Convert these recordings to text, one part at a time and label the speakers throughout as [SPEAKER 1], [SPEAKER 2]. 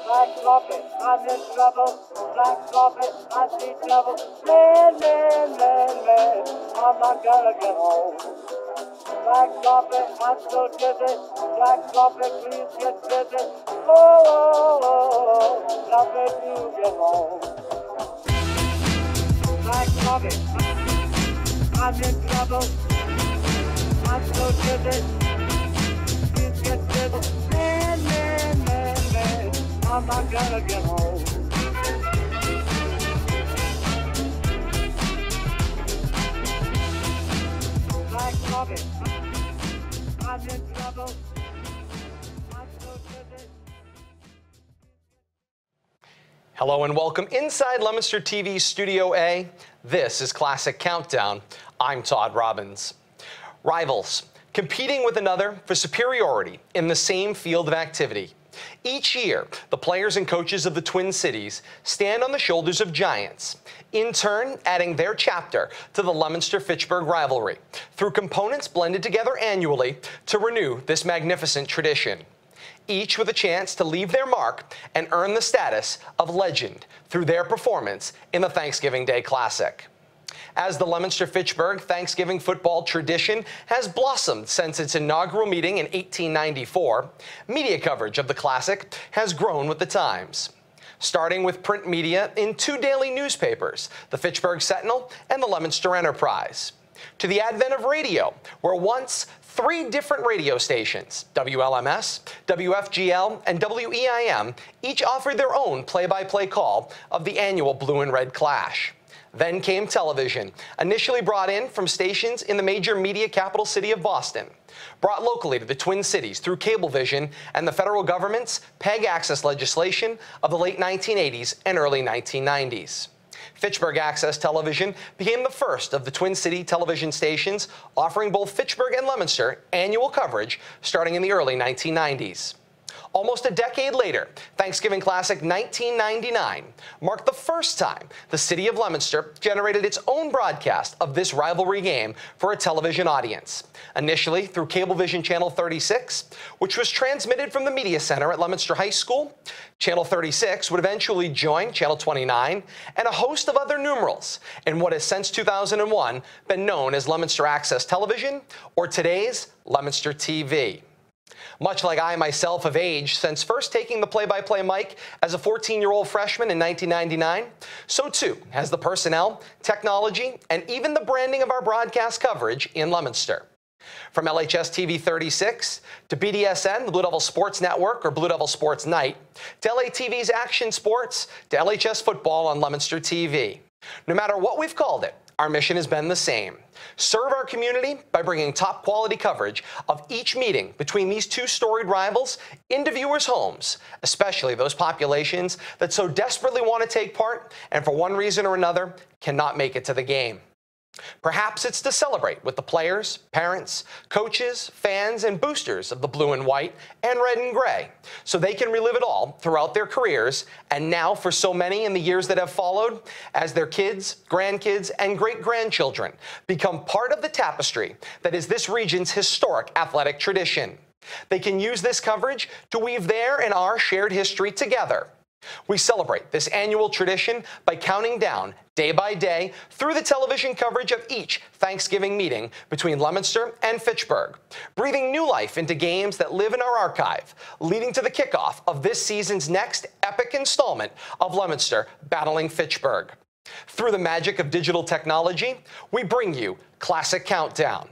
[SPEAKER 1] Black Trumpet, I'm in trouble. Black Trumpet, I see trouble. Man, I'm not gonna get home. Black Trumpet, I'm so dizzy. Black Trumpet, please get busy. Oh, Trumpet, you get home. Black Trumpet, I'm in trouble. I'm so dizzy. Please get busy. Man, I'm not gonna get home. Black Trumpet, I'm in trouble. I'm so dizzy.
[SPEAKER 2] Hello and welcome inside Leominster TV Studio A. This is Classic Countdown. I'm Todd Robbins. Rivals, competing with another for superiority in the same field of activity. Each year, the players and coaches of the Twin Cities stand on the shoulders of giants, in turn adding their chapter to the Leominster-Fitchburg rivalry through components blended together annually to renew this magnificent tradition. Each with a chance to leave their mark and earn the status of legend through their performance in the Thanksgiving Day Classic. As the Leominster-Fitchburg Thanksgiving football tradition has blossomed since its inaugural meeting in 1894, media coverage of the Classic has grown with the times. Starting with print media in two daily newspapers, the Fitchburg Sentinel and the Leominster Enterprise, to the advent of radio, where once three different radio stations, WLMS, WFGL, and WEIM, each offered their own play-by-play call of the annual Blue and Red Clash. Then came television, initially brought in from stations in the major media capital city of Boston, brought locally to the Twin Cities through Cablevision and the federal government's PEG access legislation of the late 1980s and early 1990s. Fitchburg Access Television became the first of the Twin City television stations offering both Fitchburg and Leominster annual coverage starting in the early 1990s. Almost a decade later, Thanksgiving Classic 1999 marked the first time the city of Leominster generated its own broadcast of this rivalry game for a television audience, initially through Cablevision Channel 36, which was transmitted from the Media Center at Leominster High School. Channel 36 would eventually join Channel 29 and a host of other numerals in what has since 2001 been known as Leominster Access Television, or today's Leominster TV. Much like I myself have aged since first taking the play-by-play mic as a 14-year-old freshman in 1999, so too has the personnel, technology, and even the branding of our broadcast coverage in Leominster. From LHS TV 36 to BDSN, the Blue Devil Sports Network, or Blue Devil Sports Night, to LATV's Action Sports, to LHS Football on Leominster TV. No matter what we've called it, our mission has been the same: serve our community by bringing top quality coverage of each meeting between these two storied rivals into viewers' homes, especially those populations that so desperately want to take part and for one reason or another cannot make it to the game. Perhaps it's to celebrate with the players, parents, coaches, fans, and boosters of the blue and white and red and gray, so they can relive it all throughout their careers, and now for so many in the years that have followed, as their kids, grandkids, and great-grandchildren become part of the tapestry that is this region's historic athletic tradition. They can use this coverage to weave their and our shared history together. We celebrate this annual tradition by counting down day by day through the television coverage of each Thanksgiving meeting between Leominster and Fitchburg, breathing new life into games that live in our archive, leading to the kickoff of this season's next epic installment of Leominster battling Fitchburg. Through the magic of digital technology, we bring you Classic Countdown.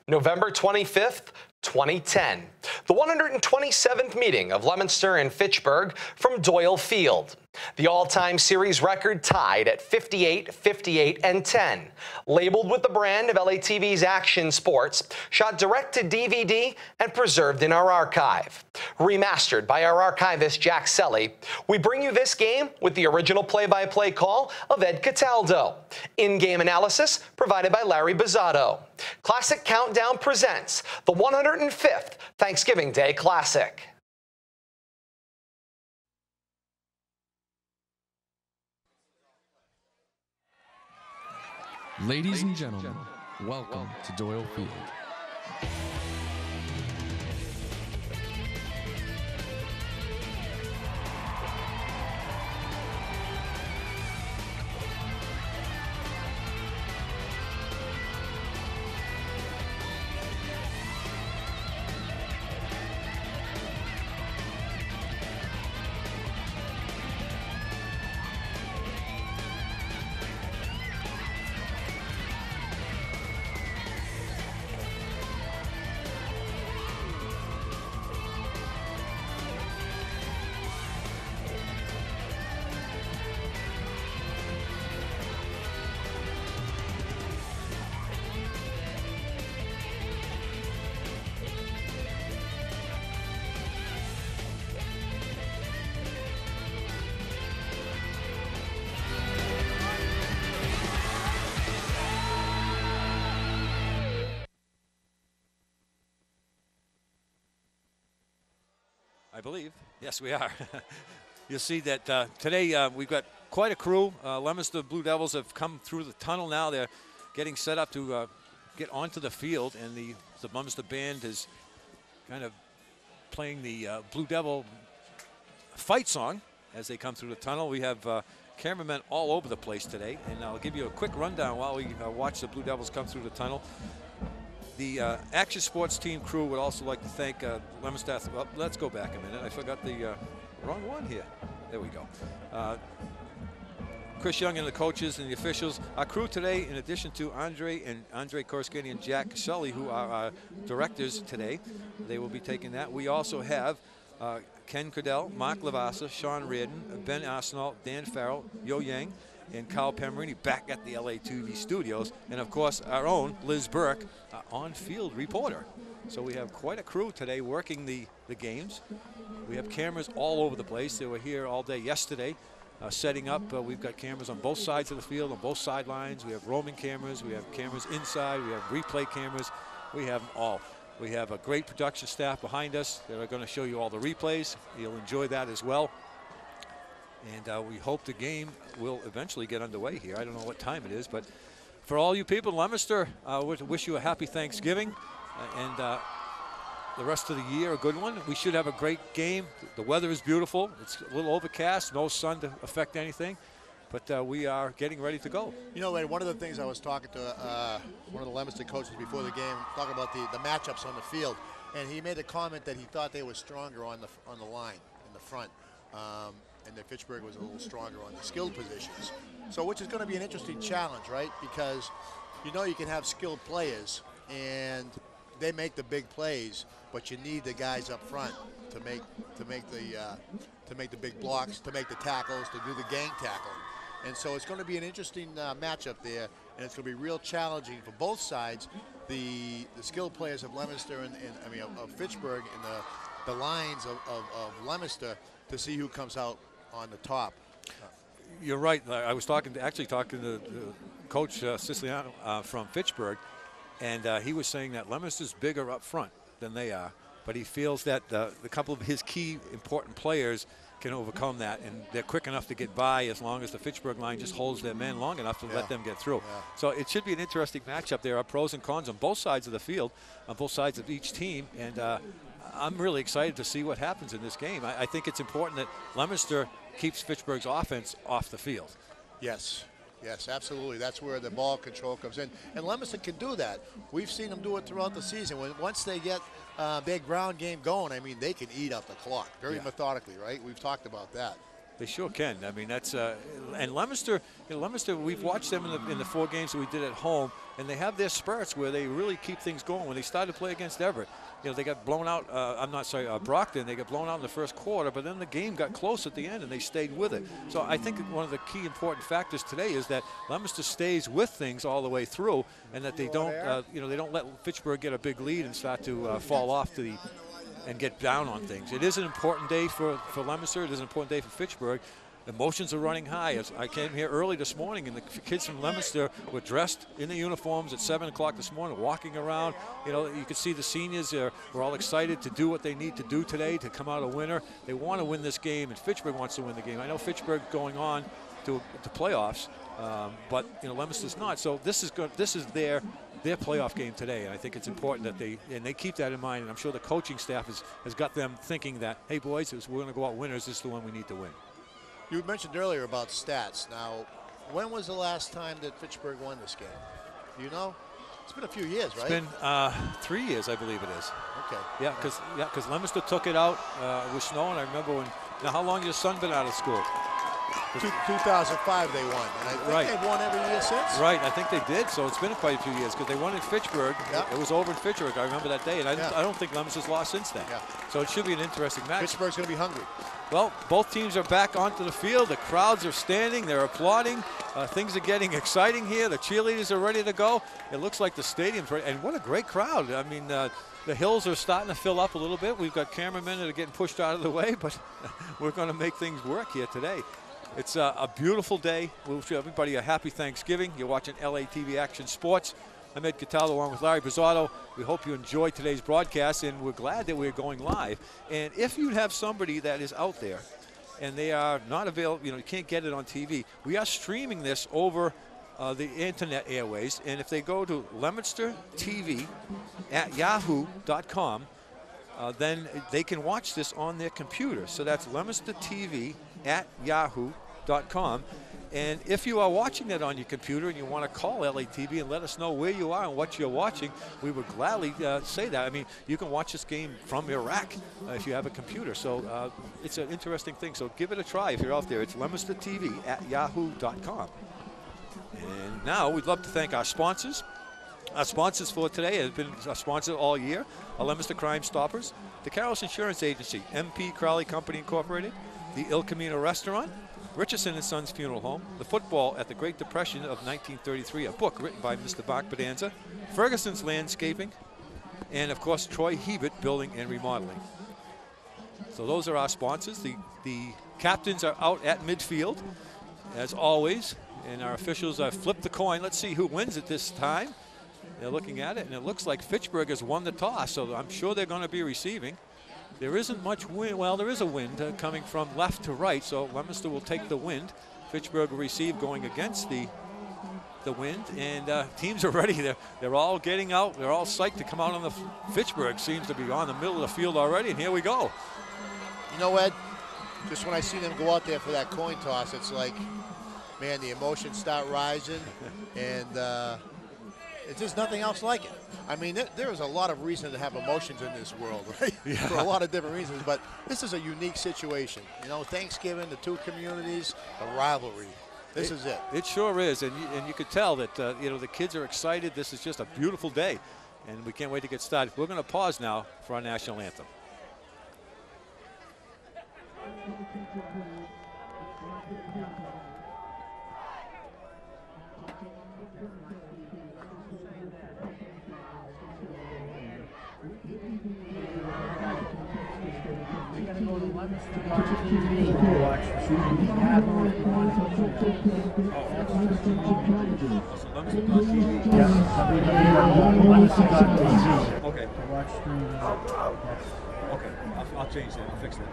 [SPEAKER 2] November 25th, 2010, the 127th meeting of Leominster and Fitchburg from Doyle Field. The all-time series record tied at 58, 58, and 10, labeled with the brand of LATV's Action Sports, shot direct to DVD and preserved in our archive. Remastered by our archivist Jack Selly, we bring you this game with the original play-by-play call of Ed Cataldo. In-game analysis provided by Larry Bizzato. Classic Countdown presents the 105th Thanksgiving Day Classic.
[SPEAKER 3] Ladies and gentlemen, welcome to Doyle Field.
[SPEAKER 4] I believe. Yes, we are. You'll see that today we've got quite a crew. Leominster Blue Devils have come through the tunnel now. They're getting set up to get onto the field, and the Leominster band is kind of playing the Blue Devil fight song as they come through the tunnel. We have cameramen all over the place today, and I'll give you a quick rundown while we watch the Blue Devils come through the tunnel. The Action Sports Team crew would also like to thank Leominster. Well, let's go back a minute. I forgot the wrong one here. There we go. Chris Young and the coaches and the officials. Our crew today, in addition to Andre Korskany and Jack Sully, who are our directors today, they will be taking that. We also have Ken Cordell, Mark Lavassa, Sean Reardon, Ben Arsenal, Dan Farrell, Yo Yang, and Kyle Pamarini back at the LTV studios, and of course our own Liz Burke, on-field reporter. So we have quite a crew today working the games. We have cameras all over the place. They were here all day yesterday setting up. We've got cameras on both sides of the field, on both sidelines. We have roaming cameras. We have cameras inside. We have replay cameras. We have them all. We have a great production staff behind us that are going to show you all the replays. You'll enjoy that as well. And we hope the game will eventually get underway here. I don't know what time it is, but for all you people in Leominster, I wish you a happy Thanksgiving and the rest of the year a good one. We should have a great game. The weather is beautiful. It's a little overcast, no sun to affect anything, but we are getting ready to go.
[SPEAKER 5] You know, Ed, one of the things I was talking to one of the Leominster coaches before the game, talking about the matchups on the field, and he made a comment that he thought they were stronger on the line in the front. And that Fitchburg was a little stronger on the skilled positions. So which is going to be an interesting challenge, right? Because you know you can have skilled players and they make the big plays, but you need the guys up front to make the big blocks, to make the tackles, to do the gang tackling. And so it's going to be an interesting matchup there, and it's going to be real challenging for both sides. The skilled players of Leominster and of Fitchburg and the lines of Leominster to see who comes out on the top.
[SPEAKER 4] You're right. I was actually talking to Coach Siciliano from Fitchburg, and he was saying that Leominster's bigger up front than they are, but he feels that the couple of his key important players can overcome that, and they're quick enough to get by as long as the Fitchburg line just holds their men long enough to let them get through. Yeah. So it should be an interesting matchup. There are pros and cons on both sides of the field, on both sides of each team, and I'm really excited to see what happens in this game. I think it's important that Leominster keeps Fitchburg's offense off the field.
[SPEAKER 5] Yes, yes, absolutely. That's where the ball control comes in. And Leominster can do that. We've seen them do it throughout the season. Once they get their ground game going, I mean, they can eat up the clock very methodically, right? We've talked about that.
[SPEAKER 4] They sure can. I mean, that's and Leominster. Leominster. We've watched them in the 4 games that we did at home, and they have their spurts where they really keep things going. When they started to play against Everett, they got blown out. Brockton. They got blown out in the first quarter, but then the game got close at the end, and they stayed with it. So I think one of the key important factors today is that Leominster stays with things all the way through, and that they don't, they don't let Fitchburg get a big lead and start to fall off to the. And get down on things. It is an important day for Leominster. It is an important day for Fitchburg. Emotions are running high. As I came here early this morning, and the kids from Leominster were dressed in the uniforms at 7 o'clock this morning, walking around. You could see the seniors were all excited to do what they need to do today to come out a winner. They want to win this game, and Fitchburg wants to win the game. I know Fitchburg going on to playoffs, but Leominster's not. So this is good. This is their playoff game today, and I think it's important that they keep that in mind. And I'm sure the coaching staff has got them thinking that, hey boys, we're going to go out winners. This is the one we need to win.
[SPEAKER 5] You mentioned earlier about stats. Now, when was the last time that Fitchburg won this game? Do you know? It's been a few years, right?
[SPEAKER 4] It's been 3 years, I believe it is.
[SPEAKER 5] Okay.
[SPEAKER 4] Yeah, because Leominster took it out with snow, and I remember when. Now, how long has your son been out of school?
[SPEAKER 5] 2005 they won, and I think they've won every year since.
[SPEAKER 4] Right, I think they did, so it's been quite a few years because they won in Fitchburg.
[SPEAKER 5] Yeah.
[SPEAKER 4] It was over in Fitchburg, I remember that day, and I don't think Leominster's lost since then.
[SPEAKER 5] Yeah.
[SPEAKER 4] So it should be an interesting match.
[SPEAKER 5] Fitchburg's going to be hungry.
[SPEAKER 4] Well, both teams are back onto the field. The crowds are standing, they're applauding. Things are getting exciting here. The cheerleaders are ready to go. It looks like the stadium's ready, and what a great crowd. I mean, the hills are starting to fill up a little bit. We've got cameramen that are getting pushed out of the way, but we're going to make things work here today. It's a beautiful day. We wish everybody a happy Thanksgiving. You're watching LATV Action Sports. I'm Ed Cataldo along with Larry Bizzotto. We hope you enjoyed today's broadcast, and we're glad that we're going live. And if you have somebody that is out there and they are not available, you can't get it on TV, we are streaming this over the internet airways. And if they go to Leominster TV at yahoo.com, then they can watch this on their computer. So that's Leominster TV at yahoo.com. And if you are watching that on your computer and you want to call LATV and let us know where you are and what you're watching, we would gladly say that. I mean, you can watch this game from Iraq if you have a computer. So it's an interesting thing. So give it a try if you're out there. It's Leominster TV at yahoo.com. And now we'd love to thank our sponsors. Our sponsors for today have been a sponsor all year: Leominster Crime Stoppers, the Carroll's Insurance Agency, MP Crowley Company Incorporated, the Il Camino Restaurant, Richardson & Sons Funeral Home, The Football at the Great Depression of 1933, a book written by Mr. Mark Bedanza, Ferguson's Landscaping, and of course Troy Hebert Building and Remodeling. So those are our sponsors. The captains are out at midfield, as always, and our officials have flipped the coin. Let's see who wins it this time. They're looking at it, and it looks like Fitchburg has won the toss, so I'm sure they're going to be receiving. There isn't much wind. Well, there is a wind coming from left to right, so Leominster will take the wind. Fitchburg will receive going against the wind, and teams are ready. They're all getting out. They're all psyched to come out on the Fitchburg. Seems to be on the middle of the field already, and here we go.
[SPEAKER 5] You know, Ed, just when I see them go out there for that coin toss, it's like, man, the emotions start rising, and it's just nothing else like it. I mean, there is a lot of reason to have emotions in this world, right? Yeah. For a lot of different reasons, but this is a unique situation. You know, Thanksgiving, the two communities, a rivalry. This is it.
[SPEAKER 4] It sure is, and you could tell that the kids are excited. This is just a beautiful day, and we can't wait to get started. We're going to pause now for our national anthem. Okay. Okay, I'll change that. I'll fix that.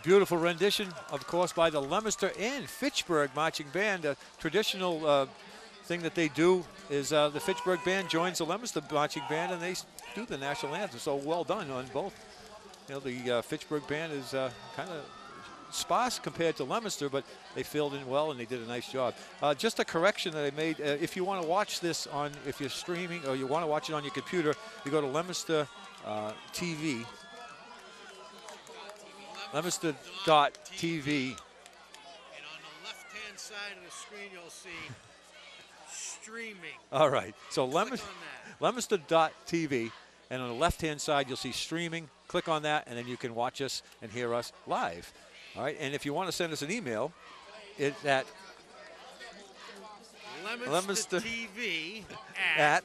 [SPEAKER 4] Beautiful rendition, of course, by the Leominster and Fitchburg Marching Band. A traditional thing that they do is the Fitchburg Band joins the Leominster Marching Band, and they do the national anthem. So well done on both. You know, the Fitchburg Band is kind of sparse compared to Leominster, but they filled in well and they did a nice job. Just a correction that I made: if you want to watch this if you're streaming or you want to watch it on your computer, you go to Leominster TV. Leominster.tv.
[SPEAKER 5] And on the left-hand side of the screen, you'll see streaming.
[SPEAKER 4] All right. So Leominster.tv, and on the left-hand side, you'll see streaming. click on that, and then you can watch us and hear us live. All right, and if you want to send us an email, it's at
[SPEAKER 6] Leominster TV
[SPEAKER 4] at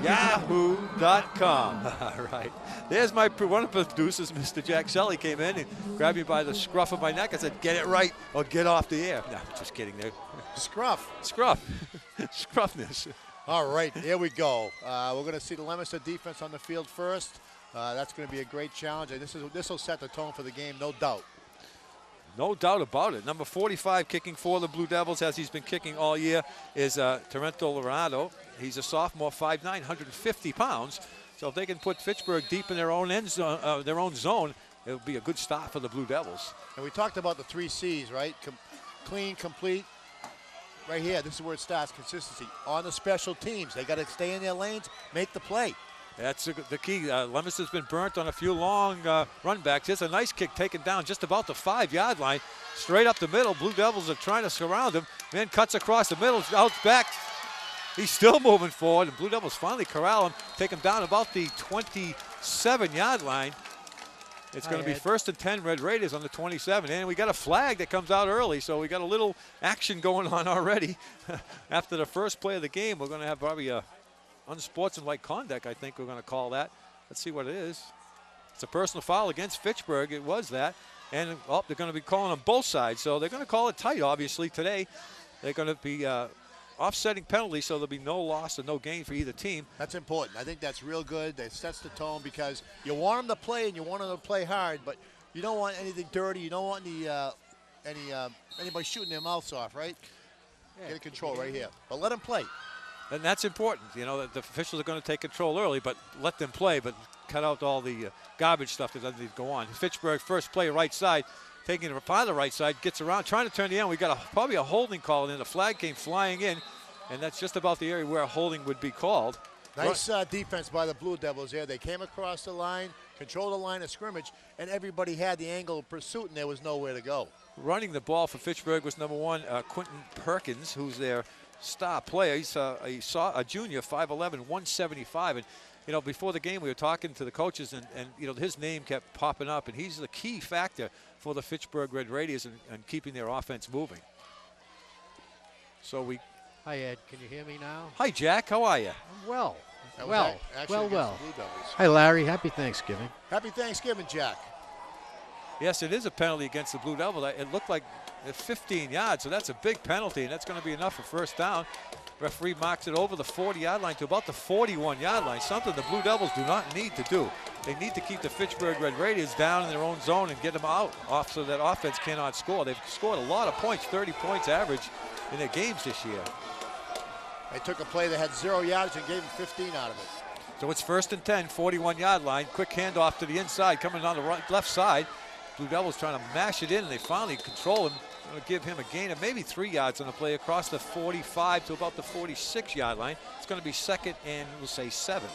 [SPEAKER 4] yahoo.com. All right. There's one of the producers, Mr. Jack Shelley, came in and grabbed me by the scruff of my neck. I said, get it right or get off the air. No, just kidding there.
[SPEAKER 5] Scruff.
[SPEAKER 4] Scruffness.
[SPEAKER 5] All right, here we go. We're going to see the Leominster defense on the field first. That's going to be a great challenge, and this will set the tone for the game, no doubt.
[SPEAKER 4] No doubt about it. Number 45 kicking for the Blue Devils, as he's been kicking all year, is Torrento Lorado. He's a sophomore, 5'9", 150 pounds. So if they can put Fitchburg deep in their own zone, it'll be a good start for the Blue Devils.
[SPEAKER 5] And we talked about the 3 C's, right? Clean, complete. Right here, this is where it starts, consistency. On the special teams, they got to stay in their lanes, make the play.
[SPEAKER 4] That's the key. Leominster's been burnt on a few long run backs. It's a nice kick taken down just about the 5-yard line, straight up the middle. Blue Devils are trying to surround him. Man cuts across the middle, out back. He's still moving forward, and Blue Devils finally corral him, take him down about the 27-yard line. It's going to be 1st and 10 Red Raiders on the 27, and we got a flag that comes out early, so we got a little action going on already. After the first play of the game, we're going to have probably a unsportsmanlike conduct, I think we're going to call that. Let's see what it is. It's a personal foul against Fitchburg. It was that. And they're going to be calling on both sides. So they're going to call it tight, obviously, today. They're going to be offsetting penalties, so there'll be no loss and no gain for either team.
[SPEAKER 5] That's important. I think that's real good. That sets the tone because you want them to play and you want them to play hard, but you don't want anything dirty. You don't want anybody shooting their mouths off, right? Yeah. Get a control right here. But let them play.
[SPEAKER 4] And that's important. You know, the officials are going to take control early, but let them play, but cut out all the garbage stuff that doesn't need to go on. Fitchburg, first play, right side, taking it by the right side, gets around, trying to turn the end. We got probably a holding call, and then the flag came flying in, and that's just about the area where a holding would be called.
[SPEAKER 5] Nice defense by the Blue Devils here. They came across the line, controlled the line of scrimmage, and everybody had the angle of pursuit, and there was nowhere to go.
[SPEAKER 4] Running the ball for Fitchburg was number 1, Quentin Perkins, who's their star player. He's a junior, 5'11", 175. And, you know, before the game, we were talking to the coaches, and you know, his name kept popping up, and he's the key factor for the Fitchburg Red Raiders and keeping their offense moving. So we...
[SPEAKER 7] Hi, Ed. Can you hear me now?
[SPEAKER 4] Hi, Jack. How are you?
[SPEAKER 7] I'm well.
[SPEAKER 5] Well.
[SPEAKER 7] Hi, Larry. Happy Thanksgiving.
[SPEAKER 5] Happy Thanksgiving, Jack.
[SPEAKER 4] Yes, it is a penalty against the Blue Devils. It looked like 15 yards, so that's a big penalty, and that's going to be enough for first down. Referee marks it over the 40-yard line to about the 41-yard line, something the Blue Devils do not need to do. They need to keep the Fitchburg Red Raiders down in their own zone and get them off so that offense cannot score. They've scored a lot of points, 30 points average in their games this year.
[SPEAKER 5] They took a play that had 0 yards and gave them 15 out of it.
[SPEAKER 4] So it's 1st and 10, 41-yard line. Quick handoff to the inside, coming on the left side. Blue Devils trying to mash it in, and they finally control him. Going to give him a gain of maybe 3 yards on the play across the 45 to about the 46-yard line. It's going to be 2nd and we'll say 7.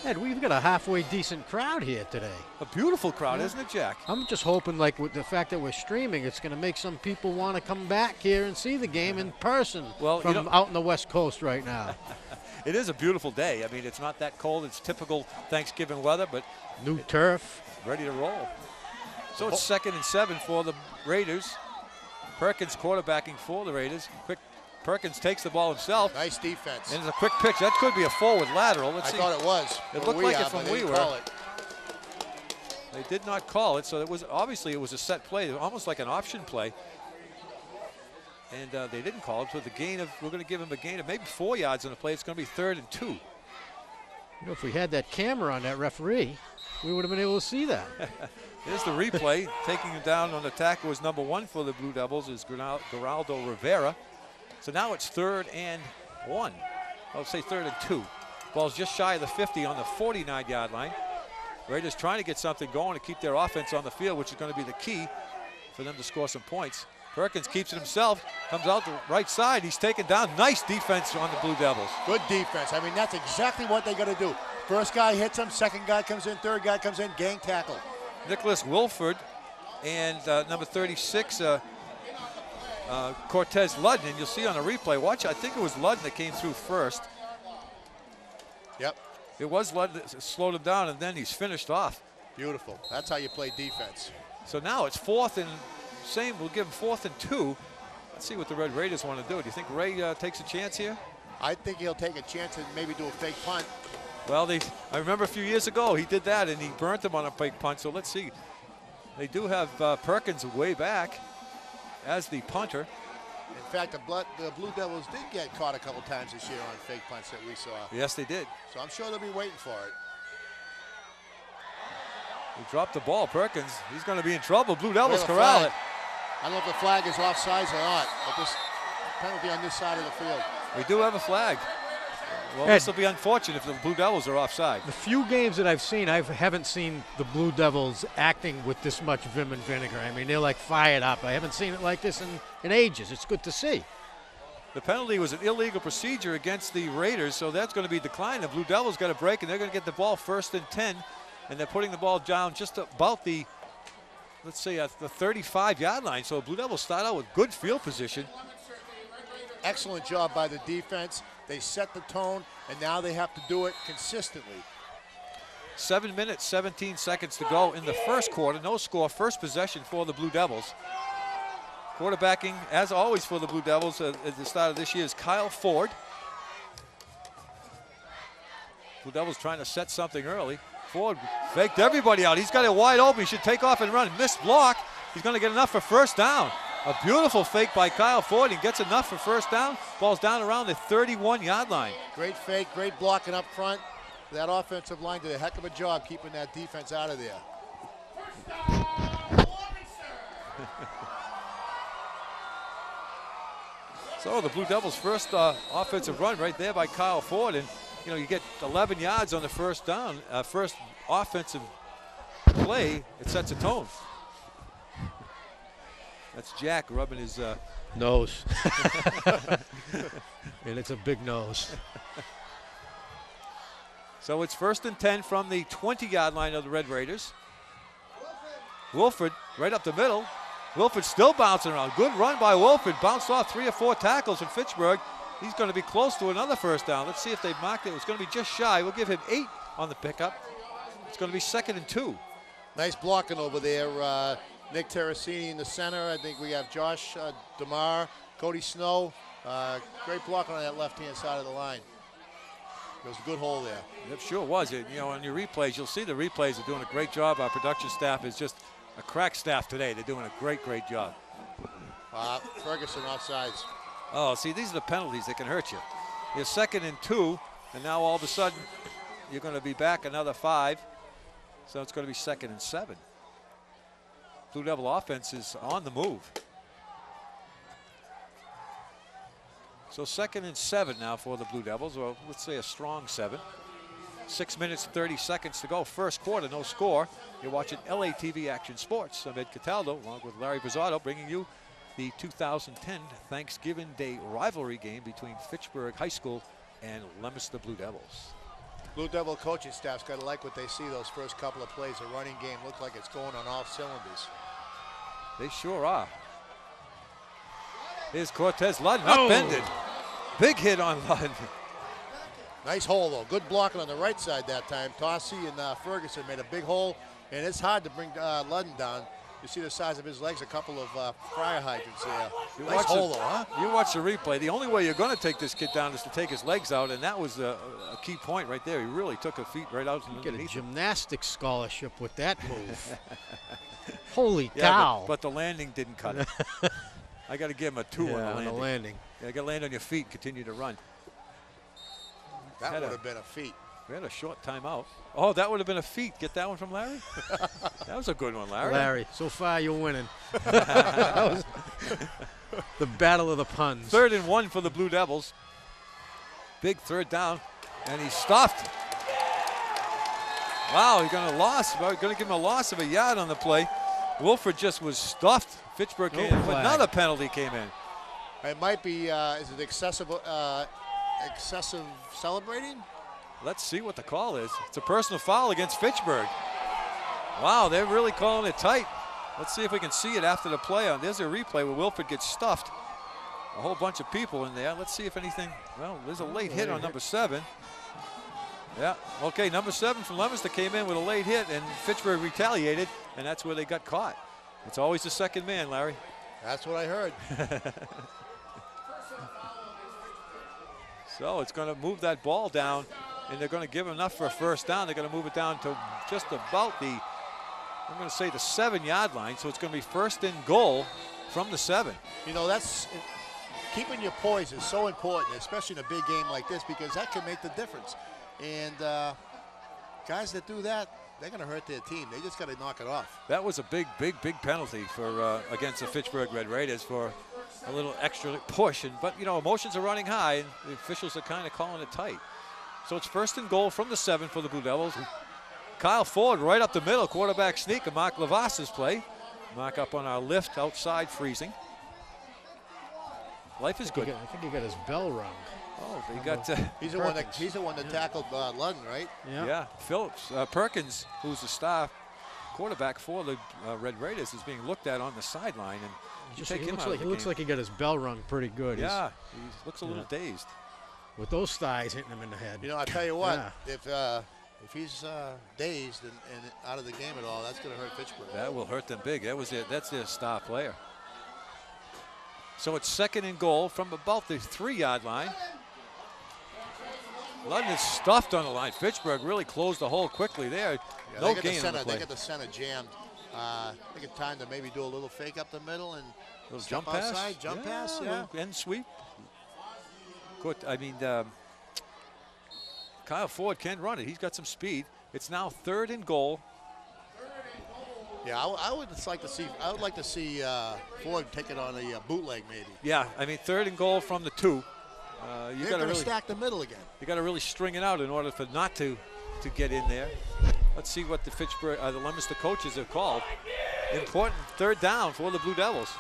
[SPEAKER 7] Ed, we've got a halfway decent crowd here today.
[SPEAKER 4] A beautiful crowd, isn't it, Jack?
[SPEAKER 7] I'm just hoping, like, with the fact that we're streaming, it's going to make some people want to come back here and see the game in person from out in the West Coast right now.
[SPEAKER 4] It is a beautiful day. I mean, it's not that cold. It's typical Thanksgiving weather, but
[SPEAKER 7] new turf.
[SPEAKER 4] Ready to roll. So it's 2nd and 7 for the Raiders. Perkins quarterbacking for the Raiders. Perkins takes the ball himself.
[SPEAKER 5] Nice defense.
[SPEAKER 4] And it's a quick pitch. That could be a forward lateral. Let's see.
[SPEAKER 5] I thought it was.
[SPEAKER 4] It looked like it from we were. They did not call it, so it was obviously it was a set play, almost like an option play. And they didn't call it. So the gain of we're going to give him a gain of maybe 4 yards on the play. It's going to be 3rd and 2.
[SPEAKER 7] You know, if we had that camera on that referee, we would have been able to see that.
[SPEAKER 4] Here's the replay. Taking him down on the tackle was number 1 for the Blue Devils is Geraldo Rivera. So now it's 3rd and 1. I'll say 3rd and 2. Ball's just shy of the 50 on the 49-yard line. Raiders trying to get something going to keep their offense on the field, which is going to be the key for them to score some points. Perkins keeps it himself, comes out the right side. He's taken down. Nice defense on the Blue Devils.
[SPEAKER 5] Good defense. I mean, that's exactly what they got to do. First guy hits him, second guy comes in, third guy comes in, gang tackle.
[SPEAKER 4] Nicholas Wilford and number 36, Cortez Ludden. And you'll see on the replay, watch, I think it was Ludden that came through first.
[SPEAKER 5] Yep.
[SPEAKER 4] It was Ludden that slowed him down, and then he's finished off
[SPEAKER 5] Beautiful. That's how you play defense.
[SPEAKER 4] So now it's 4th and same. We'll give him 4th and 2. Let's see what the Red Raiders want to do. Do you think Ray takes a chance here?
[SPEAKER 5] I think he'll take a chance and maybe do a fake punt.
[SPEAKER 4] Well, I remember a few years ago he did that and he burnt them on a fake punt. So let's see. They do have Perkins way back as the punter.
[SPEAKER 5] In fact, the Blue Devils did get caught a couple times this year on fake punts that we saw.
[SPEAKER 4] Yes, they did.
[SPEAKER 5] So I'm sure they'll be waiting for it.
[SPEAKER 4] He dropped the ball. Perkins, he's going to be in trouble. Blue Devils corral it.
[SPEAKER 5] I don't know if the flag is offsides or not, but this penalty on this side of the field.
[SPEAKER 4] We do have a flag. Well, this will be unfortunate if the Blue Devils are offside.
[SPEAKER 7] The few games that I've seen, I haven't seen the Blue Devils acting with this much vim and vinegar. I mean, they're like fired up. I haven't seen it like this in ages. It's good to see.
[SPEAKER 4] The penalty was an illegal procedure against the Raiders, so that's going to be declined. The Blue Devils got a break, and they're going to get the ball 1st and 10, and they're putting the ball down just about the, let's say, the 35-yard line. So the Blue Devils start out with good field position.
[SPEAKER 5] Excellent job by the defense. They set the tone, and now they have to do it consistently.
[SPEAKER 4] 7 minutes, 17 seconds to go in the first quarter. No score, first possession for the Blue Devils. Quarterbacking, as always for the Blue Devils at the start of this year, is Kyle Ford. Blue Devils trying to set something early. Ford faked everybody out. He's got it wide open. He should take off and run. Missed block. He's going to get enough for first down. A beautiful fake by Kyle Ford. He gets enough for first down. Ball's down around the 31-yard line.
[SPEAKER 5] Great fake, great blocking up front. That offensive line did a heck of a job keeping that defense out of there.
[SPEAKER 4] So the Blue Devils' first offensive run right there by Kyle Ford. And, you know, you get 11 yards on the first down, first offensive play. It sets a tone. That's Jack rubbing his
[SPEAKER 7] nose. And it's a big nose.
[SPEAKER 4] So it's 1st and 10 from the 20-yard line of the Red Raiders. Wilford right up the middle. Wilford still bouncing around. Good run by Wilford. Bounced off 3 or 4 tackles from Fitchburg. He's going to be close to another first down. Let's see if they marked it. It's going to be just shy. We'll give him 8 on the pickup. It's going to be 2nd and 2.
[SPEAKER 5] Nice blocking over there. Nick Terracini in the center. I think we have Josh DeMar, Cody Snow. Great blocking on that left-hand side of the line. There was a good hole there.
[SPEAKER 4] It sure was. You know, on your replays, you'll see the replays are doing a great job. Our production staff is just a crack staff today. They're doing a great, great job.
[SPEAKER 5] Ferguson offsides.
[SPEAKER 4] Oh, see, these are the penalties that can hurt you. You're 2nd and 2, and now all of a sudden you're going to be back another 5. So it's going to be 2nd and 7. Blue Devil offense is on the move. So 2nd and 7 now for the Blue Devils, or let's say a strong 7. 6 minutes, 30 seconds to go. First quarter, no score. You're watching LATV Action Sports. I'm Ed Cataldo, along with Larry Brizzato, bringing you the 2010 Thanksgiving Day rivalry game between Fitchburg High School and Leominster Blue Devils.
[SPEAKER 5] Blue Devil coaching staff's got to like what they see those first couple of plays. The running game looked like it's going on all cylinders.
[SPEAKER 4] They sure are. Here's Cortez Ludden, upended. Big hit on Ludden.
[SPEAKER 5] Nice hole, though. Good blocking on the right side that time. Tossie and Ferguson made a big hole, and it's hard to bring Ludden down. You see the size of his legs, a couple of fire hydrants there. Nice hole, though, huh?
[SPEAKER 4] You watch the replay. The only way you're going to take this kid down is to take his legs out, and that was a key point right there. He really took a feet right out.
[SPEAKER 7] You get a gymnastics scholarship with that move. Holy cow.
[SPEAKER 4] But the landing didn't cut it. I got to give him a 2 on the landing. Yeah, you got to land on your feet, continue to run.
[SPEAKER 5] That would have been a feat.
[SPEAKER 4] We had a short timeout. Oh, that would have been a feat. Get that one from Larry? That was a good one, Larry.
[SPEAKER 7] Larry, so far you're winning. That was the battle of the puns.
[SPEAKER 4] 3rd and 1 for the Blue Devils. Big 3rd down, and he's stuffed. Wow, he's going to give him a loss of a yard on the play. Wilford just was stuffed. Fitchburg came in. Another penalty came in.
[SPEAKER 5] It might be, is it excessive celebrating?
[SPEAKER 4] Let's see what the call is. It's a personal foul against Fitchburg. Wow, they're really calling it tight. Let's see if we can see it after the play. There's a replay where Wilford gets stuffed. A whole bunch of people in there. Let's see if anything, well, there's a late hit on number 7. Yeah, okay, number 7 from Leominster came in with a late hit, and Fitchburg retaliated, and that's where they got caught. It's always the second man, Larry.
[SPEAKER 5] That's what I heard.
[SPEAKER 4] So it's going to move that ball down, and they're going to give enough for a first down. They're going to move it down to just about the, I'm going to say the 7-yard line, so it's going to be first and goal from the 7.
[SPEAKER 5] You know, that's keeping your poise is so important, especially in a big game like this, because that can make the difference. And guys that do that, they're going to hurt their team. They just got to knock it off.
[SPEAKER 4] That was a big penalty for against the Fitchburg Red Raiders for a little extra push. But, you know, emotions are running high, and the officials are kind of calling it tight. So it's first and goal from the 7 for the Blue Devils. Kyle Ford right up the middle, quarterback sneak, and Mark Lavas's play. Mark up on our lift outside, freezing. Life is good.
[SPEAKER 7] I think he got his bell rung.
[SPEAKER 4] Oh, they got.
[SPEAKER 5] He's the one that tackled Ludden, right?
[SPEAKER 4] Yeah. Phillips, Perkins, who's the star quarterback for the Red Raiders, is being looked at on the sideline, and
[SPEAKER 7] he looks like he got his bell rung pretty good.
[SPEAKER 4] Yeah, he looks a little dazed.
[SPEAKER 7] With those thighs hitting him in the head.
[SPEAKER 5] You know, I tell you what, if he's dazed and out of the game at all, that's going to hurt Fitchburg.
[SPEAKER 4] That will hurt them big. That's their star player. So it's second and goal from about the 3-yard line. Ludden is stuffed on the line. Fitchburg really closed the hole quickly there.
[SPEAKER 5] Yeah,
[SPEAKER 4] no gain on the play.
[SPEAKER 5] They got the center jammed. They get time to maybe do a little fake up the middle and
[SPEAKER 4] little jump pass.
[SPEAKER 5] Outside, jump pass, yeah.
[SPEAKER 4] And sweep. Good. I mean, Kyle Ford can run it. He's got some speed. It's now third and goal.
[SPEAKER 5] Yeah, I would like to see. I would like to see Ford take it on a bootleg, maybe.
[SPEAKER 4] Yeah, I mean, third and goal from the 2. You got to really
[SPEAKER 5] stack the middle again.
[SPEAKER 4] You got to really string it out in order for not to get in there. Let's see what the Fitchburg, the Leominster coaches have called. Important third down for the Blue Devils.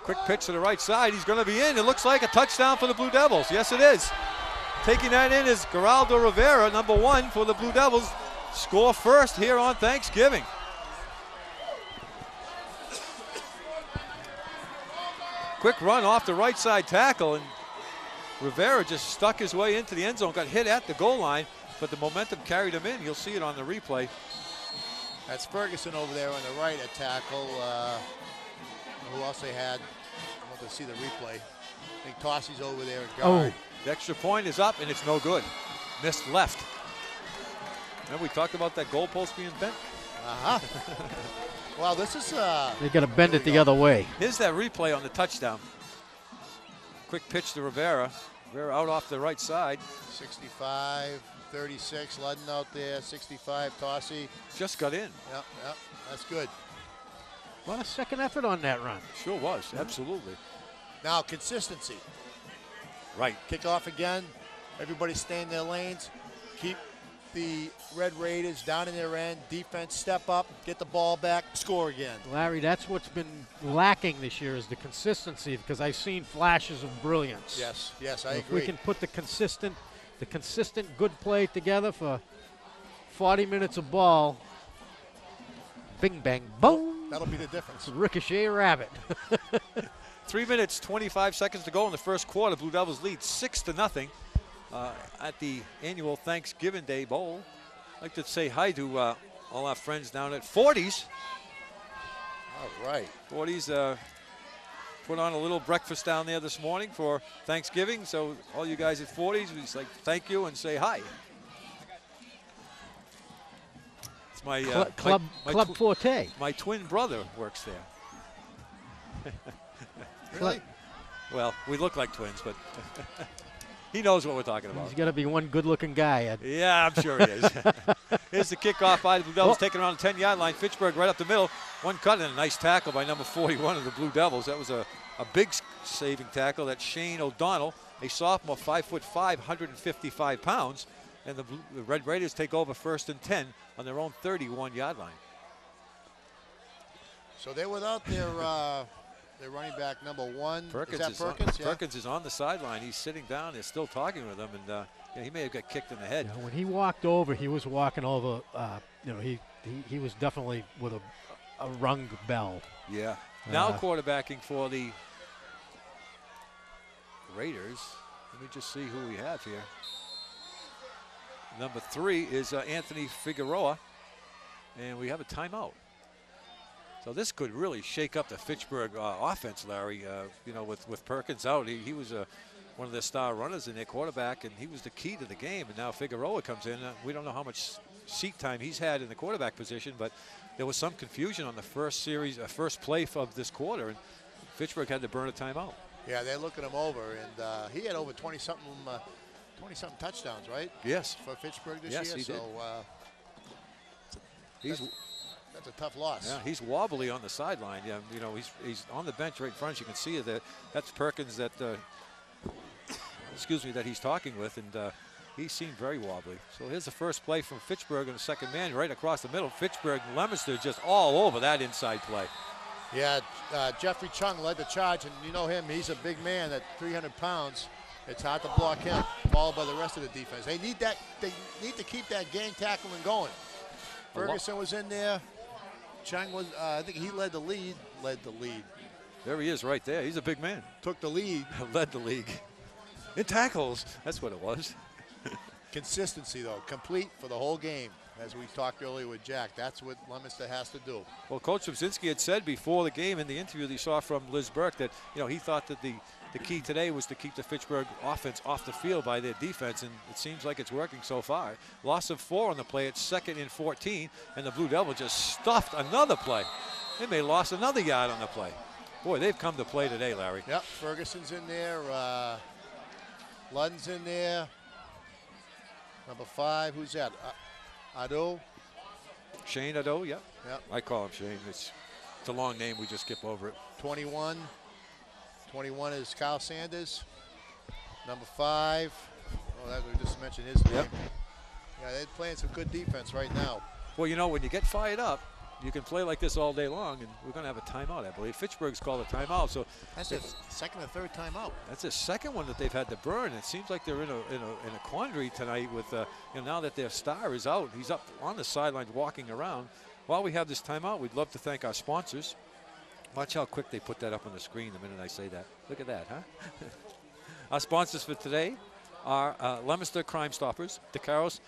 [SPEAKER 4] Quick pitch to the right side. He's going to be in. It looks like a touchdown for the Blue Devils. Yes, it is. Taking that in is Geraldo Rivera, number 1 for the Blue Devils. Score first here on Thanksgiving. Quick run off the right side tackle, and Rivera just stuck his way into the end zone, got hit at the goal line, but the momentum carried him in. You'll see it on the replay.
[SPEAKER 5] That's Ferguson over there on the right at tackle. Who else they had? I want to see the replay. I think Tossi's over there at guard.
[SPEAKER 4] The extra point is up, and it's no good. Missed left. Remember we talked about that goalpost being bent?
[SPEAKER 5] Uh-huh. Well, this is...
[SPEAKER 7] they got to bend it the other way.
[SPEAKER 4] Here's that replay on the touchdown. Quick pitch to Rivera. Rivera out off the right side.
[SPEAKER 5] 65, 36, Ludden out there. 65, Tossi.
[SPEAKER 4] Just got in.
[SPEAKER 5] Yep, that's good.
[SPEAKER 7] A lot of second effort on that run.
[SPEAKER 4] Sure was, absolutely.
[SPEAKER 5] Now, consistency.
[SPEAKER 4] Right.
[SPEAKER 5] Kick off again. Everybody stay in their lanes. Keep the Red Raiders down in their end. Defense step up, get the ball back, score again.
[SPEAKER 7] Larry, that's what's been lacking this year is the consistency, because I've seen flashes of brilliance.
[SPEAKER 5] Yes, I agree.
[SPEAKER 7] If we can put the consistent good play together for 40 minutes of ball, bing, bang, boom.
[SPEAKER 5] That'll be the difference.
[SPEAKER 7] Ricochet rabbit.
[SPEAKER 4] 3 minutes, 25 seconds to go in the first quarter. Blue Devils lead 6-0 at the annual Thanksgiving Day Bowl. I'd like to say hi to all our friends down at 40s.
[SPEAKER 5] All right.
[SPEAKER 4] 40s put on a little breakfast down there this morning for Thanksgiving. So all you guys at 40s, we just like thank you and say hi. It's my
[SPEAKER 7] Club Forte.
[SPEAKER 4] My twin brother works there.
[SPEAKER 5] Really?
[SPEAKER 4] Well, we look like twins, but he knows what we're talking about.
[SPEAKER 7] He's got to be one good-looking guy, Ed.
[SPEAKER 4] Yeah, I'm sure he is. Here's the kickoff by the Blue Devils, taken around the 10-yard line. Fitchburg right up the middle. One cut and a nice tackle by number 41 of the Blue Devils. That was a big saving tackle. That's Shane O'Donnell, a sophomore, 5'5", 155 pounds. And the Red Raiders take over first and 10 on their own 31-yard line.
[SPEAKER 5] So they're without their running back number 1.
[SPEAKER 4] Perkins
[SPEAKER 5] is that Perkins?
[SPEAKER 4] Perkins is on the sideline. He's sitting down. They're still talking with him, and he may have got kicked in the head.
[SPEAKER 7] Yeah, when he walked over, he was walking over. He was definitely with a rung bell.
[SPEAKER 4] Yeah. Now quarterbacking for the Raiders. Let me just see who we have here. Number 3 is Anthony Figueroa, and we have a timeout. So this could really shake up the Fitchburg offense, Larry. You know, with Perkins out, he was one of their star runners in their quarterback, and he was the key to the game. And now Figueroa comes in. We don't know how much seat time he's had in the quarterback position, but there was some confusion on the first play of this quarter, and Fitchburg had to burn a timeout.
[SPEAKER 5] Yeah, they're looking him over, and he had over 20-something touchdowns, right?
[SPEAKER 4] Yes.
[SPEAKER 5] For Fitchburg this
[SPEAKER 4] year.
[SPEAKER 5] Yes,
[SPEAKER 4] he did.
[SPEAKER 5] That's a tough loss.
[SPEAKER 4] Yeah, he's wobbly on the sideline. Yeah, you know, he's on the bench right in front. You can see that that's Perkins that that he's talking with, and he seemed very wobbly. So here's the first play from Fitchburg, and the second man right across the middle. Fitchburg and Leominster just all over that inside play.
[SPEAKER 5] Yeah, Jeffrey Chung led the charge, and you know him, he's a big man at 300 pounds. It's hard to block him, followed by the rest of the defense. They need to keep that gang tackling going. Ferguson was in there. Chung was, I think he led the lead.
[SPEAKER 4] There he is right there. He's a big man.
[SPEAKER 5] Took the lead.
[SPEAKER 4] Led the league. In tackles, that's what it was.
[SPEAKER 5] Consistency, though, complete for the whole game. As we talked earlier with Jack, that's what Leominster has to do.
[SPEAKER 4] Well, Coach Szybczynski had said before the game in the interview that he saw from Liz Burke that, you know, he thought that the key today was to keep the Fitchburg offense off the field by their defense, and it seems like it's working so far. Loss of 4 on the play. It's 2nd and 14, and the Blue Devil just stuffed another play. They may have lost another yard on the play. Boy, they've come to play today, Larry.
[SPEAKER 5] Yep, Ferguson's in there. Ludden's in there. Number 5, who's that? Ado.
[SPEAKER 4] Shane Ado, yep.
[SPEAKER 5] Yep.
[SPEAKER 4] I call him Shane. It's a long name. We just skip over it.
[SPEAKER 5] 21. 21 is Kyle Sanders. Number 5. Oh, that we just mentioned his name.
[SPEAKER 4] Yep.
[SPEAKER 5] Yeah, they're playing some good defense right now.
[SPEAKER 4] Well, you know, when you get fired up, you can play like this all day long, and we're going to have a timeout, I believe. Fitchburg's called a timeout, so
[SPEAKER 5] that's their second or third timeout.
[SPEAKER 4] That's the second one that they've had to burn. It seems like they're in a quandary tonight with you know, now that their star is out. He's up on the sidelines walking around. While we have this timeout, we'd love to thank our sponsors. Watch how quick they put that up on the screen the minute I say that. Look at that, huh? Our sponsors for today are Leominster Crime Stoppers, DeCaro's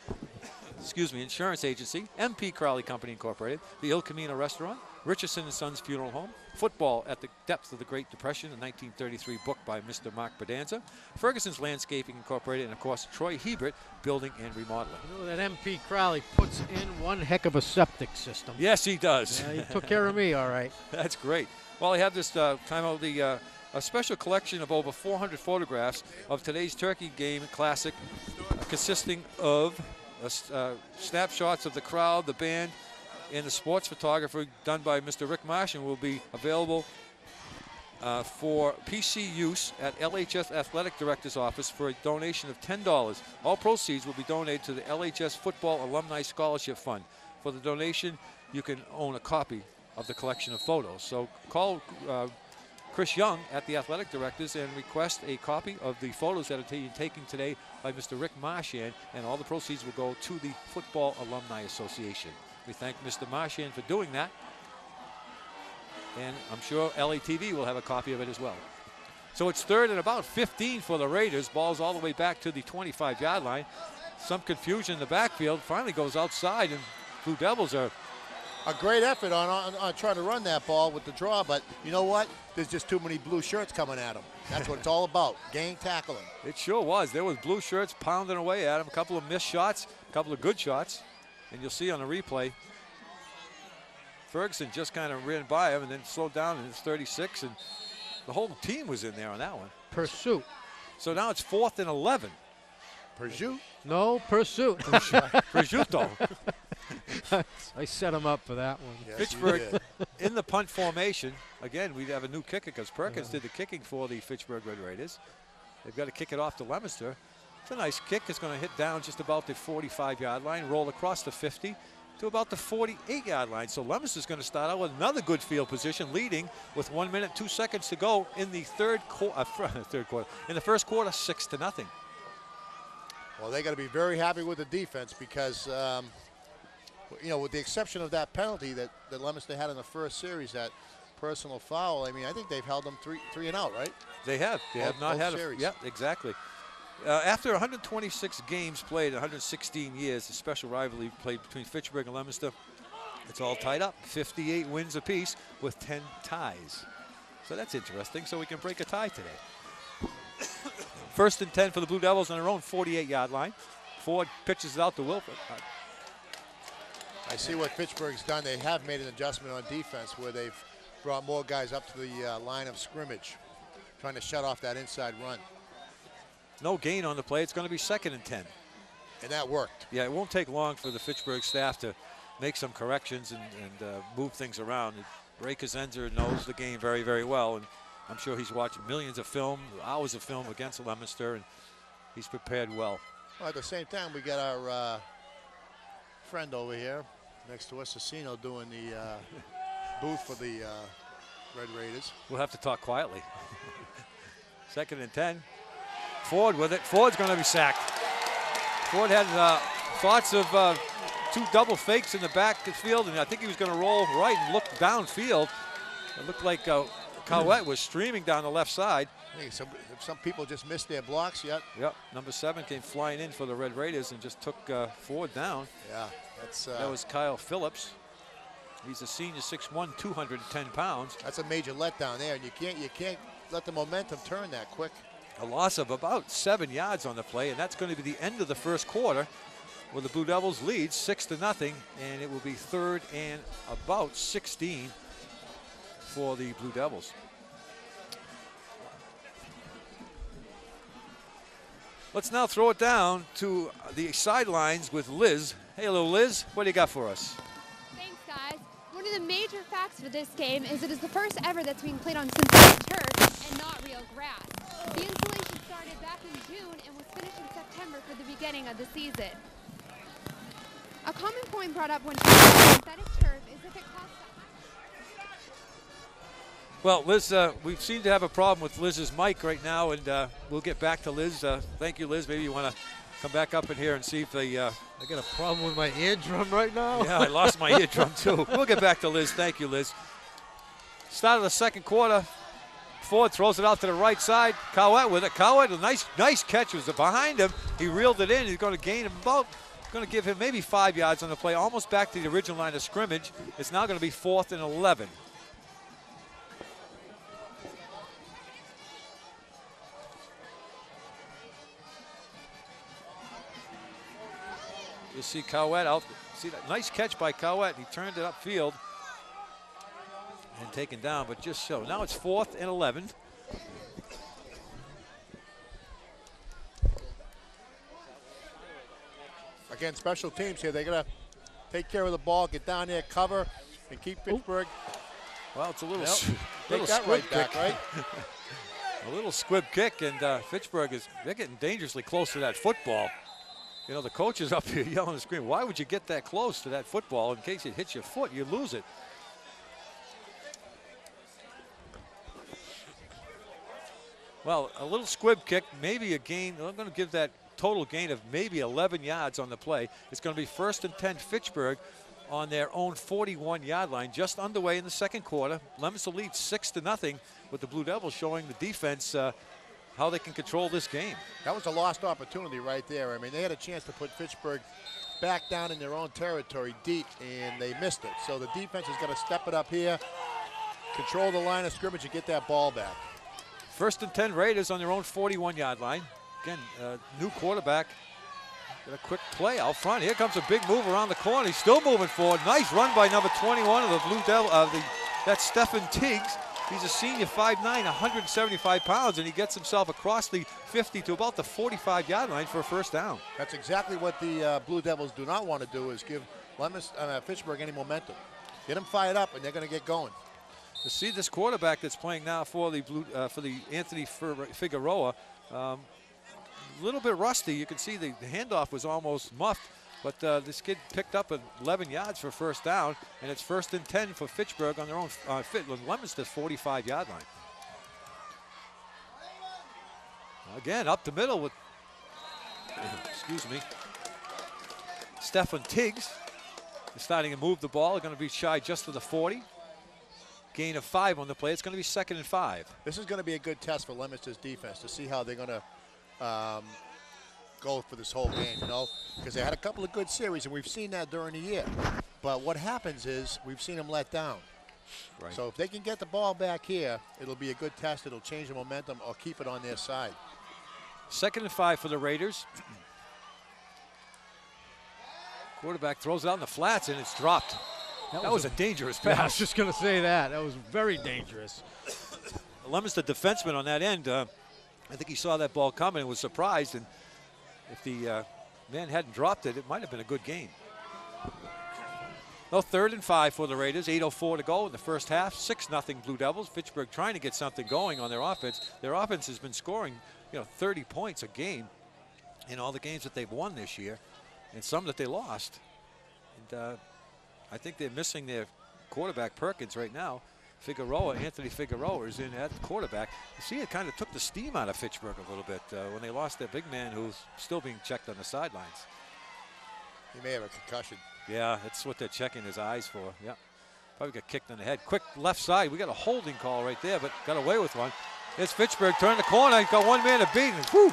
[SPEAKER 4] Insurance Agency, MP Crowley Company Incorporated, the Il Camino Restaurant, Richardson & Sons Funeral Home, Football at the Depths of the Great Depression, a 1933 book by Mr. Mark Bedanza, Ferguson's Landscaping Incorporated, and of course Troy Hebert Building and Remodeling.
[SPEAKER 7] You know, that MP Crowley puts in one heck of a septic system.
[SPEAKER 4] Yes, he does.
[SPEAKER 7] Yeah, he took care of me, all right.
[SPEAKER 4] That's great. Well, I have this timeout, a special collection of over 400 photographs of today's Turkey Game Classic, consisting of snapshots of the crowd, the band, and the sports photographer done by Mr. Rick Marsh, and will be available for PC use at LHS Athletic Director's Office for a donation of $10. All proceeds will be donated to the LHS Football Alumni Scholarship Fund. For the donation, you can own a copy of the collection of photos. So call Chris Young at the Athletic Directors and request a copy of the photos that are taken today by Mr. Rick Marchand, and all the proceeds will go to the Football Alumni Association. We thank Mr. Marchand for doing that, and I'm sure LATV will have a copy of it as well. So it's 3rd and about 15 for the Raiders. Ball's all the way back to the 25-yard line. Some confusion in the backfield. Finally goes outside, and Blue Devils are
[SPEAKER 5] a great effort on trying to run that ball with the draw, but you know what? There's just too many blue shirts coming at him. That's what it's all about, gang tackling.
[SPEAKER 4] It sure was. There was blue shirts pounding away at him. A couple of missed shots, a couple of good shots. And you'll see on the replay, Ferguson just kind of ran by him and then slowed down, and it's 36, and the whole team was in there on that one.
[SPEAKER 7] Pursuit.
[SPEAKER 4] So now it's 4th and 11.
[SPEAKER 5] Pursuit?
[SPEAKER 7] No, pursuit.
[SPEAKER 4] Prosciutto.
[SPEAKER 7] I set him up for that one.
[SPEAKER 5] Yes,
[SPEAKER 4] Fitchburg in the punt formation. Again, we have a new kicker because Perkins did the kicking for the Fitchburg Red Raiders. They've got to kick it off to Leominster. It's a nice kick. It's going to hit down just about the 45-yard line, roll across the 50 to about the 48-yard line. So Leominster's going to start out with another good field position, leading with 1 minute, 2 seconds to go in the third quarter. In the first quarter, 6-0.
[SPEAKER 5] Well, they got to be very happy with the defense because, you know, with the exception of that penalty that Leominster had in the first series that personal foul. I mean, I think they've held them three and out, right?
[SPEAKER 4] They have. They have not had a
[SPEAKER 5] series.
[SPEAKER 4] Yeah, exactly. After 126 games played, 116 years, the special rivalry played between Fitchburg and Leominster, it's all tied up. 58 wins apiece with 10 ties. So that's interesting. So we can break a tie today. First and 10 for the Blue Devils on their own 48-yard line. Ford pitches it out to Wilford.
[SPEAKER 5] I see what Fitchburg's done. They have made an adjustment on defense where they've brought more guys up to the line of scrimmage, trying to shut off that inside run.
[SPEAKER 4] No gain on the play. It's going to be 2nd and 10.
[SPEAKER 5] And that worked.
[SPEAKER 4] Yeah, it won't take long for the Fitchburg staff to make some corrections and move things around. Ray Kazenzer knows the game very, very well, and I'm sure he's watched millions of film, hours of film against Leominster, and he's prepared well.
[SPEAKER 5] Well, at the same time, we got our friend over here next to us, Cicino, doing the booth for the Red Raiders.
[SPEAKER 4] We'll have to talk quietly. 2nd and 10. Ford with it. Ford's going to be sacked. Ford had thoughts of 2 double fakes in the back of the field, and I think he was going to roll right and look downfield. It looked like Cowett was streaming down the left side.
[SPEAKER 5] I think some people just missed their blocks yet.
[SPEAKER 4] Yep, number 7 came flying in for the Red Raiders and just took Ford down.
[SPEAKER 5] Yeah,
[SPEAKER 4] that was Kyle Phillips. He's a senior, 6'1", 210 pounds.
[SPEAKER 5] That's a major letdown there, and you can't let the momentum turn that quick.
[SPEAKER 4] A loss of about 7 yards on the play, and that's going to be the end of the first quarter, where the Blue Devils lead 6-0, and it will be 3rd and about 16 for the Blue Devils. Let's now throw it down to the sidelines with Liz. Hey, hello, Liz. What do you got for us?
[SPEAKER 8] Thanks, guys. One of the major facts for this game is it is the first ever that's being played on synthetic turf and not real grass. The installation started back in June and was finished in September for the beginning of the season. A common point brought up when playing synthetic turf is if it costs
[SPEAKER 4] Well, Liz, we seem to have a problem with Liz's mic right now, and we'll get back to Liz. Thank you, Liz. Maybe you want to come back up in here and see if they...
[SPEAKER 7] I got a problem with my eardrum right now.
[SPEAKER 4] Yeah, I lost my eardrum, too. We'll get back to Liz. Thank you, Liz. Start of the second quarter. Ford throws it out to the right side. Cowett with it. Cowett, a nice catch. Was behind him. He reeled it in. He's going to gain him about... Going to give him maybe 5 yards on the play, almost back to the original line of scrimmage. It's now going to be 4th and 11. You see Cowett out. See that nice catch by Cowett. He turned it upfield and taken down, but just so. Now it's 4th and 11.
[SPEAKER 5] Again, special teams here. They're going to take care of the ball, get down there, cover, and keep Fitchburg.
[SPEAKER 4] Well, it's a little,
[SPEAKER 5] Take that right back, right?
[SPEAKER 4] A little squib kick, and Fitchburg they're getting dangerously close to that football. You know, the coach is up here yelling and screaming, why would you get that close to that football? In case it hits your foot, you lose it. Well, a little squib kick, maybe a gain. I'm going to give that total gain of maybe 11 yards on the play. It's going to be 1st and 10 Fitchburg on their own 41-yard line, just underway in the second quarter. Leominster leads 6-0, with the Blue Devils showing the defense how they can control this game.
[SPEAKER 5] That was a lost opportunity right there. I mean, they had a chance to put Fitchburg back down in their own territory deep, and they missed it. So the defense has got to step it up here, control the line of scrimmage, and get that ball back.
[SPEAKER 4] 1st and 10 Raiders on their own 41-yard line. Again, new quarterback. Got a quick play out front. Here comes a big move around the corner. He's still moving forward. Nice run by number 21 of the Blue Devil. That's Stephen Tiggs. He's a senior, 5'9", 175 pounds, and he gets himself across the 50 to about the 45-yard line for a first down.
[SPEAKER 5] That's exactly what the Blue Devils do not want to do, is give Fitchburg any momentum. Get them fired up, and they're going to get going.
[SPEAKER 4] To see this quarterback that's playing now for the Anthony Figueroa, a little bit rusty. You can see the handoff was almost muffed, but this kid picked up 11 yards for first down, and it's 1st and 10 for Fitchburg on their own Leominster's 45-yard line. Again, up the middle with, Stephen Tiggs is starting to move the ball. They're going to be shy just to the 40. gain of 5 on the play. It's going to be 2nd and 5.
[SPEAKER 5] This is going to be a good test for Leominster's defense to see how they're going to go for this whole game, you know, because they had a couple of good series, and we've seen that during the year. But what happens is we've seen them let down.
[SPEAKER 4] Right.
[SPEAKER 5] So if they can get the ball back here, it'll be a good test. It'll change the momentum or keep it on their side.
[SPEAKER 4] 2nd and 5 for the Raiders. Quarterback throws it out in the flats, and it's dropped. That was a dangerous pass.
[SPEAKER 7] Yeah, I was just going to say that. That was very dangerous.
[SPEAKER 4] Leominster defenseman on that end, I think he saw that ball coming and was surprised. And if the man hadn't dropped it, it might have been a good game. No, 3rd and 5 for the Raiders. 8:04 to go in the first half. 6-0 Blue Devils. Fitchburg trying to get something going on their offense. Their offense has been scoring, 30 points a game in all the games that they've won this year, and some that they lost. And I think they're missing their quarterback Perkins right now. Anthony Figueroa is in at quarterback. You see, it kind of took the steam out of Fitchburg a little bit when they lost their big man, who's still being checked on the sidelines.
[SPEAKER 5] He may have a concussion.
[SPEAKER 4] Yeah, that's what they're checking his eyes for. Yeah, probably got kicked in the head. Quick left side. We got a holding call right there, but got away with one. It's Fitchburg, turned the corner. He's got one man to beat. And whew.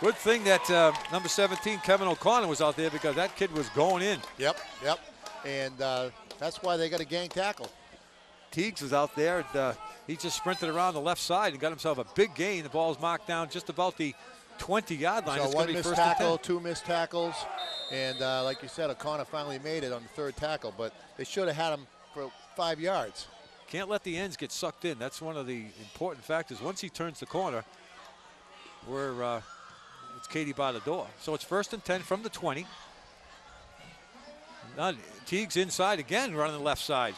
[SPEAKER 4] Good thing that number 17, Kevin O'Connor, was out there, because that kid was going in.
[SPEAKER 5] Yep. And that's why they got a gang tackle.
[SPEAKER 4] Teagues was out there. And, he just sprinted around the left side and got himself a big gain. The ball's marked down just about the 20-yard line.
[SPEAKER 5] So
[SPEAKER 4] it's
[SPEAKER 5] one
[SPEAKER 4] be
[SPEAKER 5] missed
[SPEAKER 4] first
[SPEAKER 5] tackle, 2 missed tackles, and like you said, O'Connor finally made it on the 3rd tackle, but they should have had him for 5 yards.
[SPEAKER 4] Can't let the ends get sucked in. That's one of the important factors. Once he turns the corner, it's Katie by the door. So it's 1st and 10 from the 20. Now Teagues inside again, running the left side.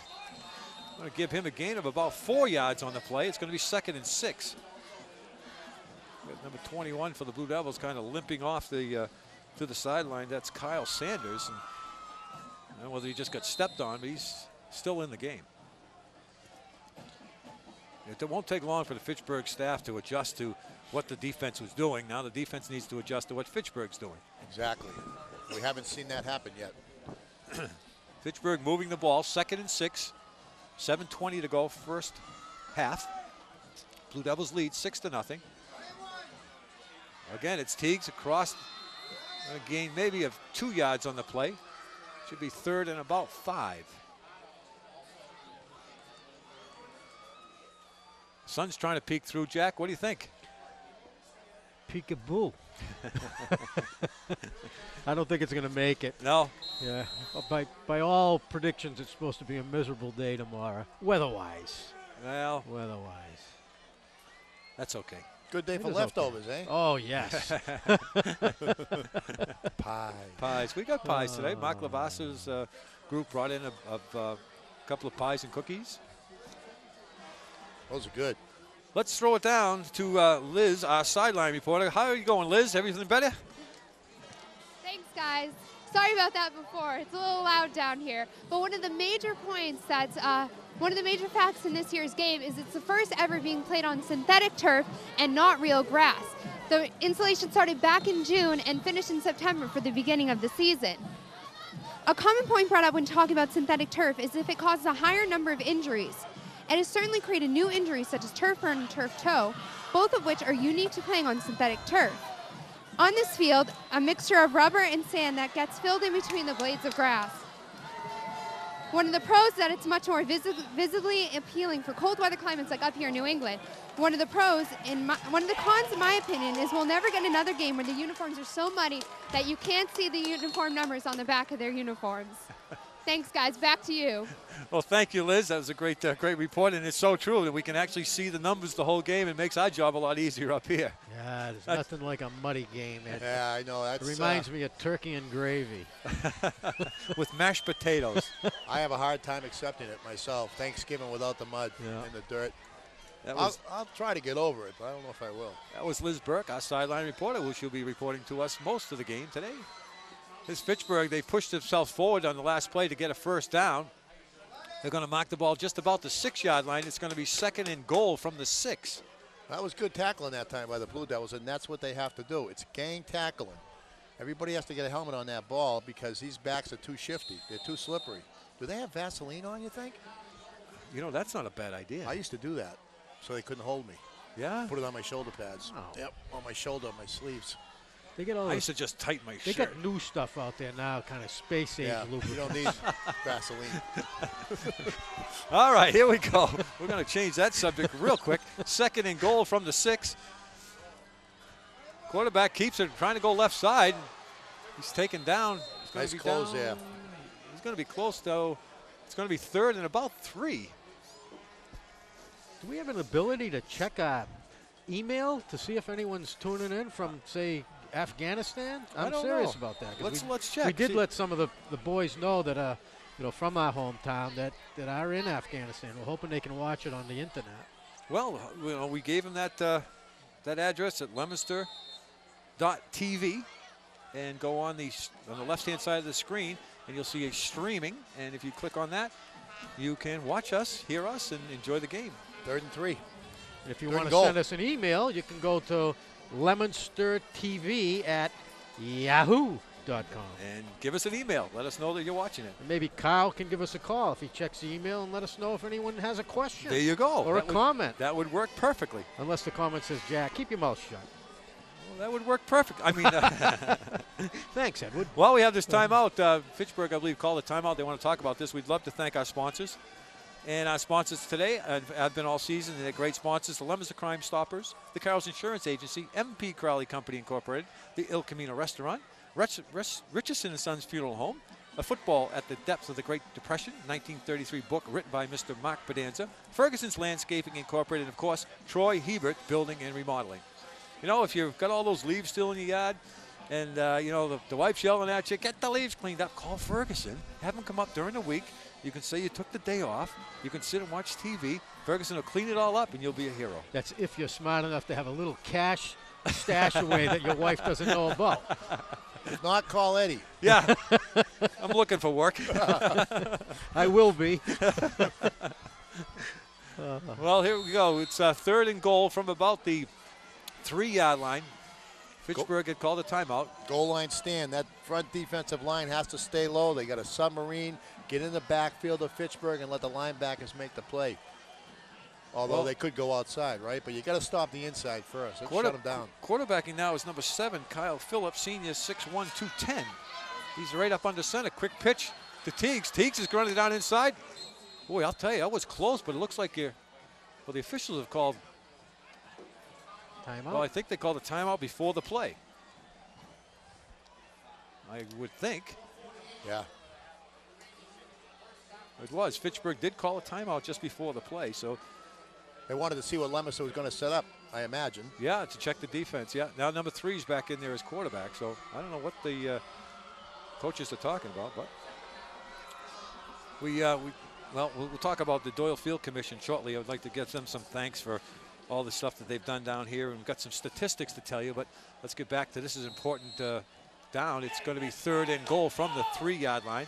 [SPEAKER 4] I'm going to give him a gain of about 4 yards on the play. It's going to be 2nd and 6. Number 21 for the Blue Devils kind of limping off to the sideline. That's Kyle Sanders. And I don't know whether he just got stepped on, but he's still in the game. It won't take long for the Fitchburg staff to adjust to what the defense was doing. Now the defense needs to adjust to what Fitchburg's doing.
[SPEAKER 5] Exactly. We haven't seen that happen yet.
[SPEAKER 4] Fitchburg moving the ball, 2nd and 6. 7:20 to go, first half. Blue Devils lead 6-0. Again, it's Teagues across, a gain maybe of 2 yards on the play. Should be 3rd and about 5. Sun's trying to peek through. Jack, what do you think?
[SPEAKER 7] Peekaboo. I don't think it's going to make it.
[SPEAKER 4] No.
[SPEAKER 7] Yeah. By all predictions, it's supposed to be a miserable day tomorrow, weather-wise.
[SPEAKER 4] Well,
[SPEAKER 7] weather-wise.
[SPEAKER 4] That's okay.
[SPEAKER 5] Good day for leftovers,
[SPEAKER 7] okay.
[SPEAKER 5] eh?
[SPEAKER 7] Oh, yes.
[SPEAKER 4] Pies. We got pies today. Mark Lavassa's group brought in a couple of pies and cookies.
[SPEAKER 5] Those are good.
[SPEAKER 4] Let's throw it down to Liz, our sideline reporter. How are you going, Liz? Everything better?
[SPEAKER 8] Thanks, guys. Sorry about that before. It's a little loud down here. But one of the major points that's one of the major facts in this year's game is it's the first ever being played on synthetic turf and not real grass. The installation started back in June and finished in September for the beginning of the season. A common point brought up when talking about synthetic turf is if it causes a higher number of injuries. It has certainly created new injuries such as turf burn and turf toe, both of which are unique to playing on synthetic turf. On this field, a mixture of rubber and sand that gets filled in between the blades of grass. One of the pros is that it's much more visibly appealing for cold weather climates like up here in New England. One of the cons, in my opinion, is we'll never get another game where the uniforms are so muddy that you can't see the uniform numbers on the back of their uniforms. Thanks, guys. Back to you.
[SPEAKER 4] Well, thank you, Liz. That was a great report, and it's so true that we can actually see the numbers the whole game. It makes our job a lot easier up here.
[SPEAKER 7] Yeah, there's nothing like a muddy game.
[SPEAKER 5] Yeah, I know.
[SPEAKER 7] It reminds me of turkey and gravy.
[SPEAKER 4] With mashed potatoes.
[SPEAKER 5] I have a hard time accepting it myself. Thanksgiving without the mud and the dirt. I'll try to get over it, but I don't know if I will.
[SPEAKER 4] That was Liz Burke, our sideline reporter, who she'll be reporting to us most of the game today. This Fitchburg, they pushed themselves forward on the last play to get a first down. They're going to mark the ball just about the 6-yard line. It's going to be 2nd and goal from the 6.
[SPEAKER 5] That was good tackling that time by the Blue Devils, and that's what they have to do. It's gang tackling. Everybody has to get a helmet on that ball because these backs are too shifty. They're too slippery. Do they have Vaseline on, you think?
[SPEAKER 4] You know, that's not a bad idea.
[SPEAKER 5] I used to do that, so they couldn't hold me.
[SPEAKER 4] Yeah?
[SPEAKER 5] Put it on my shoulder pads.
[SPEAKER 7] Oh.
[SPEAKER 5] Yep, on my shoulder, my sleeves.
[SPEAKER 7] They get all
[SPEAKER 4] I used to just tighten my
[SPEAKER 7] They
[SPEAKER 4] shirt.
[SPEAKER 7] got new stuff out there now, kind of space age
[SPEAKER 5] Yeah, you
[SPEAKER 7] lubricant.
[SPEAKER 5] don't need Vaseline.
[SPEAKER 4] All right, here we go. We're going to change that subject real quick. 2nd and goal from the 6. Quarterback keeps it, trying to go left side. He's taken down. He's gonna
[SPEAKER 5] Nice
[SPEAKER 4] be
[SPEAKER 5] close
[SPEAKER 4] down.
[SPEAKER 5] there.
[SPEAKER 4] He's going to be close, though. It's going to be 3rd and about 3.
[SPEAKER 7] Do we have an ability to check our email to see if anyone's tuning in from, say, Afghanistan? I'm
[SPEAKER 4] don't
[SPEAKER 7] serious
[SPEAKER 4] know.
[SPEAKER 7] about that. 'Cause
[SPEAKER 4] Let's check.
[SPEAKER 7] We did
[SPEAKER 4] See.
[SPEAKER 7] let some of the boys know that, from our hometown that are in Afghanistan. We're hoping they can watch it on the internet.
[SPEAKER 4] Well, we gave him that address at Leominster.tv, and go on the left-hand side of the screen, and you'll see a streaming. And if you click on that, you can watch us, hear us, and enjoy the game.
[SPEAKER 5] 3rd and 3.
[SPEAKER 7] And if you
[SPEAKER 5] 3rd
[SPEAKER 7] want
[SPEAKER 5] and
[SPEAKER 7] to
[SPEAKER 5] goal.
[SPEAKER 7] send us an email, you can go to lemonstertv@yahoo.com.
[SPEAKER 4] And give us an email. Let us know that you're watching it.
[SPEAKER 7] And maybe Kyle can give us a call if he checks the email and let us know if anyone has a question.
[SPEAKER 4] There you go.
[SPEAKER 7] Or a comment.
[SPEAKER 4] That would work perfectly.
[SPEAKER 7] Unless the comment says, Jack, keep your mouth shut.
[SPEAKER 4] Well, that would work perfect. I mean,
[SPEAKER 7] Thanks, Edward.
[SPEAKER 4] while we have this timeout, Fitchburg, I believe, called a timeout. They want to talk about this. We'd love to thank our sponsors. And our sponsors today have been all season. They're great sponsors. The Leominster Crime Stoppers, the Carroll's Insurance Agency, MP Crowley Company Incorporated, the Il Camino Restaurant, Richardson & Sons Funeral Home, a football at the depths of the Great Depression, 1933 book written by Mr. Mark Pedanza, Ferguson's Landscaping Incorporated, and, of course, Troy Hebert Building and Remodeling. You know, if you've got all those leaves still in your yard, and, the wife's yelling at you, get the leaves cleaned up, call Ferguson. Have them come up during the week. You can say you took the day off. You can sit and watch TV. Ferguson will clean it all up, and you'll be a hero.
[SPEAKER 7] That's if you're smart enough to have a little cash stash away that your wife doesn't know about.
[SPEAKER 5] If not, call Eddie.
[SPEAKER 4] Yeah. I'm looking for work.
[SPEAKER 7] I will be.
[SPEAKER 4] Well, here we go. It's 3rd and goal from about the 3-yard line. Fitchburg had called a timeout.
[SPEAKER 5] Goal line stand. That front defensive line has to stay low. They got a submarine. Get in the backfield of Fitchburg and let the linebackers make the play. Although they could go outside, right? But you got to stop the inside first. Let's shut them down.
[SPEAKER 4] Quarterbacking now is number 7, Kyle Phillips, senior, 6'1", 210. He's right up under center. Quick pitch to Teagues. Teagues is running down inside. Boy, I'll tell you, that was close, but it looks like the officials have called.
[SPEAKER 7] Timeout.
[SPEAKER 4] Well, I think they called a timeout before the play. I would think.
[SPEAKER 5] Yeah.
[SPEAKER 4] It was. Fitchburg did call a timeout just before the play, so.
[SPEAKER 5] They wanted to see what Leominster was going to set up, I imagine.
[SPEAKER 4] Yeah, to check the defense. Yeah, now number 3's back in there as quarterback, so I don't know what the coaches are talking about, but we'll talk about the Doyle Field Commission shortly. I would like to give them some thanks for all the stuff that they've done down here, and we've got some statistics to tell you, but let's get back to this is important down. It's going to be 3rd and goal from the 3-yard line.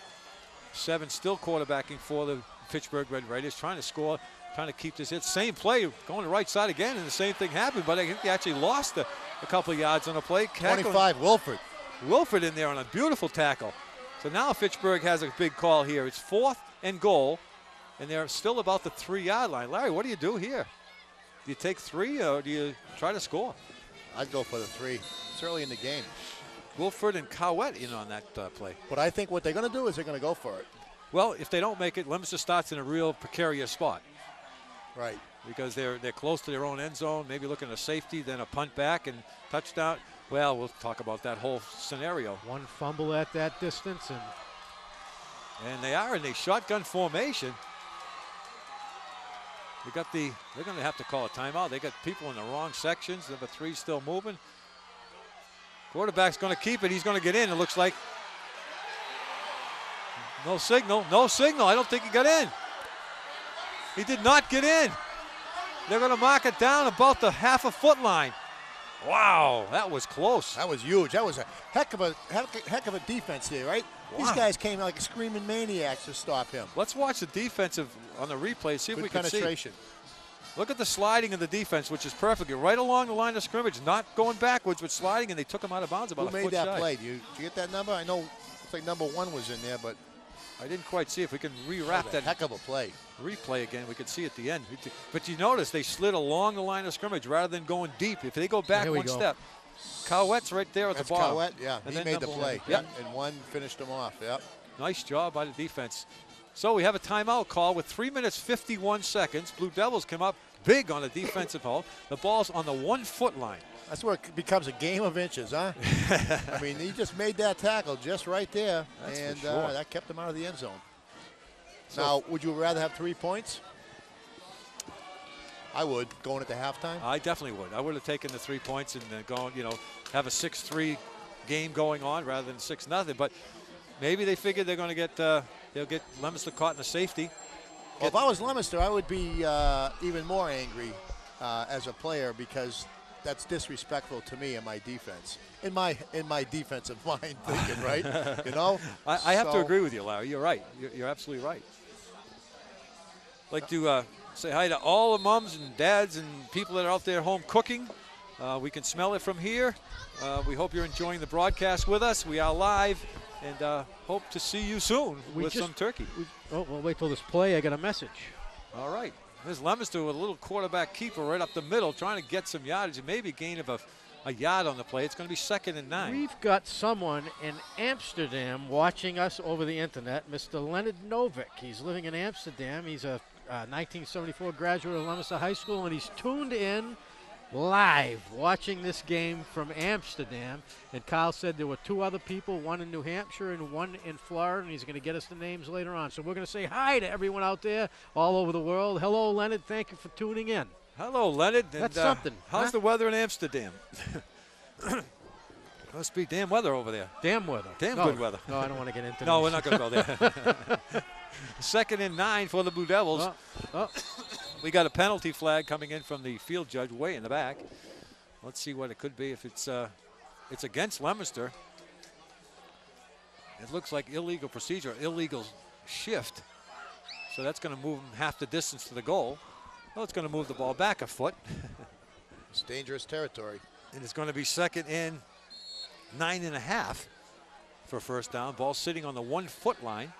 [SPEAKER 4] 7 still quarterbacking for the Fitchburg Red Raiders, trying to score, trying to keep this hit. Same play, going to right side again, and the same thing happened, but I think they actually lost a couple of yards on the play.
[SPEAKER 5] 25, Wilford.
[SPEAKER 4] Wilford in there on a beautiful tackle. So now Fitchburg has a big call here. It's 4th and goal, and they're still about the 3-yard line. Larry, what do you do here? Do you take 3 or do you try to score?
[SPEAKER 5] I'd go for the 3. It's early in the game.
[SPEAKER 4] Wilford and Cowett in on that play.
[SPEAKER 5] But I think what they're going to do is they're going to go for it.
[SPEAKER 4] Well, if they don't make it, Leominster starts in a real precarious spot.
[SPEAKER 5] Right.
[SPEAKER 4] Because they're close to their own end zone, maybe looking at a safety, then a punt back and touchdown. Well, we'll talk about that whole scenario.
[SPEAKER 7] One fumble at that distance,
[SPEAKER 4] and they are in a shotgun formation. They're going to have to call a timeout. They got people in the wrong sections. Number 3's still moving. Quarterback's going to keep it. He's going to get in. It looks like no signal. No signal. I don't think he got in. He did not get in. They're going to mark it down about the half-a-foot line. Wow, that was close.
[SPEAKER 5] That was huge. That was a heck of a defense there, right?
[SPEAKER 4] Wow.
[SPEAKER 5] These guys came like screaming maniacs to stop him.
[SPEAKER 4] Let's watch the defensive on the replay. See if we can
[SPEAKER 5] penetration.
[SPEAKER 4] See. Look at the sliding of the defense, which is perfect. You're right along the line of scrimmage, not going backwards, but sliding, and they took him out of bounds about a foot shy.
[SPEAKER 5] Who made that play? Did you get that number? I know it's like number 1 was in there, but
[SPEAKER 4] I didn't quite see if we can rewrap that.
[SPEAKER 5] Heck of a play.
[SPEAKER 4] Replay again. We could see at the end. But you notice they slid along the line of scrimmage rather than going deep. If they go back one step, Cowette's right there at the bottom.
[SPEAKER 5] Cowett, yeah.
[SPEAKER 4] And
[SPEAKER 5] he made the play.
[SPEAKER 4] Yep.
[SPEAKER 5] And one finished him off. Yep.
[SPEAKER 4] Nice job by the defense. So we have a timeout call with 3 minutes 51 seconds. Blue Devils come up big on the defensive hold. The ball's on the 1 foot line.
[SPEAKER 5] That's where it becomes a game of inches, huh? I mean, he just made that tackle just right there, and that kept him out of the end zone. So, now, would you rather have 3 points? I would, going into halftime.
[SPEAKER 4] I definitely would. I would have taken the 3 points and going, have a 6-3 game going on rather than 6-0. But maybe they figured they're going to get they'll get Leominster caught in the safety.
[SPEAKER 5] Well, if I was Leominster, I would be even more angry as a player because that's disrespectful to me and my defense. In my defensive mind thinking, right?
[SPEAKER 4] I have to agree with you, Larry. You're right. You're absolutely right. I'd like to say hi to all the moms and dads and people that are out there home cooking. We can smell it from here. We hope you're enjoying the broadcast with us. We are live and hope to see you soon with some turkey.
[SPEAKER 7] We'll wait till this play. I got a message.
[SPEAKER 4] All right. There's Leominster with a little quarterback keeper right up the middle trying to get some yardage and maybe a gain of a yard on the play. It's going to be 2nd and 9.
[SPEAKER 7] We've got someone in Amsterdam watching us over the internet, Mr. Leonard Novick. He's living in Amsterdam. He's a 1974 graduate of Leominster High School, and he's tuned in live watching this game from Amsterdam. And Kyle said there were 2 other people, one in New Hampshire and one in Florida, and he's going to get us the names later on. So we're going to say hi to everyone out there all over the world. Hello, Leonard. Thank you for tuning in.
[SPEAKER 4] Hello, Leonard.
[SPEAKER 7] That's something.
[SPEAKER 4] How's the weather in Amsterdam? Must be damn weather over there.
[SPEAKER 7] Damn weather.
[SPEAKER 4] Good weather.
[SPEAKER 7] No, I don't want to get into
[SPEAKER 4] No,
[SPEAKER 7] this.
[SPEAKER 4] we're not going to go there. 2nd and 9 for the Blue Devils. We got a penalty flag coming in from the field judge way in the back. Let's see what it could be. If it's against Leominster. It looks like illegal procedure, illegal shift. So that's going to move them half the distance to the goal. Well, it's going to move the ball back a foot.
[SPEAKER 5] It's dangerous territory.
[SPEAKER 4] And it's going to be 2nd and 9.5 for first down. Ball sitting on the 1 foot line.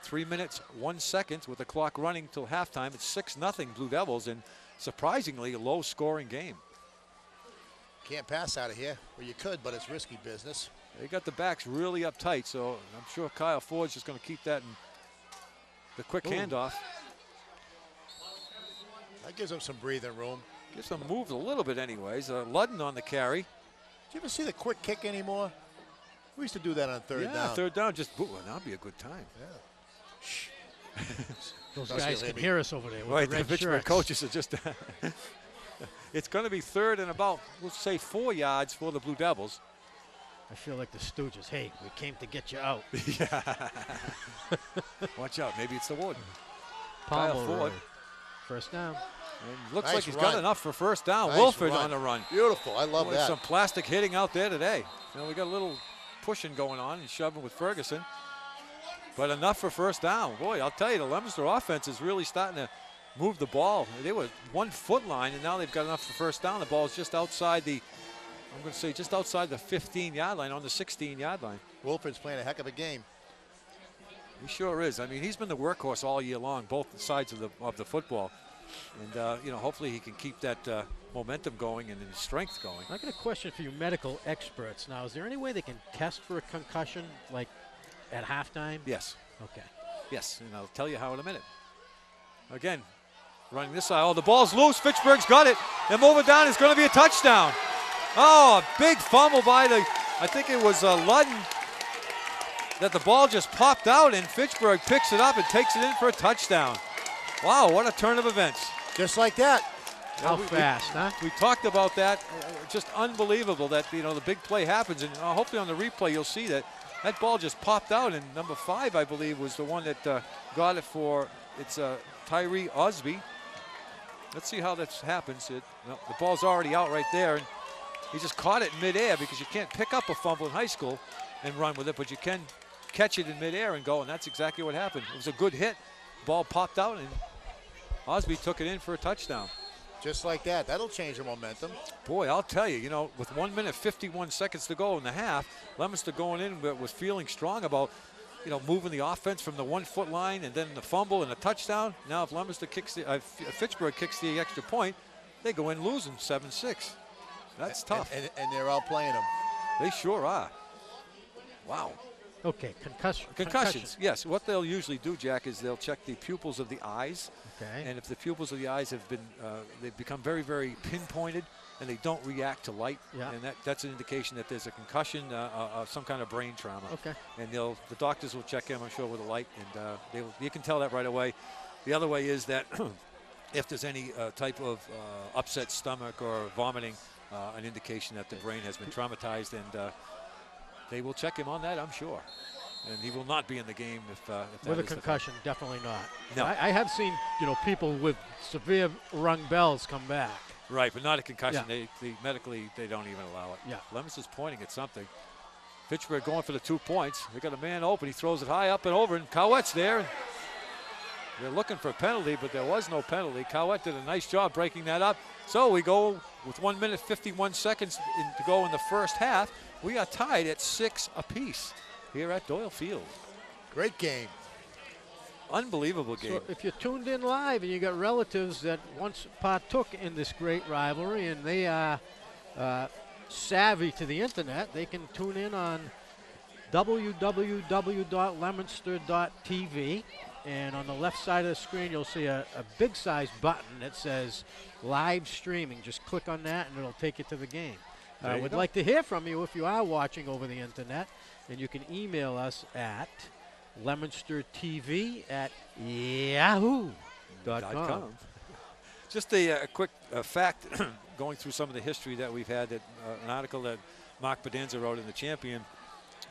[SPEAKER 4] 3 minutes, 1 second with the clock running till halftime. It's 6-0 Blue Devils, and surprisingly a low-scoring game.
[SPEAKER 5] Can't pass out of here. Well, you could, but it's risky business.
[SPEAKER 4] They got the backs really uptight, so I'm sure Kyle Ford's just going to keep that in the quick handoff.
[SPEAKER 5] That gives them some breathing room.
[SPEAKER 4] Gives them moved a little bit anyways. Ludden on the carry.
[SPEAKER 5] Did you ever see the quick kick anymore? We used to do that on third down.
[SPEAKER 4] Yeah, third down, just boot. That'll be a good time.
[SPEAKER 5] Yeah.
[SPEAKER 7] Those guys can hear us over there.
[SPEAKER 4] Right,
[SPEAKER 7] the
[SPEAKER 4] the Fitchburg
[SPEAKER 7] shirts.
[SPEAKER 4] coaches are just. It's going to be 3rd and about, let's say, 4 yards for the Blue Devils.
[SPEAKER 7] I feel like the Stooges. Hey, we came to get you out.
[SPEAKER 4] Yeah. Watch out. Maybe it's the Warden.
[SPEAKER 7] Kyle
[SPEAKER 4] Ford.
[SPEAKER 7] First down.
[SPEAKER 4] And looks
[SPEAKER 5] Nice
[SPEAKER 4] like he's
[SPEAKER 5] run.
[SPEAKER 4] got enough for first down.
[SPEAKER 5] Nice
[SPEAKER 4] Wilford
[SPEAKER 5] run.
[SPEAKER 4] on the run.
[SPEAKER 5] Beautiful. I love that.
[SPEAKER 4] Some plastic hitting out there today. We got a little pushing going on and shoving with Ferguson. But enough for first down. Boy, I'll tell you, the Leominster offense is really starting to move the ball. They were 1 foot line, and now they've got enough for first down. The ball is just outside the, I'm going to say, just outside the 15-yard line, on the 16-yard line.
[SPEAKER 5] Wilford's playing a heck of a game.
[SPEAKER 4] He sure is. I mean, he's been the workhorse all year long, both sides of the football. And, hopefully he can keep that momentum going and his strength going.
[SPEAKER 7] I got a question for you medical experts. Now, is there any way they can test for a concussion, like at halftime?
[SPEAKER 4] Yes.
[SPEAKER 7] Okay.
[SPEAKER 4] Yes, and I'll tell you how in a minute. Again, running this side. Oh, the ball's loose. Fitchburg's got it. They move it down. It's going to be a touchdown. Oh, a big fumble by I think it was Ludden, that the ball just popped out, and Fitchburg picks it up and takes it in for a touchdown. Wow, what a turn of events.
[SPEAKER 5] Just like that.
[SPEAKER 7] How fast, huh?
[SPEAKER 4] We talked about that. Just unbelievable that, the big play happens. And hopefully on the replay you'll see that ball just popped out. And number 5, I believe, was the one that got it for, it's Tyree Osby. Let's see how this happens. The ball's already out right there. And he just caught it in midair, because you can't pick up a fumble in high school and run with it, but you can catch it in midair and go. And that's exactly what happened. It was a good hit. Ball popped out, and Osby took it in for a touchdown.
[SPEAKER 5] Just like that. That'll change the momentum.
[SPEAKER 4] Boy, I'll tell you, with 1 minute, 51 seconds to go in the half, Leominster going in was feeling strong about you know, moving the offense from the 1 foot line and then the fumble and a touchdown. Now if Leominster kicks the, Fitchburg kicks the extra point, they go in losing 7-6. That's tough.
[SPEAKER 5] And they're outplaying them.
[SPEAKER 4] They sure are. Wow.
[SPEAKER 7] Okay,
[SPEAKER 4] Concussions, yes. What they'll usually do, Jack, is they'll check the pupils of the eyes.
[SPEAKER 7] Okay.
[SPEAKER 4] And if the pupils of the eyes have been, they've become very, very pinpointed and they don't react to light, and that's an indication that there's a concussion, some kind of brain trauma.
[SPEAKER 7] Okay.
[SPEAKER 4] And the doctors will check him, I'm sure, with a light, and you can tell that right away. The other way is that if there's any type of upset stomach or vomiting, an indication that the brain has been traumatized, and they will check him on that, I'm sure. And he will not be in the game if that
[SPEAKER 7] with a
[SPEAKER 4] is the
[SPEAKER 7] concussion, definitely not.
[SPEAKER 4] No.
[SPEAKER 7] I have seen, you know, people with severe rung bells come back.
[SPEAKER 4] Right, but not a concussion.
[SPEAKER 7] Yeah.
[SPEAKER 4] They medically, they don't even allow it.
[SPEAKER 7] Yeah.
[SPEAKER 4] Leominster's pointing at something. Fitchburg going for the 2 points. They got a man open. He throws it high up and over, and Cowette's there. They're looking for a penalty, but there was no penalty. Cowette did a nice job breaking that up. So we go with 1 minute 51 seconds to go in the first half. We are tied at 6 apiece here at Doyle Field.
[SPEAKER 5] Great game.
[SPEAKER 4] Unbelievable game.
[SPEAKER 7] So if you're tuned in live and you got relatives that once partook in this great rivalry and they are savvy to the internet, they can tune in on www.leominster.tv, and on the left side of the screen you'll see a big size button that says live streaming. Just click on that and it'll take you to the game. I would like to hear from you if you are watching over the internet, and you can email us at leominstertv@yahoo.com.
[SPEAKER 4] Just a quick fact, going through some of the history that we've had, that an article that Mark Bedanza wrote in the Champion.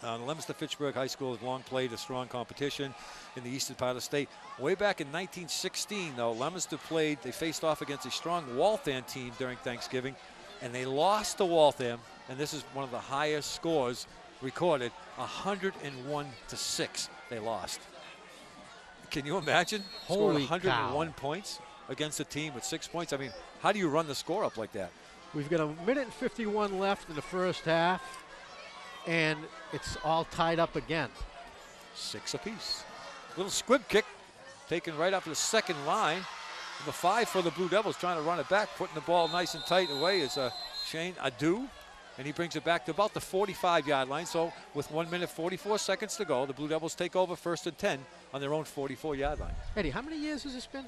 [SPEAKER 4] The Leominster-Fitchburg High School has long played a strong competition in the eastern part of the state. Way back in 1916, though, Leominster they faced off against a strong Waltham team during Thanksgiving, and they lost to Waltham, and this is one of the highest scores recorded, 101-6 they lost. Can you imagine?
[SPEAKER 7] Holy
[SPEAKER 4] Scored 101
[SPEAKER 7] cow.
[SPEAKER 4] points against a team with 6 points. I mean, how do you run the score up like that?
[SPEAKER 7] We've got 1:51 left in the first half, and it's all tied up again.
[SPEAKER 4] 6 apiece. Little squib kick taken right up to the second line. Number 5 for the Blue Devils, trying to run it back, putting the ball nice and tight away is Shane Adu. And he brings it back to about the 45-yard line. So with 1 minute 44 seconds to go, the Blue Devils take over 1st and 10 on their own 44-yard line.
[SPEAKER 7] Eddie, how many years has this been?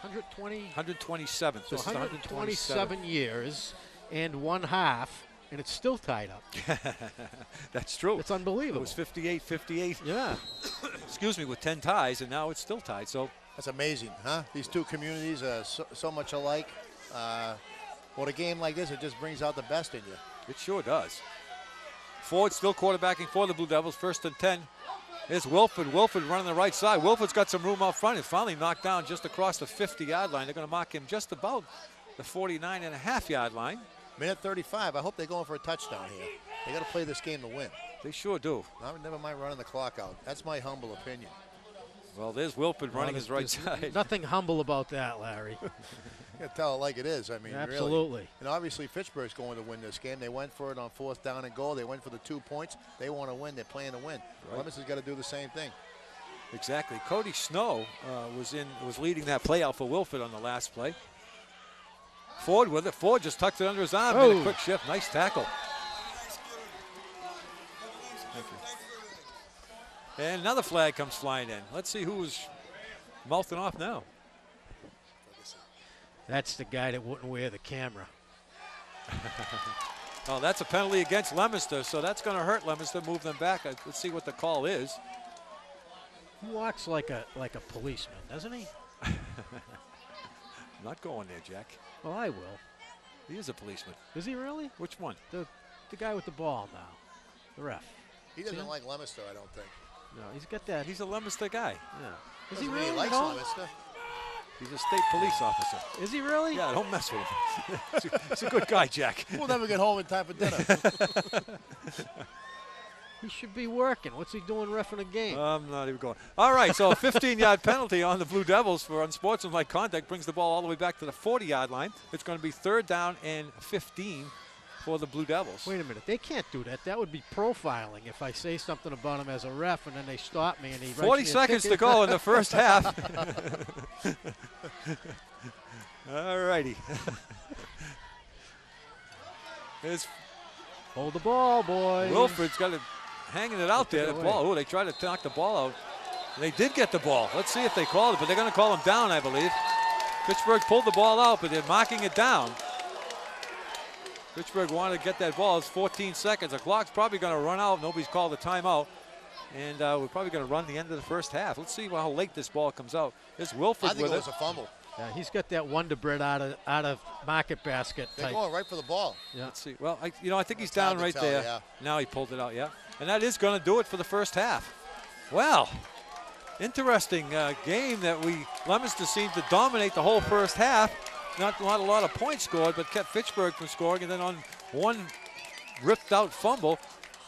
[SPEAKER 7] 120?
[SPEAKER 4] 127.
[SPEAKER 7] So
[SPEAKER 4] This is
[SPEAKER 7] 127 years and one half, and it's still tied up.
[SPEAKER 4] That's true.
[SPEAKER 7] It's unbelievable.
[SPEAKER 4] It was 58-58.
[SPEAKER 7] Yeah.
[SPEAKER 4] Excuse me, with 10 ties, and now it's still tied. So
[SPEAKER 5] That's amazing, huh? These two communities are so much alike. Well, a game like this, it just brings out the best in you.
[SPEAKER 4] it sure does. Ford still quarterbacking for the Blue Devils, 1st and 10. Here's Wilford. Wilford running the right side. Wilford's got some room out front and finally knocked down just across the 50-yard line. They're going to mark him just about the 49.5-yard line.
[SPEAKER 5] Minute 35. I hope they're going for a touchdown here. They got to play this game to win.
[SPEAKER 4] They sure do.
[SPEAKER 5] Never mind running the clock out. That's my humble opinion.
[SPEAKER 4] Well, there's Wilford running his right side.
[SPEAKER 7] Nothing humble about that, Larry.
[SPEAKER 5] You got to tell it like it is. I mean,
[SPEAKER 7] Absolutely.
[SPEAKER 5] Really. And obviously, Fitchburg's going to win this game. They went for it on 4th down and goal. They went for the 2 points. They want to win. They're playing to win.
[SPEAKER 4] Right.
[SPEAKER 5] Leominster's got to do the same thing.
[SPEAKER 4] Exactly. Cody Snow was leading that play out for Wilford on the last play. Ford with it. Ford just tucked it under his arm. Made a quick shift. Nice tackle. Thank you. And another flag comes flying in. Let's see who's mouthing off now.
[SPEAKER 7] That's the guy that wouldn't wear the camera.
[SPEAKER 4] Oh, that's a penalty against Leominster, so that's going to hurt Leominster. Move them back. Let's see what the call is.
[SPEAKER 7] He walks like a policeman, doesn't he?
[SPEAKER 4] Not going there, Jack.
[SPEAKER 7] Well, I will.
[SPEAKER 4] He is a policeman.
[SPEAKER 7] Is he really?
[SPEAKER 4] Which one?
[SPEAKER 7] The guy with the ball now. The ref.
[SPEAKER 5] He doesn't like Leominster, I don't think.
[SPEAKER 7] No, he's got that.
[SPEAKER 4] He's a Leominster guy.
[SPEAKER 7] Yeah. Is
[SPEAKER 5] Doesn't
[SPEAKER 7] he
[SPEAKER 5] mean
[SPEAKER 7] really?
[SPEAKER 5] he likes
[SPEAKER 7] No?
[SPEAKER 5] Leominster.
[SPEAKER 4] He's a state police officer.
[SPEAKER 7] Is he really?
[SPEAKER 4] Yeah, don't mess with him. He's a good guy, Jack.
[SPEAKER 5] We'll never get home in time for dinner.
[SPEAKER 7] He should be working. What's he doing reffing a game?
[SPEAKER 4] I'm not even going. All right, so a 15-yard penalty on the Blue Devils for unsportsmanlike conduct brings the ball all the way back to the 40-yard line. It's going to be 3rd down and 15 for the Blue Devils.
[SPEAKER 7] Wait a minute. They can't do that. That would be profiling if I say something about him as a ref and then they stop me and he
[SPEAKER 4] 40 seconds to go in the first half. All righty.
[SPEAKER 7] Hold the ball, boys.
[SPEAKER 4] Wilfred's got it hanging it out there. The ball. Oh, they tried to knock the ball out. They did get the ball. Let's see if they called it, but they're going to call him down, I believe. Fitchburg pulled the ball out, but they're marking it down. Fitchburg wanted to get that ball. It's 14 seconds. The clock's probably going to run out. Nobody's called a timeout. And we're probably going to run the end of the first half. Let's see how late this ball comes out. There's Wilfred with it.
[SPEAKER 5] I think it was a fumble.
[SPEAKER 7] Yeah, he's got that Wonder Bread out of market basket.
[SPEAKER 5] They're
[SPEAKER 7] type.
[SPEAKER 5] going right for the ball.
[SPEAKER 7] Yeah.
[SPEAKER 4] Let's see. Well, I think he's down right there.
[SPEAKER 5] Yeah.
[SPEAKER 4] Now he pulled it out, yeah. And that is going to do it for the first half. Well, interesting game that Leominster seemed to dominate the whole first half. Not a lot of points scored, but kept Fitchburg from scoring. And then on one ripped out fumble,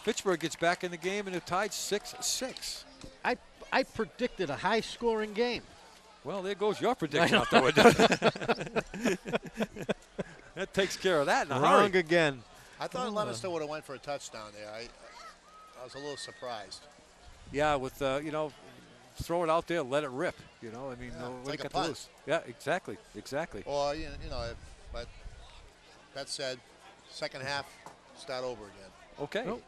[SPEAKER 4] Fitchburg gets back in the game and it tied 6-6.
[SPEAKER 7] I predicted a high-scoring game.
[SPEAKER 4] Well, there goes your prediction out the window. That takes care of that in a hurry.
[SPEAKER 7] Wrong again.
[SPEAKER 5] I thought Leominster would have went for a touchdown there. I was a little surprised.
[SPEAKER 4] Yeah, with throw it out there, let it rip. I mean,
[SPEAKER 5] Yeah,
[SPEAKER 4] no
[SPEAKER 5] it's
[SPEAKER 4] way
[SPEAKER 5] like
[SPEAKER 4] to
[SPEAKER 5] a
[SPEAKER 4] cut
[SPEAKER 5] punt.
[SPEAKER 4] loose. Yeah, exactly.
[SPEAKER 5] Or but that said, second half, start over again.
[SPEAKER 4] Okay.
[SPEAKER 7] Nope.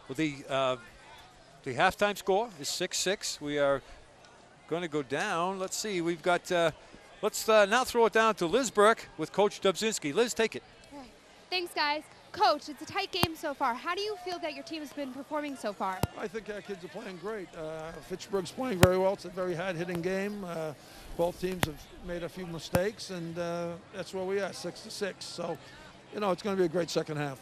[SPEAKER 4] Well, the halftime score is 6-6. We are going to go down. Let's see. We've got. Let's now throw it down to Liz Burke with Coach Dubzinski. Liz, take it.
[SPEAKER 8] All right. Thanks, guys. Coach, it's a tight game so far. How do you feel that your team has been performing so far?
[SPEAKER 9] I think our kids are playing great. Fitchburg's playing very well. It's a very hard-hitting game. Both teams have made a few mistakes, and that's where we are, 6-6. So, it's going to be a great second half.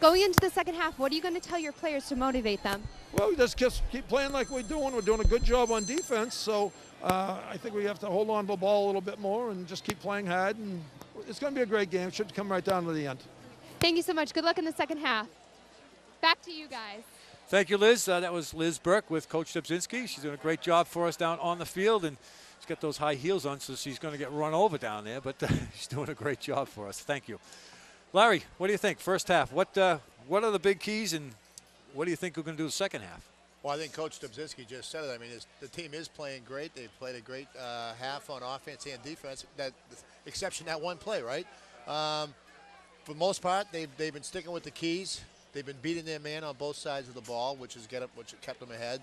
[SPEAKER 8] Going into the second half, what are you going to tell your players to motivate them?
[SPEAKER 9] Well, we just keep playing like we're doing. We're doing a good job on defense, so I think we have to hold on to the ball a little bit more and just keep playing hard. And it's going to be a great game. It should come right down to the end.
[SPEAKER 8] Thank you so much. Good luck in the second half. Back to you guys.
[SPEAKER 4] Thank you, Liz. That was Liz Burke with Coach Dubzinski. She's doing a great job for us down on the field, and she's got those high heels on, so she's going to get run over down there, but she's doing a great job for us. Thank you. Larry, what do you think? First half, what are the big keys, and what do you think we're going to do the second half?
[SPEAKER 5] Well, I think Coach Dubzinski just said it. I mean, the team is playing great. They've played a great half on offense and defense. That exception that one play, right? For the most part, they've been sticking with the keys. They've been beating their man on both sides of the ball, which kept them ahead.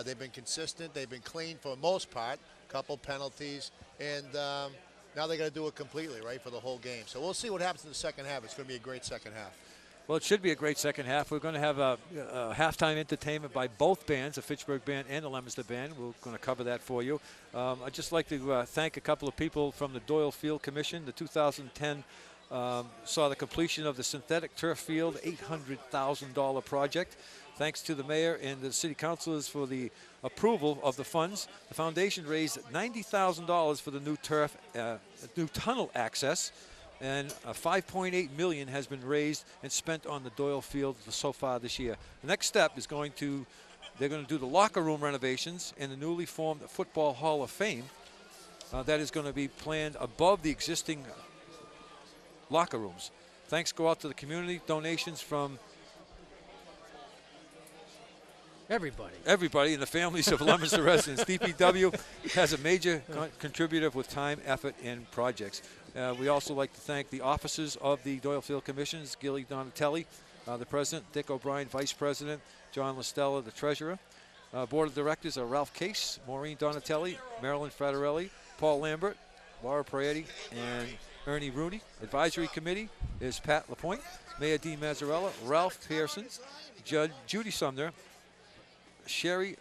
[SPEAKER 5] They've been consistent. They've been clean for the most part. A couple penalties, and now they got to do it completely, right, for the whole game. So we'll see what happens in the second half. It's going to be a great second half.
[SPEAKER 4] Well, it should be a great second half. We're going to have a halftime entertainment by both bands, the Fitchburg Band and the Leominster Band. We're going to cover that for you. I'd just like to thank a couple of people from the Doyle Field Commission. The 2010 saw the completion of the synthetic turf field, $800,000 project. Thanks to the mayor and the city councilors for the approval of the funds. The foundation raised $90,000 for the new turf, new tunnel access, and $5.8 million has been raised and spent on the Doyle Field so far this year. The next step is they're going to do the locker room renovations in the newly formed Football Hall of Fame. That is going to be planned above the existing locker rooms. Thanks go out to the community. Donations from everybody and the families of Leominster residents. DPW has a major contributor with time, effort, and projects. We also like to thank the officers of the Doyle Field Commissions, Gilly Donatelli, the president, Dick O'Brien, vice president, John Listella, the treasurer. Board of directors are Ralph Case, Maureen Donatelli, Marilyn Fraterelli, Paul Lambert, Laura Prietti, and Ernie Rooney. Advisory committee is Pat Lapointe, Mayor Dean Mazzarella, Ralph Pearson, Judge Judy Sumner, Sherry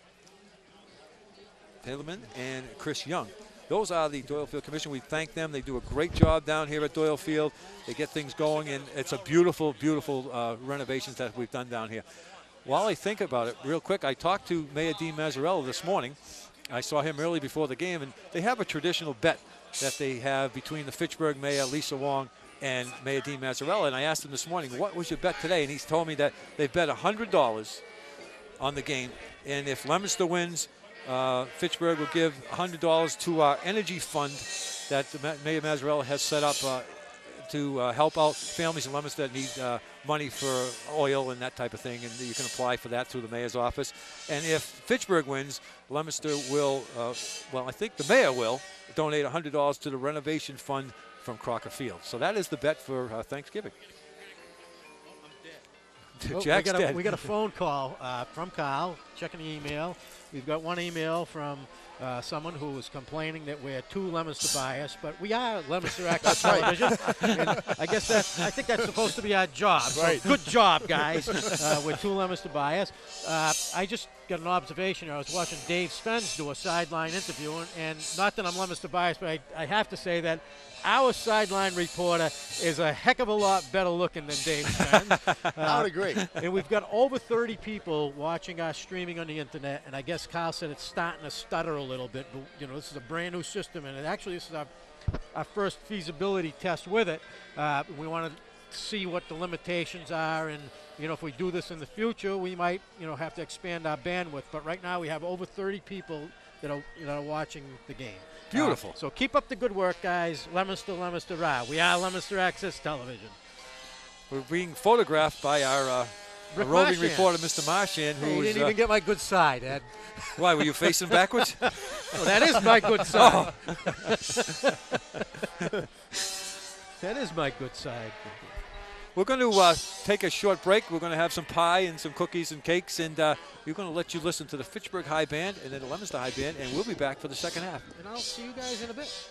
[SPEAKER 4] Taylorman, and Chris Young. Those are the Doyle Field Commission. We thank them. They do a great job down here at Doyle Field. They get things going, and it's a beautiful, beautiful renovations that we've done down here. While I think about it, real quick, I talked to Mayor Dean Mazzarella this morning. I saw him early before the game, and they have a traditional bet that they have between the Fitchburg Mayor, Lisa Wong, and Mayor Dean Mazzarella. And I asked him this morning, what was your bet today? And he's told me that they've bet $100 on the game. And if Leominster wins, Fitchburg will give $100 to our energy fund that Mayor Mazzarella has set up to help out families in Leominster that need money for oil and that type of thing, and you can apply for that through the mayor's office. And if Fitchburg wins, Leominster will, well, I think the mayor will donate $100 to the renovation fund from Crocker Field. So that is the bet for Thanksgiving.
[SPEAKER 7] Oh,
[SPEAKER 4] Jack's dead.
[SPEAKER 7] we got a phone call from Kyle, checking the email. We've got one email from someone who was complaining that we're too Leominster biased, but we are Leominster Access Television. And I think that's supposed to be our job.
[SPEAKER 5] Right.
[SPEAKER 7] So good job, guys. We're too Leominster biased. I just got an observation. I was watching Dave Spence do a sideline interview, and not that I'm Leominster biased, but I have to say that our sideline reporter is a heck of a lot better looking than Dave Spence.
[SPEAKER 5] I would agree.
[SPEAKER 7] And we've got over 30 people watching our streaming on the internet, and I guess Kyle said it's starting to stutter a little bit, but you know, this is a brand new system, and actually this is our first feasibility test with it. We want to see what the limitations are, and you know, if we do this in the future, we might, you know, have to expand our bandwidth. But right now we have over 30 people that are watching the game.
[SPEAKER 4] Beautiful.
[SPEAKER 7] So keep up the good work, guys. Leominster, Leominster, rah. We are Leominster Access Television.
[SPEAKER 4] We're being photographed by our roving
[SPEAKER 7] Marchand.
[SPEAKER 4] reporter, Mr. Marchand, who
[SPEAKER 7] Hey, you didn't even get my good side, Ed.
[SPEAKER 4] Why, were you facing backwards?
[SPEAKER 7] No, that is my good side. That is my good side.
[SPEAKER 4] We're going to take a short break. We're going to have some pie and some cookies and cakes, and we're going to let you listen to the Fitchburg High Band and then the Leominster High Band, and we'll be back for the second half.
[SPEAKER 7] And I'll see you guys in a bit.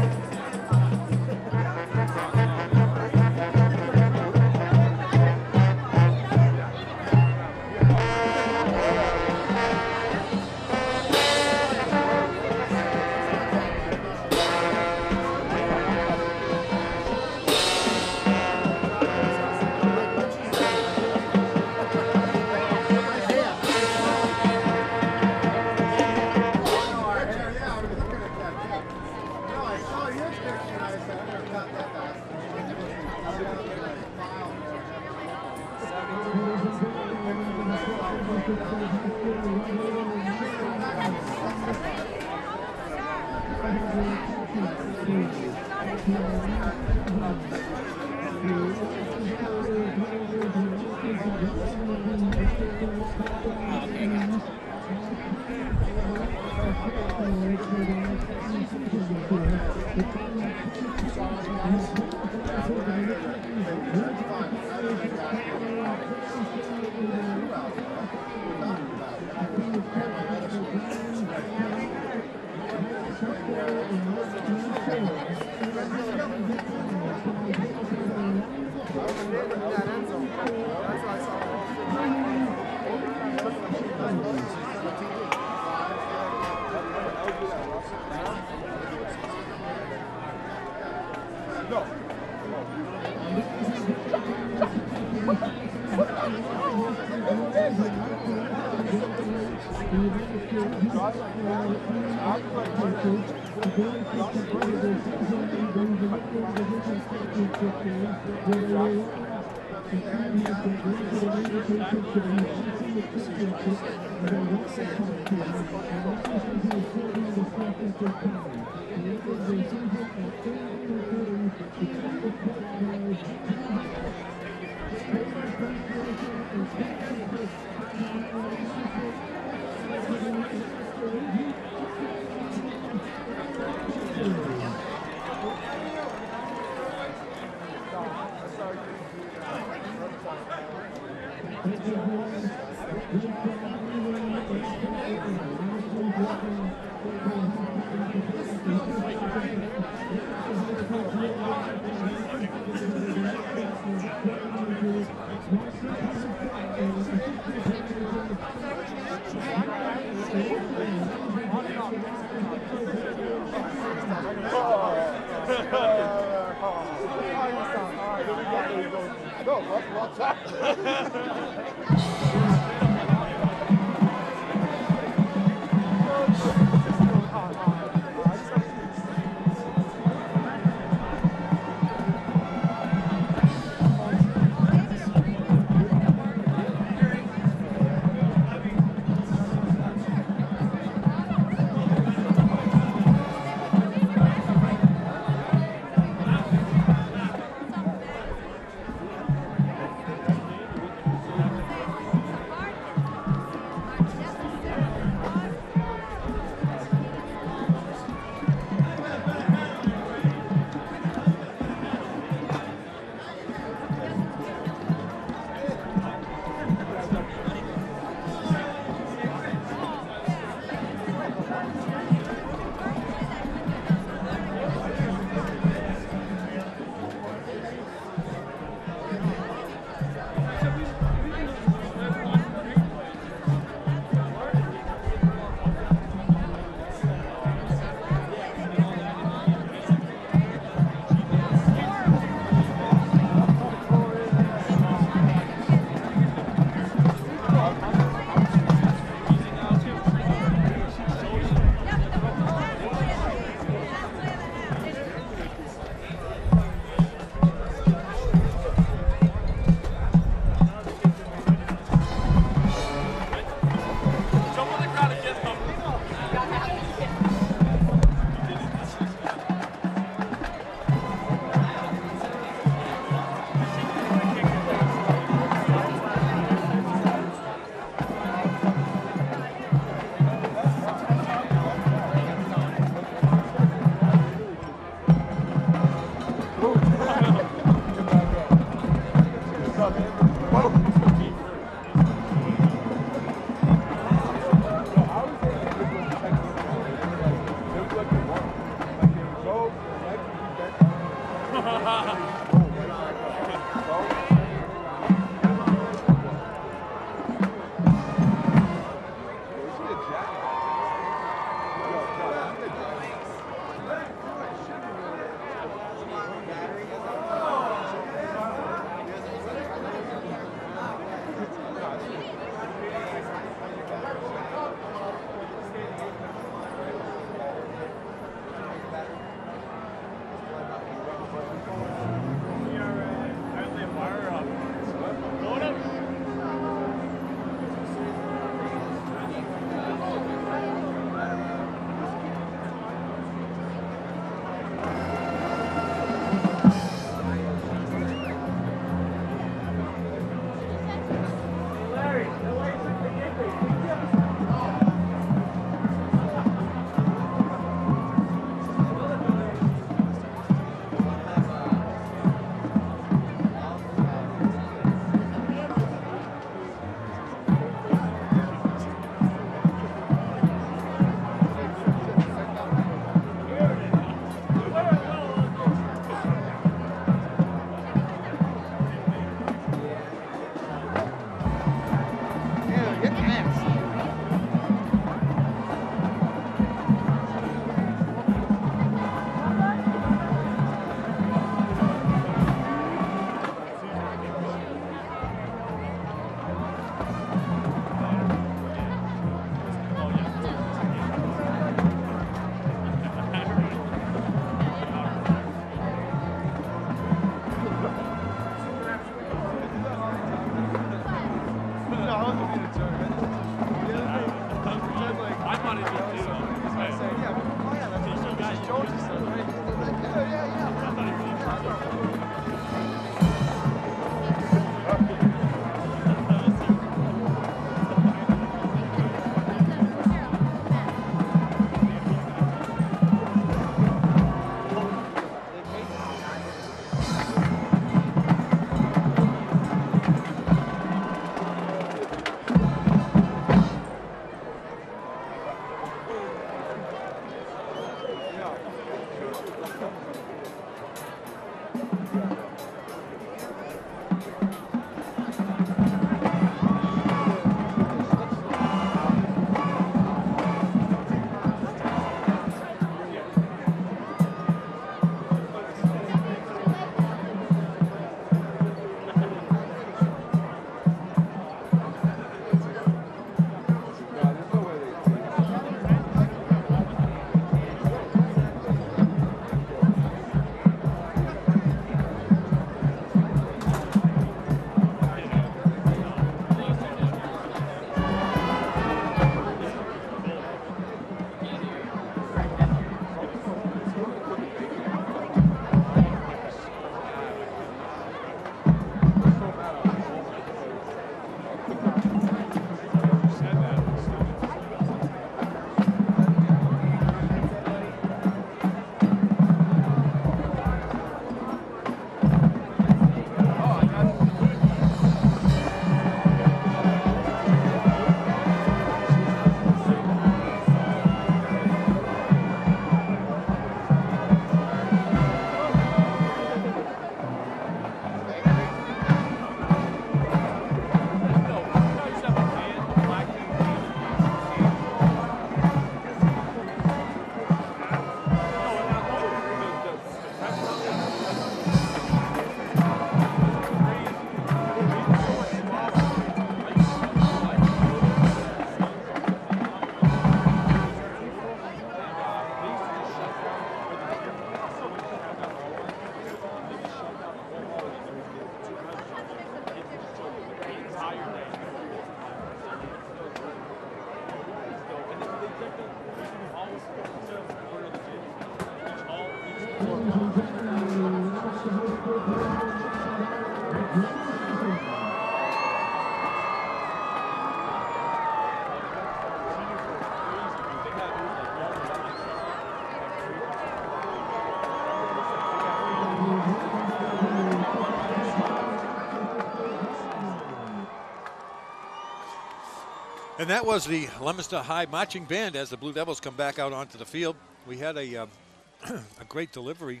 [SPEAKER 4] And that was the Leominster High Marching Band as the Blue Devils come back out onto the field. We had a, a great delivery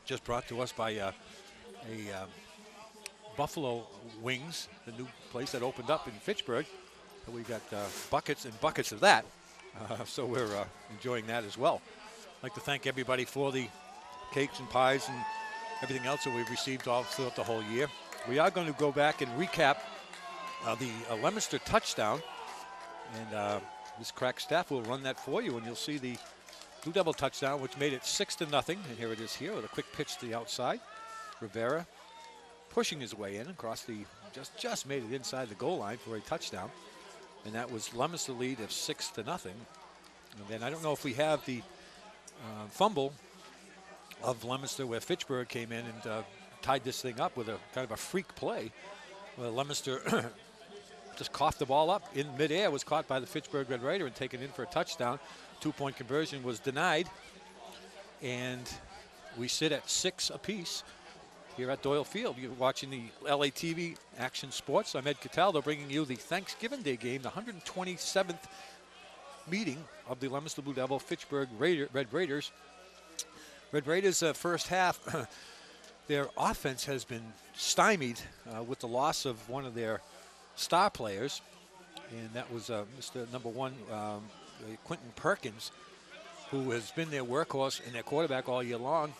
[SPEAKER 4] just brought to us by Buffalo Wings, the new place that opened up in Fitchburg. So we got buckets and buckets of that. So we're enjoying that as well. I'd like to thank everybody for the cakes and pies and everything else that we've received all throughout the whole year. We are going to go back and recap the Leominster touchdown. And this crack staff will run that for you, and you'll see the Blue Devil touchdown, which made it 6-0. And here it is here with a quick pitch to the outside. Rivera pushing his way in across the, just made it inside the goal line for a touchdown. And that was Leominster lead of 6-0. And then I don't know if we have the fumble of Leominster where Fitchburg came in and tied this thing up with a kind of a freak play. Where Leominster just coughed the ball up in midair, was caught by the Fitchburg Red Raider and taken in for a touchdown. 2-point conversion was denied. And we sit at 6 apiece here at Doyle Field. You're watching the LTV Action Sports. I'm Ed Cataldo bringing you the Thanksgiving Day game, the 127th meeting of the Leominster Blue Devil Fitchburg Red Raiders. Red Raiders' first half, their offense has been stymied with the loss of one of their star players, and that was Mr. Number 1, Quentin Perkins, who has been their workhorse and their quarterback all year long.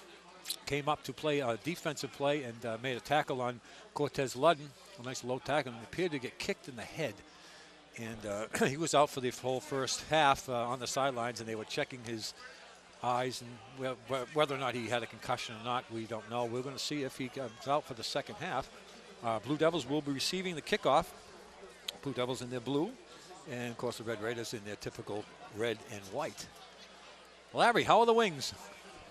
[SPEAKER 4] Came up to play a defensive play and made a tackle on Cortez Ludden, a nice low tackle, and appeared to get kicked in the head. And he was out for the whole first half on the sidelines, and they were checking his eyes, and whether or not he had a concussion or not, we don't know. We're going to see if he comes out for the second half. Blue Devils will be receiving the kickoff. Blue Devils in their blue, and of course the Red Raiders in their typical red and white. Larry, how are the wings?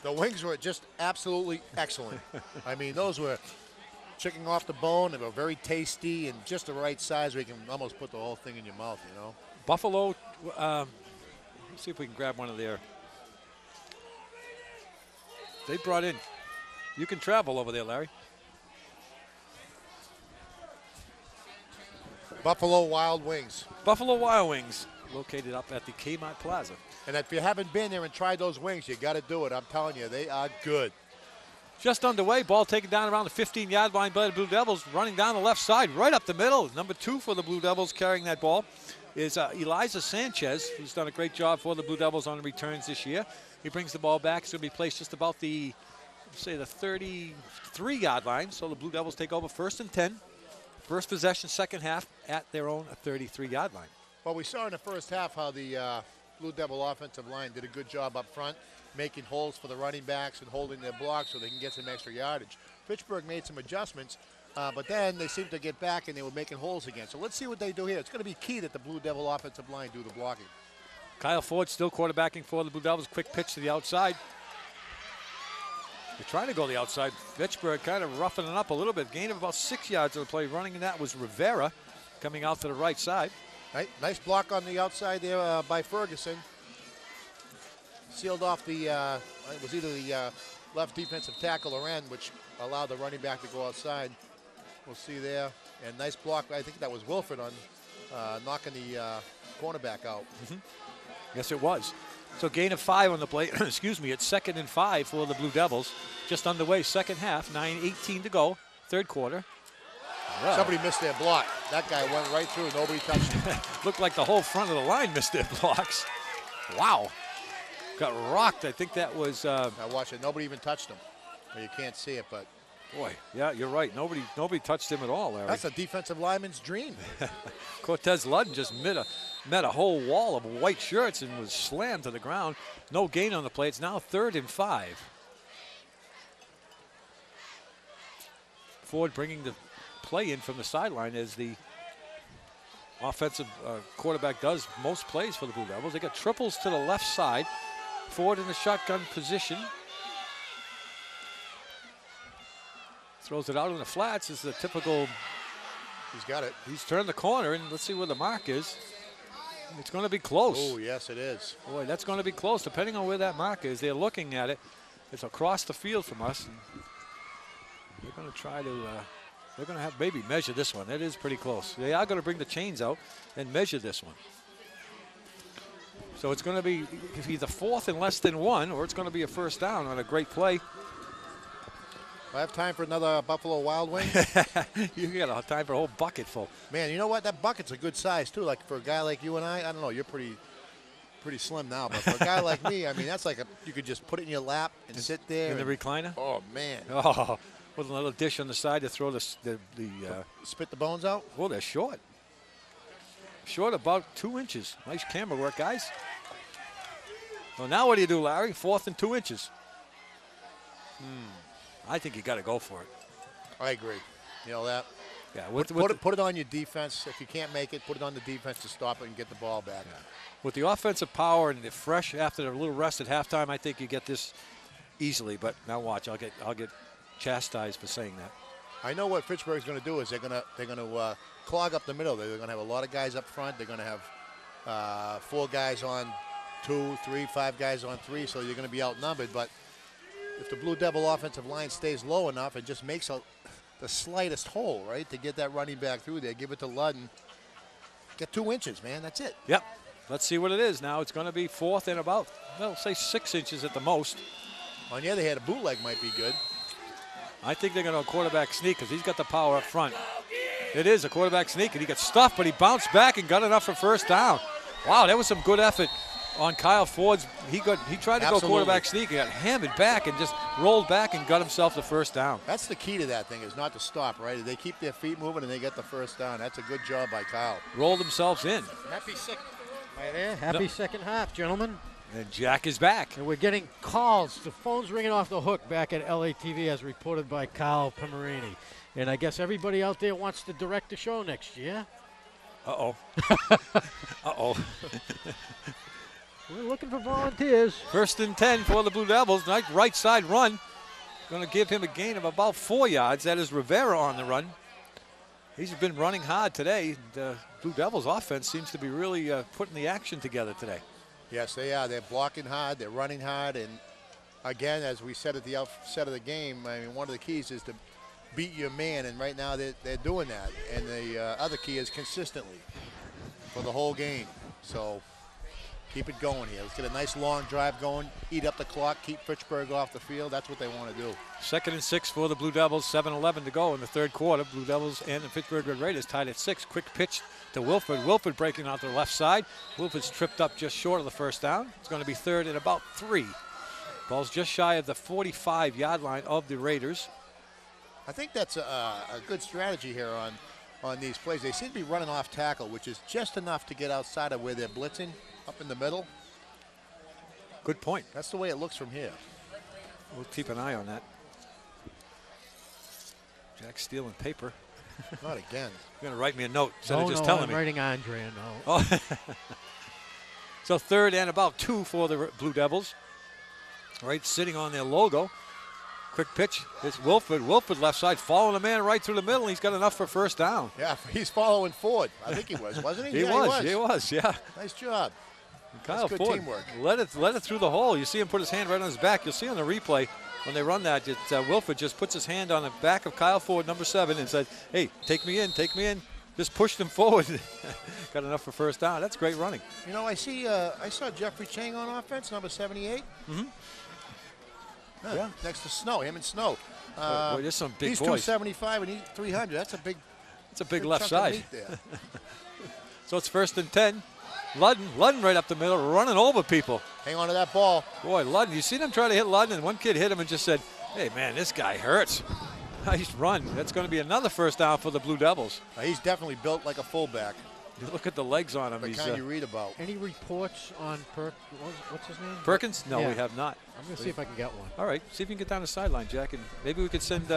[SPEAKER 5] The wings were just absolutely excellent. I mean, those were chicken off the bone. They were very tasty and just the right size where you can almost put the whole thing in your mouth, you know.
[SPEAKER 4] Buffalo, let's see if we can grab one of their. They brought in, you can travel over there, Larry.
[SPEAKER 5] Buffalo Wild Wings.
[SPEAKER 4] Buffalo Wild Wings, located up at the Kmart Plaza.
[SPEAKER 5] And if you haven't been there and tried those wings, you got to do it. I'm telling you, they are good.
[SPEAKER 4] Just underway, ball taken down around the 15-yard line by the Blue Devils, running down the left side, right up the middle. Number 2 for the Blue Devils carrying that ball is Eliza Sanchez, who's done a great job for the Blue Devils on the returns this year. He brings the ball back. It's going to be placed just about the, say, the 33-yard line. So the Blue Devils take over 1st and 10. First possession, second half at their own 33-yard line.
[SPEAKER 5] Well, we saw in the first half how the Blue Devil offensive line did a good job up front, making holes for the running backs and holding their blocks so they can get some extra yardage. Fitchburg made some adjustments, but then they seemed to get back and they were making holes again. So let's see what they do here. It's going to be key that the Blue Devil offensive line do the blocking.
[SPEAKER 4] Kyle Ford still quarterbacking for the Blue Devils. Quick pitch to the outside. They're trying to go the outside. Fitchburg kind of roughing it up a little bit. Gain of about 6 yards of the play. Running in that was Rivera coming out to the right side.
[SPEAKER 5] Nice block on the outside there by Ferguson. Sealed off the, it was either the left defensive tackle or end, which allowed the running back to go outside. We'll see there. And nice block. I think that was Wilford on knocking the cornerback out.
[SPEAKER 4] Yes, it was. So gain of 5 on the play. Excuse me, it's 2nd and 5 for the Blue Devils. Just underway, second half, 9:18 to go, third quarter.
[SPEAKER 5] Right. Somebody missed their block. That guy went right through. Nobody touched him.
[SPEAKER 4] Looked like the whole front of the line missed their blocks. Wow. Got rocked. I think that was.
[SPEAKER 5] Now watch it. Nobody even touched him. Well, you can't see it, but.
[SPEAKER 4] Boy, yeah, you're right. Nobody touched him at all, Larry.
[SPEAKER 5] That's a defensive lineman's dream.
[SPEAKER 4] Cortez Ludden just met a whole wall of white shirts and was slammed to the ground. No gain on the play. It's now 3rd and 5. Ford bringing the play in from the sideline as the offensive quarterback does most plays for the Blue Devils. They got triples to the left side. Ford in the shotgun position. Throws it out in the flats. This is a typical.
[SPEAKER 5] He's got it.
[SPEAKER 4] He's turned the corner, and let's see where the mark is. It's going to be close.
[SPEAKER 5] Oh, yes, it is.
[SPEAKER 4] Boy, that's going to be close, depending on where that mark is. They're looking at it. It's across the field from us. And they're going to try to They're going to have maybe measure this one. That is pretty close. They are going to bring the chains out and measure this one. So it's going to be either 4th and less than 1, or it's going to be a first down on a great play.
[SPEAKER 5] I have time for another Buffalo Wild Wing.
[SPEAKER 4] You got time for a whole bucket full.
[SPEAKER 5] Man, you know what? That bucket's a good size too. Like for a guy like you and I don't know. You're pretty slim now, but for a guy like me, I mean, that's like you could just put it in your lap and sit there.
[SPEAKER 4] In the recliner?
[SPEAKER 5] Oh man.
[SPEAKER 4] Oh, with a little dish on the side to throw the
[SPEAKER 5] spit the bones out.
[SPEAKER 4] Well, they're short. Short about 2 inches. Nice camera work, guys. Well, now what do you do, Larry? 4th and 2 inches. I think you got to go for it.
[SPEAKER 5] I agree. You know that?
[SPEAKER 4] Yeah.
[SPEAKER 5] Put it on your defense. If you can't make it, put it on the defense to stop it and get the ball back.
[SPEAKER 4] Yeah. With the offensive power and the fresh after a little rest at halftime, I think you get this easily. But now watch, I'll get chastised for saying that.
[SPEAKER 5] I know what Fitchburg's going to do is they're going to clog up the middle. They're going to have a lot of guys up front. They're going to have 4 guys on 2, 3, 5 guys on 3. So you're going to be outnumbered. But if the Blue Devil offensive line stays low enough, it just makes the slightest hole, right, to get that running back through there. Give it to Ludden. Get 2 inches, man. That's it.
[SPEAKER 4] Yep. Let's see what it is now. It's going to be 4th and about, well, say 6 inches at the most.
[SPEAKER 5] On the other hand, a bootleg might be good.
[SPEAKER 4] I think they're going to quarterback sneak because he's got the power up front. It is a quarterback sneak, and he got stuffed, but he bounced back and got enough for first down. Wow, that was some good effort on Kyle Ford's. He tried to go quarterback sneak, he got hammered back and just rolled back and got himself the first down.
[SPEAKER 5] That's the key to that thing, is not to stop, right? They keep their feet moving and they get the first down. That's a good job by Kyle.
[SPEAKER 4] Rolled themselves in.
[SPEAKER 5] Happy second.
[SPEAKER 7] Right there. Happy second half, gentlemen.
[SPEAKER 4] And Jack is back.
[SPEAKER 7] And we're getting calls. The phone's ringing off the hook back at LATV as reported by Kyle Pomerini. And I guess everybody out there wants to direct the show next year.
[SPEAKER 4] Uh-oh. Uh-oh.
[SPEAKER 7] We're looking for volunteers.
[SPEAKER 4] 1st and 10 for the Blue Devils. Nice right side run. Going to give him a gain of about 4 yards. That is Rivera on the run. He's been running hard today. The Blue Devils offense seems to be really putting the action together today.
[SPEAKER 5] Yes, they are. They're blocking hard. They're running hard. And, again, as we said at the outset of the game, I mean, one of the keys is to beat your man. And right now they're doing that. And the other key is consistently for the whole game. So keep it going here. Let's get a nice long drive going, eat up the clock, keep Fitchburg off the field. That's what they want to do.
[SPEAKER 4] 2nd and 6 for the Blue Devils, 7:11 to go in the 3rd quarter. Blue Devils and the Fitchburg Red Raiders tied at 6. Quick pitch to Wilford. Wilford breaking out to the left side. Wilford's tripped up just short of the first down. It's going to be 3rd and about 3. Ball's just shy of the 45-yard line of the Raiders.
[SPEAKER 5] I think that's a good strategy here on these plays. They seem to be running off tackle, which is just enough to get outside of where they're blitzing, up in the middle.
[SPEAKER 4] Good point.
[SPEAKER 5] That's the way it looks from here.
[SPEAKER 4] We'll keep an eye on that. Jack stealing paper.
[SPEAKER 5] Not again.
[SPEAKER 4] You're going to write me a note instead of just telling
[SPEAKER 7] I'm
[SPEAKER 4] me.
[SPEAKER 7] writing Andre a note.
[SPEAKER 4] Oh. So 3rd and about 2 for the Blue Devils. Right, sitting on their logo. Quick pitch. It's Wilford. Wilford left side, following the man right through the middle. He's got enough for first down.
[SPEAKER 5] Yeah, he's following Ford. I think he was, wasn't he?
[SPEAKER 4] He
[SPEAKER 5] Yeah,
[SPEAKER 4] was. He was, yeah.
[SPEAKER 5] Nice job.
[SPEAKER 4] Kyle
[SPEAKER 5] good
[SPEAKER 4] Ford
[SPEAKER 5] teamwork.
[SPEAKER 4] let it through the hole. You see him put his hand right on his back. You'll see on the replay when they run that, Wilford just puts his hand on the back of Kyle Ford, number 7, and said, hey, take me in, take me in. Just pushed him forward. Got enough for first down. That's great running.
[SPEAKER 5] You know, I saw Jeffrey Chang on offense, number 78.
[SPEAKER 4] Mm-hmm.
[SPEAKER 5] Yeah. Next to Snow, him and Snow.
[SPEAKER 4] Boy, there's some big
[SPEAKER 5] he's
[SPEAKER 4] boys.
[SPEAKER 5] 275 and he's 300. That's a big
[SPEAKER 4] left
[SPEAKER 5] chunk
[SPEAKER 4] side.
[SPEAKER 5] of meat there.
[SPEAKER 4] So it's 1st and 10. Ludden right up the middle, running over people.
[SPEAKER 5] Hang on to that ball.
[SPEAKER 4] Boy, Ludden, you see them try to hit Ludden, and one kid hit him and just said, hey, man, this guy hurts. Nice run. That's going to be another first down for the Blue Devils.
[SPEAKER 5] He's definitely built like a fullback.
[SPEAKER 4] You look at the legs on him.
[SPEAKER 5] The kind you read about.
[SPEAKER 7] Any reports on what's his name?
[SPEAKER 4] Perkins? No,
[SPEAKER 7] yeah.
[SPEAKER 4] We have not.
[SPEAKER 7] I'm going to see if I can get one.
[SPEAKER 4] All right. See if you can get down the sideline, Jack, and maybe we could send,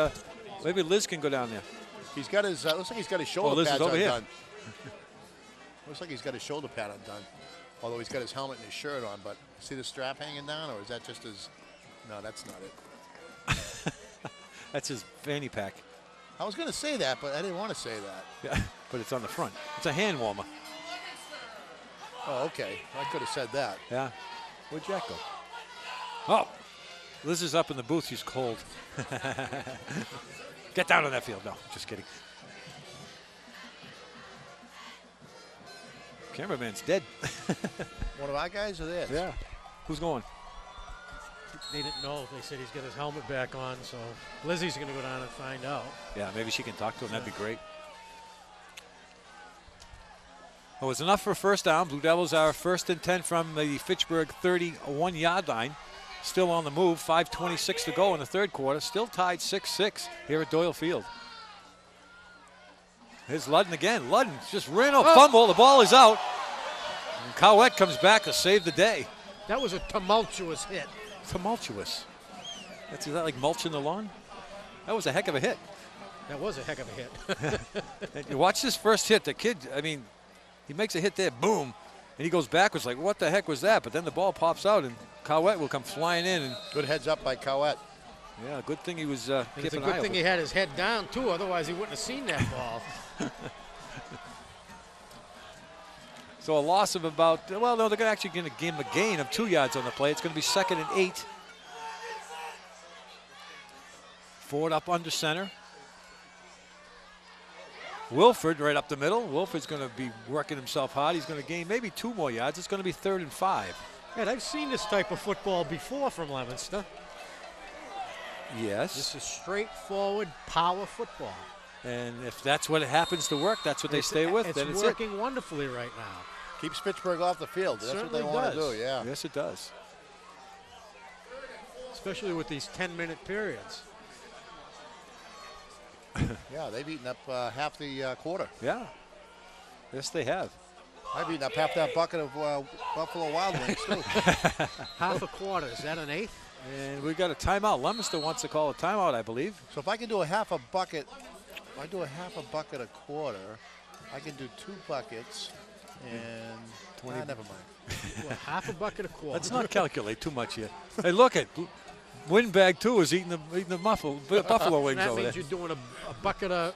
[SPEAKER 4] maybe Liz can go down there.
[SPEAKER 5] He's got his, looks like he's got his shoulder
[SPEAKER 4] Liz
[SPEAKER 5] pads
[SPEAKER 4] is over
[SPEAKER 5] undone.
[SPEAKER 4] here.
[SPEAKER 5] Looks like he's got his shoulder pad undone. Although he's got his helmet and his shirt on, but see the strap hanging down, or is that just his? No, that's not it.
[SPEAKER 4] That's his fanny pack.
[SPEAKER 5] I was going to say that, but I didn't want to say that.
[SPEAKER 4] Yeah, but it's on the front. It's a hand warmer.
[SPEAKER 5] Oh, okay. I could have said that.
[SPEAKER 4] Yeah. Where'd Jack go? Oh. Liz is up in the booth. She's cold. Get down on that field. No, just kidding. Cameraman's dead.
[SPEAKER 5] One of our guys or this?
[SPEAKER 4] Yeah. Who's going?
[SPEAKER 7] They didn't know. They said he's got his helmet back on, so Lizzie's going to go down and find out.
[SPEAKER 4] Yeah, maybe she can talk to him. That'd be great. Well, it's enough for a first down. Blue Devils are 1st and 10 from the Fitchburg 31-yard line. Still on the move. 5:26 to go in the third quarter. Still tied 6-6 here at Doyle Field. Here's Ludden again. Ludden just ran a fumble. The ball is out. And Cowett comes back to save the day.
[SPEAKER 7] That was a tumultuous hit.
[SPEAKER 4] Tumultuous. Is that like mulching the lawn? That was a heck of a hit.
[SPEAKER 7] That was a heck of a hit.
[SPEAKER 4] And you watch this first hit. The kid, I mean, he makes a hit there, boom, and he goes backwards like, what the heck was that? But then the ball pops out, and Cowett will come flying in. And
[SPEAKER 5] good heads up by Cowett.
[SPEAKER 4] Yeah, good thing he was
[SPEAKER 7] it's a good thing he had his head down, too. Otherwise, he wouldn't have seen that ball.
[SPEAKER 4] So a loss of about, well, no, they're actually going to give him a gain of 2 yards on the play. It's going to be 2nd and 8. Ford up under center. Wilford right up the middle. Wilford's going to be working himself hard. He's going to gain maybe 2 more yards. It's going to be 3rd and 5.
[SPEAKER 7] Yeah, I've seen this type of football before from Leominster.
[SPEAKER 4] Yes.
[SPEAKER 7] This is straightforward power football.
[SPEAKER 4] And if that's what it happens to work, that's what they stay with.
[SPEAKER 7] It's
[SPEAKER 4] then it's
[SPEAKER 7] working wonderfully right now.
[SPEAKER 5] Keeps Fitchburg off the field. That's what they want to do, yeah.
[SPEAKER 4] Yes, it does.
[SPEAKER 7] Especially with these 10-minute periods.
[SPEAKER 5] Yeah, they've eaten up half the quarter.
[SPEAKER 4] Yeah. Yes, they have.
[SPEAKER 5] I've eaten up half that bucket of Buffalo Wild Wings, too.
[SPEAKER 7] Half a quarter. Is that an eighth?
[SPEAKER 4] And we've got a timeout. Leominster wants to call a timeout, I believe.
[SPEAKER 5] So if I can do a half a bucket, if I do a half a bucket a quarter, I can do 2 buckets and 20. Never mind.
[SPEAKER 7] Well, half a bucket a quarter.
[SPEAKER 4] Let's not calculate too much here. Hey, look at Windbag 2 is eating the buffalo wings
[SPEAKER 7] that
[SPEAKER 4] over
[SPEAKER 7] means
[SPEAKER 4] there.
[SPEAKER 7] you're doing a bucket a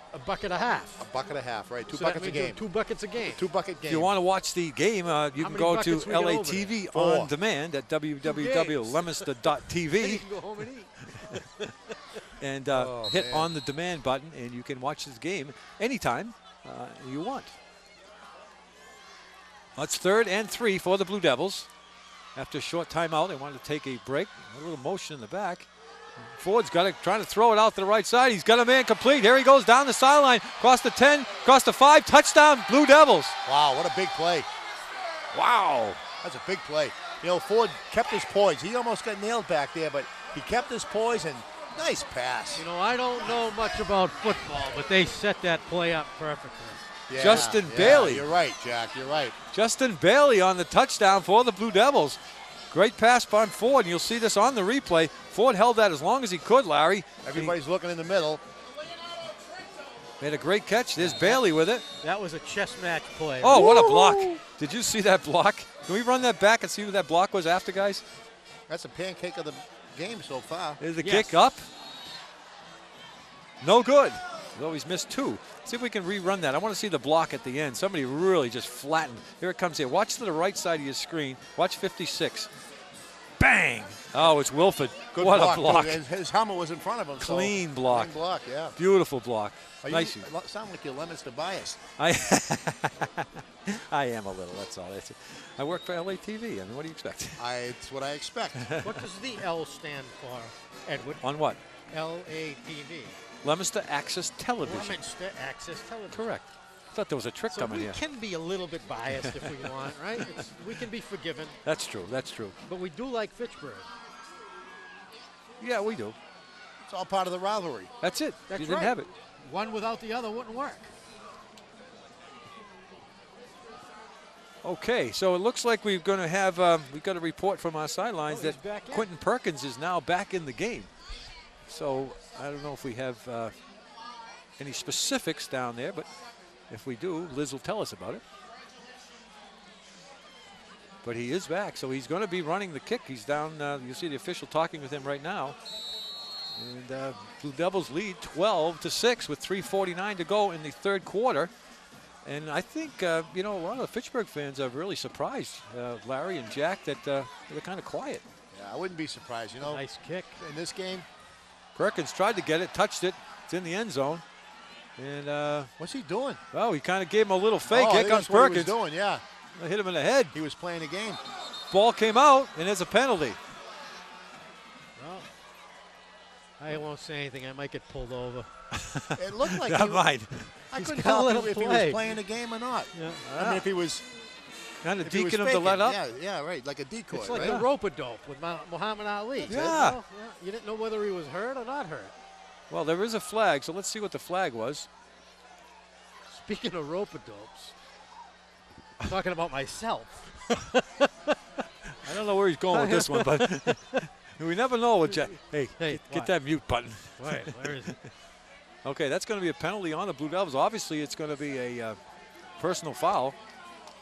[SPEAKER 7] half.
[SPEAKER 5] A bucket a half, right? 2
[SPEAKER 7] so
[SPEAKER 5] buckets a game.
[SPEAKER 7] 2 buckets a game.
[SPEAKER 5] 2 bucket game.
[SPEAKER 4] If you want to watch the game, you can go to LATV on demand at www.leominster.tv.
[SPEAKER 7] You can go home and eat.
[SPEAKER 4] And hit on the demand button, and you can watch this game anytime you want. It's 3rd and 3 for the Blue Devils. After a short timeout, they wanted to take a break. A little motion in the back. Ford's trying to throw it out to the right side. He's got a man complete. Here he goes down the sideline, across the 10, across the 5, touchdown, Blue Devils.
[SPEAKER 5] Wow, what a big play.
[SPEAKER 4] Wow.
[SPEAKER 5] That's a big play. You know, Ford kept his poise. He almost got nailed back there, but he kept his poise, and nice pass.
[SPEAKER 7] You know, I don't know much about football, but they set that play up perfectly.
[SPEAKER 5] Yeah,
[SPEAKER 4] Justin Bailey.
[SPEAKER 5] You're right, Jack. You're right.
[SPEAKER 4] Justin Bailey on the touchdown for the Blue Devils. Great pass by Ford, and you'll see this on the replay. Ford held that as long as he could, Larry.
[SPEAKER 5] Everybody's looking in the middle.
[SPEAKER 4] Made a great catch. There's Bailey with it.
[SPEAKER 7] That was a chess match play.
[SPEAKER 4] Oh, what a block. Did you see that block? Can we run that back and see what that block was after, guys?
[SPEAKER 5] That's a pancake of the game so far.
[SPEAKER 4] There's the kick up. No good. He's always missed 2. See if we can rerun that. I want to see the block at the end. Somebody really just flattened. Here it comes here. Watch to the right side of your screen. Watch 56. Bang! Oh, it's Wilford.
[SPEAKER 5] Good
[SPEAKER 4] what
[SPEAKER 5] block.
[SPEAKER 4] a block.
[SPEAKER 5] His helmet was in front of him.
[SPEAKER 4] Clean block.
[SPEAKER 5] Clean block, yeah.
[SPEAKER 4] Beautiful block. Nice.
[SPEAKER 5] You sound like you're Leominster biased.
[SPEAKER 4] I am a little, that's all. I work for LATV. I mean, what do you expect?
[SPEAKER 5] It's what I expect.
[SPEAKER 7] What does the L stand for, Edward?
[SPEAKER 4] On what?
[SPEAKER 7] LATV.
[SPEAKER 4] Leominster Access Television.
[SPEAKER 7] Leominster Access Television.
[SPEAKER 4] Correct. I thought there was a trick coming here.
[SPEAKER 7] We can be a little bit biased if we want, right? We can be forgiven.
[SPEAKER 4] That's true. That's true.
[SPEAKER 7] But we do like Fitchburg.
[SPEAKER 4] Yeah, we do.
[SPEAKER 5] It's all part of the rivalry.
[SPEAKER 4] That's it.
[SPEAKER 7] That's
[SPEAKER 4] you didn't have it.
[SPEAKER 7] One without the other wouldn't work.
[SPEAKER 4] Okay, so it looks like we're going to have we've got a report from our sidelines that Quentin Perkins is now back in the game. So I don't know if we have any specifics down there, but if we do, Liz will tell us about it. But he is back, so he's going to be running the kick. He's down. You'll see the official talking with him right now. And Blue Devils lead 12-6 with 3:49 to go in the third quarter. And I think, you know, a lot of the Fitchburg fans are really surprised, Larry and Jack, that they're kind of quiet.
[SPEAKER 5] I wouldn't be surprised, you know.
[SPEAKER 7] Nice kick.
[SPEAKER 5] In this game.
[SPEAKER 4] Perkins tried to get it, touched it. It's in the end zone. And
[SPEAKER 5] what's he doing?
[SPEAKER 4] Well, he kind of gave him a little fake. Here comes
[SPEAKER 5] that's what
[SPEAKER 4] Perkins.
[SPEAKER 5] he was doing, yeah.
[SPEAKER 4] I hit him in the head.
[SPEAKER 5] He was playing the game.
[SPEAKER 4] Ball came out, and there's a penalty.
[SPEAKER 7] Well, I won't say anything. I might get pulled over.
[SPEAKER 5] It looked like
[SPEAKER 4] Not mine.
[SPEAKER 5] I couldn't
[SPEAKER 7] calling
[SPEAKER 5] tell if he
[SPEAKER 7] play.
[SPEAKER 5] was playing the game or not.
[SPEAKER 7] Yeah.
[SPEAKER 5] I mean, if he was
[SPEAKER 4] kind of
[SPEAKER 5] if he was
[SPEAKER 4] deacon him to
[SPEAKER 5] faking,
[SPEAKER 4] let up.
[SPEAKER 5] Yeah, right, like a decoy.
[SPEAKER 7] It's like
[SPEAKER 5] right?
[SPEAKER 7] the rope-a-dope with Muhammad Ali.
[SPEAKER 4] Yeah.
[SPEAKER 7] You didn't know whether he was hurt or not hurt.
[SPEAKER 4] Well, there is a flag, so let's see what the flag was.
[SPEAKER 7] Speaking of rope-a-dopes, I'm talking about myself.
[SPEAKER 4] I don't know where he's going with this one, but we never know with Jack. Hey, get
[SPEAKER 7] what?
[SPEAKER 4] that mute button.
[SPEAKER 7] Wait, where is it?
[SPEAKER 4] Okay, that's going to be a penalty on the Blue Devils. Obviously, it's going to be a personal foul.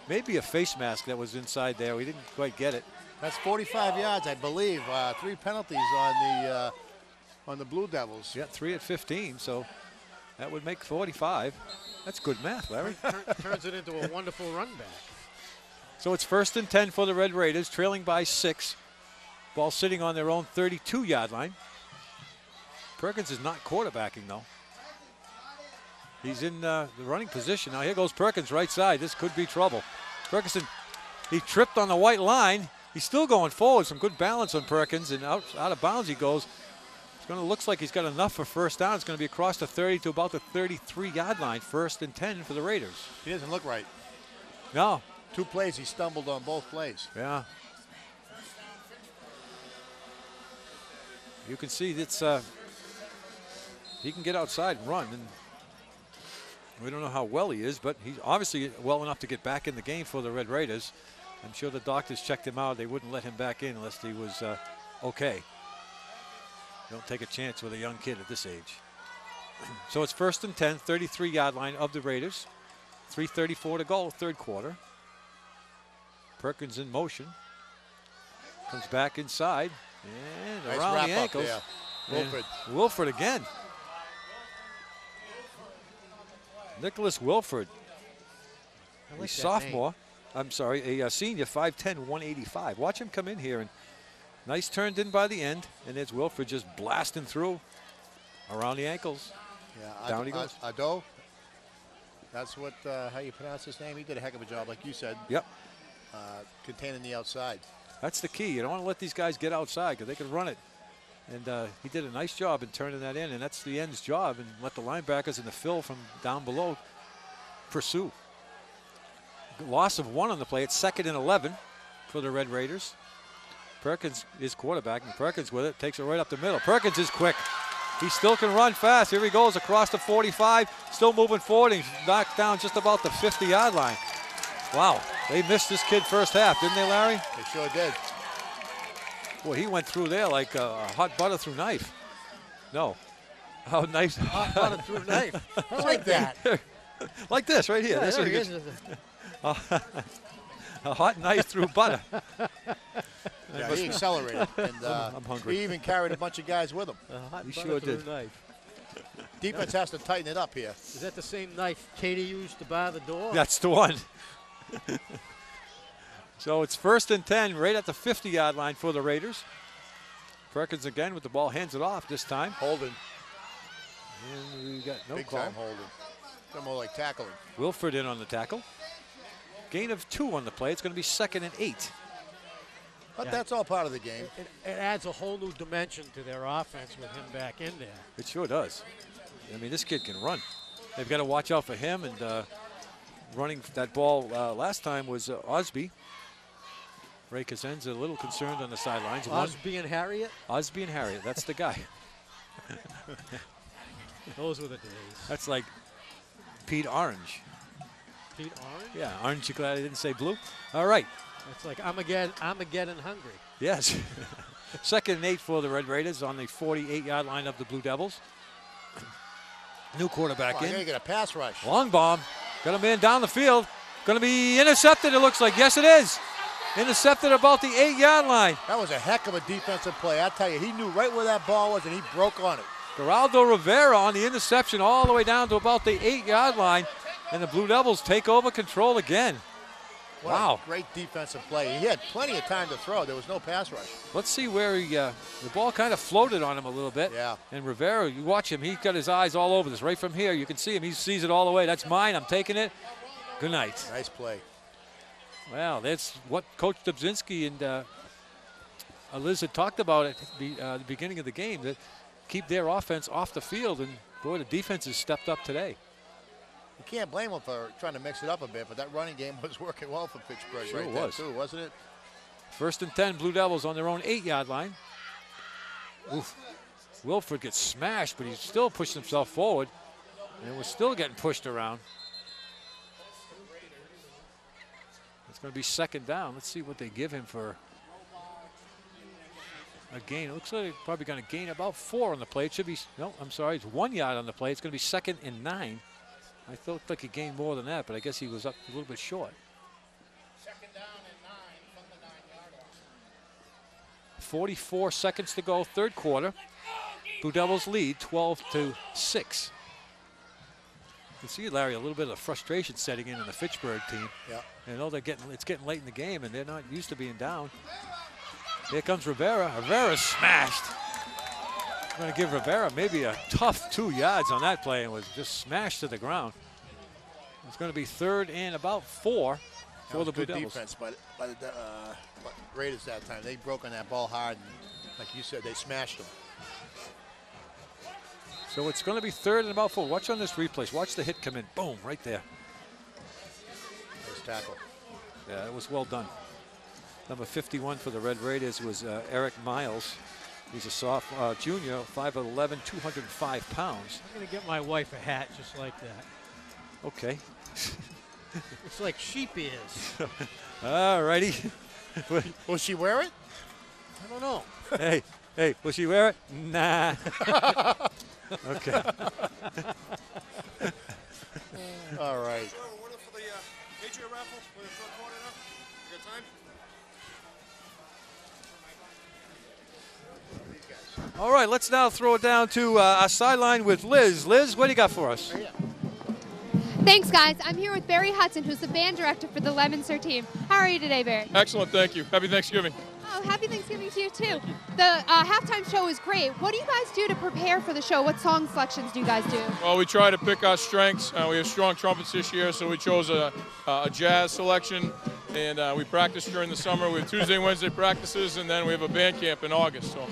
[SPEAKER 4] Maybe a face mask that was inside there. We didn't quite get it.
[SPEAKER 5] That's 45 yards, I believe. 3 penalties on the Blue Devils.
[SPEAKER 4] Yeah, 3 at 15, so that would make 45. That's good math, Larry.
[SPEAKER 7] Turns it into a wonderful run back.
[SPEAKER 4] So it's 1st and 10 for the Red Raiders, trailing by 6. Ball sitting on their own 32-yard line. Perkins is not quarterbacking, though. He's in the running position. Now here goes Perkins right side. This could be trouble. Perkins, he tripped on the white line. He's still going forward. Some good balance on Perkins, and out of bounds he goes. It's going to look like he's got enough for first down. It's going to be across the 30 to about the 33-yard line. 1st and 10 for the Raiders.
[SPEAKER 5] He doesn't look right.
[SPEAKER 4] No.
[SPEAKER 5] 2 plays, he stumbled on both plays.
[SPEAKER 4] Yeah. You can see that's he can get outside and run, and we don't know how well he is, but he's obviously well enough to get back in the game for the Red Raiders. I'm sure the doctors checked him out. They wouldn't let him back in unless he was okay. Don't take a chance with a young kid at this age. So it's 1st and 10, 33-yard line of the Raiders. 3:34 to go, 3rd quarter. Perkins in motion. Comes back inside and
[SPEAKER 5] Nice
[SPEAKER 4] around
[SPEAKER 5] wrap
[SPEAKER 4] the
[SPEAKER 5] up
[SPEAKER 4] ankles.
[SPEAKER 5] there. Wilford.
[SPEAKER 4] And Wilford again. Nicholas Wilford.
[SPEAKER 7] I like
[SPEAKER 4] A
[SPEAKER 7] that
[SPEAKER 4] sophomore.
[SPEAKER 7] name.
[SPEAKER 4] I'm sorry, a senior, 5'10", 185. Watch him come in here, and nice turned in by the end, and there's Wilford just blasting through around the ankles.
[SPEAKER 5] Yeah,
[SPEAKER 4] Down he goes.
[SPEAKER 5] Ado. That's what how you pronounce his name. He did a heck of a job, like you said.
[SPEAKER 4] Yep.
[SPEAKER 5] Containing the outside.
[SPEAKER 4] That's the key. You don't want to let these guys get outside because they can run it. And he did a nice job in turning that in, and that's the end's job, and let the linebackers in the fill from down below pursue. Loss of 1 on the play. It's 2nd and 11 for the Red Raiders. Perkins is quarterbacking. Perkins with it, takes it right up the middle. Perkins is quick. He still can run fast. Here he goes across the 45, still moving forward, and he's knocked down just about the 50-yard line. Wow, they missed this kid first half, didn't they, Larry?
[SPEAKER 5] They sure did.
[SPEAKER 4] Boy, he went through there like hot butter through knife. No. Oh, nice.
[SPEAKER 7] Hot butter through knife. I like that.
[SPEAKER 4] Like this right here.
[SPEAKER 7] Yeah,
[SPEAKER 4] This
[SPEAKER 7] there he
[SPEAKER 4] is
[SPEAKER 7] is.
[SPEAKER 4] a hot knife through butter.
[SPEAKER 5] Yeah, he accelerated. And
[SPEAKER 4] I'm hungry.
[SPEAKER 5] he even carried a bunch of guys with him.
[SPEAKER 7] Hot
[SPEAKER 4] He
[SPEAKER 7] butter
[SPEAKER 4] sure
[SPEAKER 7] through
[SPEAKER 4] did.
[SPEAKER 7] Knife.
[SPEAKER 5] Defense has to tighten it up here.
[SPEAKER 7] Is that the same knife Katie used to bar the door?
[SPEAKER 4] That's the one. So it's 1st and 10 right at the 50-yard line for the Raiders. Perkins again with the ball, hands it off this time.
[SPEAKER 5] Holding.
[SPEAKER 4] And we got no
[SPEAKER 5] Big
[SPEAKER 4] call.
[SPEAKER 5] time holding. They're more like tackling.
[SPEAKER 4] Wilford in on the tackle. Gain of 2 on the play. It's going to be 2nd and 8.
[SPEAKER 5] But
[SPEAKER 7] Yeah.
[SPEAKER 5] that's all part of the game.
[SPEAKER 7] It adds a whole new dimension to their offense with him back in there.
[SPEAKER 4] It sure does. I mean, this kid can run. They've got to watch out for him, and running that ball last time was Osby. Ray Kazen's a little concerned on the sidelines.
[SPEAKER 7] Osby and Harriet?
[SPEAKER 4] Osby and Harriet, that's the guy.
[SPEAKER 7] Those were the days.
[SPEAKER 4] That's like Pete Orange.
[SPEAKER 7] Pete Orange?
[SPEAKER 4] Yeah, aren't you glad I didn't say blue? All right.
[SPEAKER 7] It's like I'm getting hungry.
[SPEAKER 4] Yes. 2nd and 8 for the Red Raiders on the 48-yard line of the Blue Devils. New quarterback
[SPEAKER 5] Wow,
[SPEAKER 4] in.
[SPEAKER 5] they get a pass rush.
[SPEAKER 4] Long bomb. Got a man down the field. Going to be intercepted, it looks like. Yes, it is. Intercepted about the 8-yard line.
[SPEAKER 5] That was a heck of a defensive play. I tell you, he knew right where that ball was, and he broke on it.
[SPEAKER 4] Geraldo Rivera on the interception all the way down to about the 8-yard line. And the Blue Devils take over control again. Wow.
[SPEAKER 5] Great defensive play. He had plenty of time to throw. There was no pass rush.
[SPEAKER 4] Let's see where he, the ball kind of floated on him a little bit.
[SPEAKER 5] Yeah.
[SPEAKER 4] And Rivera, you watch him, he's got his eyes all over this. Right from here, you can see him. He sees it all the way. That's mine. I'm taking it. Good night.
[SPEAKER 5] Nice play.
[SPEAKER 4] Well, that's what Coach Dubzinski and Liz had talked about at the beginning of the game, that keep their offense off the field. And, boy, the defense has stepped up today.
[SPEAKER 5] You can't blame them for trying to mix it up a bit, but that running game was working well for Fitchburg
[SPEAKER 4] Sure
[SPEAKER 5] right there, too, wasn't it?
[SPEAKER 4] 1st and 10, Blue Devils on their own 8-yard line. Oof. Wilford gets smashed, but he's still pushed himself forward, and was still getting pushed around. It's going to be 2nd down. Let's see what they give him for a gain. It looks like they're probably going to gain about 4 on the play. It should be, no, I'm sorry, it's 1 yard on the play. It's going to be 2nd and 9. I thought like he gained more than that, but I guess he was up a little bit short.
[SPEAKER 5] 2nd down and 9 from the 9-yard line.
[SPEAKER 4] 44 seconds to go, 3rd quarter. Blue Devils lead 12-6. You can see, Larry, a little bit of frustration setting in the Fitchburg team.
[SPEAKER 5] Yeah.
[SPEAKER 4] You know, it's getting late in the game, and they're not used to being down. Here comes Rivera. Rivera's smashed. I'm going to give Rivera maybe a tough 2 yards on that play, and was just smashed to the ground. It's going to be 3rd and about 4 for the Blue Devils.
[SPEAKER 5] Defense by the Raiders that time. They broke on that ball hard, and like you said, they smashed them.
[SPEAKER 4] So it's going to be 3rd and about 4. Watch on this replay. Watch the hit come in. Boom, right there.
[SPEAKER 5] Nice tackle.
[SPEAKER 4] Yeah, it was well done. Number 51 for the Red Raiders was Eric Miles. He's a junior, 5'11", 205 pounds.
[SPEAKER 7] I'm going to get my wife a hat just like that.
[SPEAKER 4] Okay.
[SPEAKER 7] It's like sheep ears.
[SPEAKER 4] All righty.
[SPEAKER 5] Will she wear it?
[SPEAKER 7] I don't know.
[SPEAKER 4] Hey, will she wear it? Nah. Okay.
[SPEAKER 5] All right.
[SPEAKER 4] All right, let's now throw it down to our sideline with Liz. Liz, what do you got for us?
[SPEAKER 8] Thanks, guys. I'm here with Barry Hudson, who's the band director for the Leominster team. How are you today, Barry?
[SPEAKER 10] Excellent, thank you. Happy Thanksgiving.
[SPEAKER 8] Oh, happy Thanksgiving to you, too. The halftime show is great. What do you guys do to prepare for the show? What song selections do you guys do?
[SPEAKER 10] Well, we try to pick our strengths. We have strong trumpets this year, so we chose a jazz selection, and we practice during the summer. We have Tuesday and Wednesday practices, and then we have a band camp in August. So.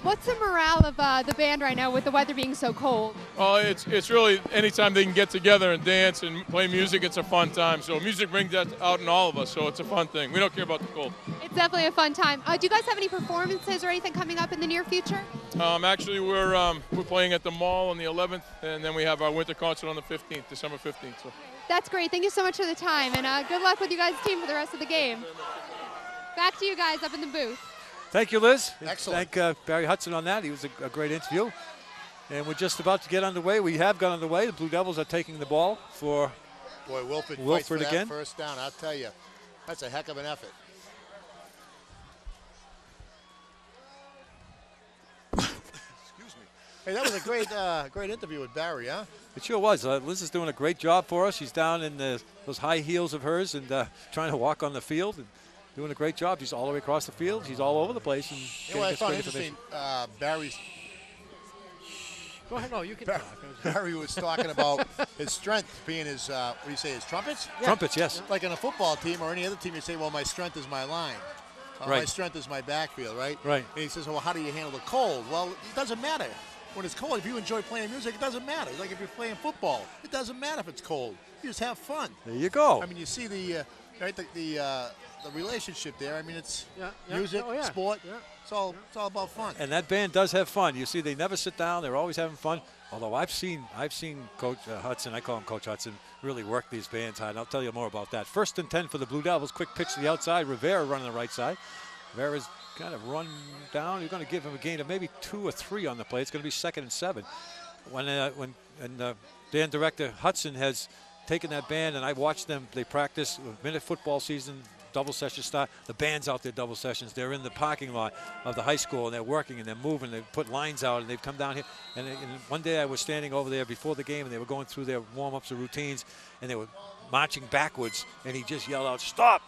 [SPEAKER 8] What's the morale of the band right now with the weather being so cold?
[SPEAKER 10] Well, it's really anytime they can get together and dance and play music, it's a fun time. So music brings that out in all of us, so it's a fun thing. We don't care about the cold.
[SPEAKER 8] It's definitely a fun time. Do you guys have any performances or anything coming up in the near future?
[SPEAKER 10] Actually, we're playing at the mall on the 11th, and then we have our winter concert on the 15th, December 15th. So.
[SPEAKER 8] That's great. Thank you so much for the time, and good luck with you guys' team for the rest of the game. Back to you guys up in the booth.
[SPEAKER 4] Thank you, Liz.
[SPEAKER 5] Excellent.
[SPEAKER 4] Thank Barry Hudson on that. He was a great interview. And we're just about to get underway. We have got underway. The Blue Devils are taking the ball for
[SPEAKER 5] Wilford
[SPEAKER 4] Wilford
[SPEAKER 5] fights for
[SPEAKER 4] again.
[SPEAKER 5] That first down. I'll tell you, that's a heck of an effort. Excuse me. Hey, that was a great interview with Barry, huh?
[SPEAKER 4] It sure was. Liz is doing a great job for us. She's down in those high heels of hers and trying to walk on the field. And doing a great job. She's all the way across the field. She's all over the place. And
[SPEAKER 5] you know what I found interesting? Barry's.
[SPEAKER 7] Go ahead. No, you can talk.
[SPEAKER 5] Barry was talking about his strength being his, what do you say, his trumpets?
[SPEAKER 4] Yeah. Trumpets, yes.
[SPEAKER 5] Like in a football team or any other team, you say, well, my strength is my line.
[SPEAKER 4] Right.
[SPEAKER 5] My strength is my backfield, right?
[SPEAKER 4] Right.
[SPEAKER 5] And he says, well, how do you handle the cold? Well, it doesn't matter. When it's cold, if you enjoy playing music, it doesn't matter. Like if you're playing football, it doesn't matter if it's cold. You just have fun.
[SPEAKER 4] There you go.
[SPEAKER 5] I mean, you see the relationship there. I mean, it's music,
[SPEAKER 7] yeah.
[SPEAKER 5] sport. Yeah. It's all about fun.
[SPEAKER 4] And that band does have fun. You see, they never sit down. They're always having fun. Although I've seen Coach Hudson, I call him Coach Hudson, really work these bands hard. And I'll tell you more about that. 1st and 10 for the Blue Devils. Quick pitch to the outside. Rivera running the right side. Rivera's kind of run down. You're going to give him a gain of maybe 2 or 3 on the play. It's going to be 2nd and 7. When band director Hudson has taken that band, and I watched them. They practice minute football season. Double session start. The band's out there double sessions. They're in the parking lot of the high school, and they're working, and they're moving. They put lines out, and they've come down here. And one day I was standing over there before the game, and they were going through their warm-ups or routines, and they were marching backwards, and he just yelled out, "Stop!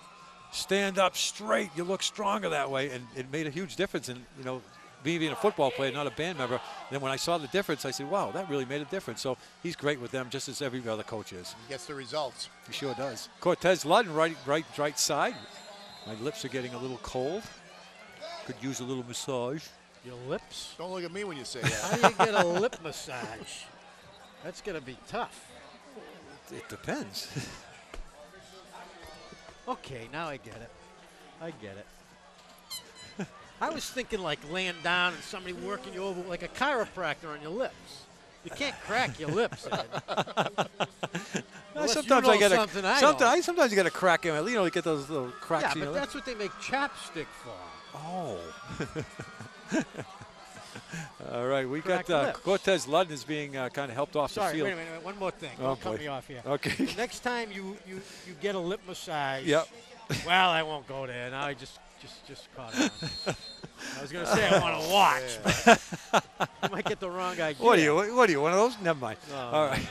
[SPEAKER 4] Stand up straight. You look stronger that way." And it made a huge difference. And, you know, me being a football player, not a band member, then when I saw the difference, I said, wow, that really made a difference. So he's great with them, just as every other coach is.
[SPEAKER 5] He gets the results.
[SPEAKER 4] He sure does. Cortez Ludden, right side. My lips are getting a little cold. Could use a little massage.
[SPEAKER 7] Your lips?
[SPEAKER 5] Don't look at me when you say that.
[SPEAKER 7] How do you get a lip massage? That's going to be tough.
[SPEAKER 4] It depends.
[SPEAKER 7] Okay, now I get it. I get it. I was thinking like laying down and somebody working you over like a chiropractor on your lips. You can't crack your lips, Ed.
[SPEAKER 4] Sometimes I get sometimes you get a crack in it. You know, you get those little cracks.
[SPEAKER 7] Yeah, but that's what they make chapstick for.
[SPEAKER 4] Oh. All right, we got Cortez Ludden is being kind of helped off the field.
[SPEAKER 7] Wait a minute, one more thing. Don't cut me off here.
[SPEAKER 4] Okay.
[SPEAKER 7] The next time you get a lip massage.
[SPEAKER 4] Yep.
[SPEAKER 7] Well, I won't go there. Now I just caught on. I was going to say I want to watch, but I might get the wrong idea.
[SPEAKER 4] What are you, one of those? Never mind. All right.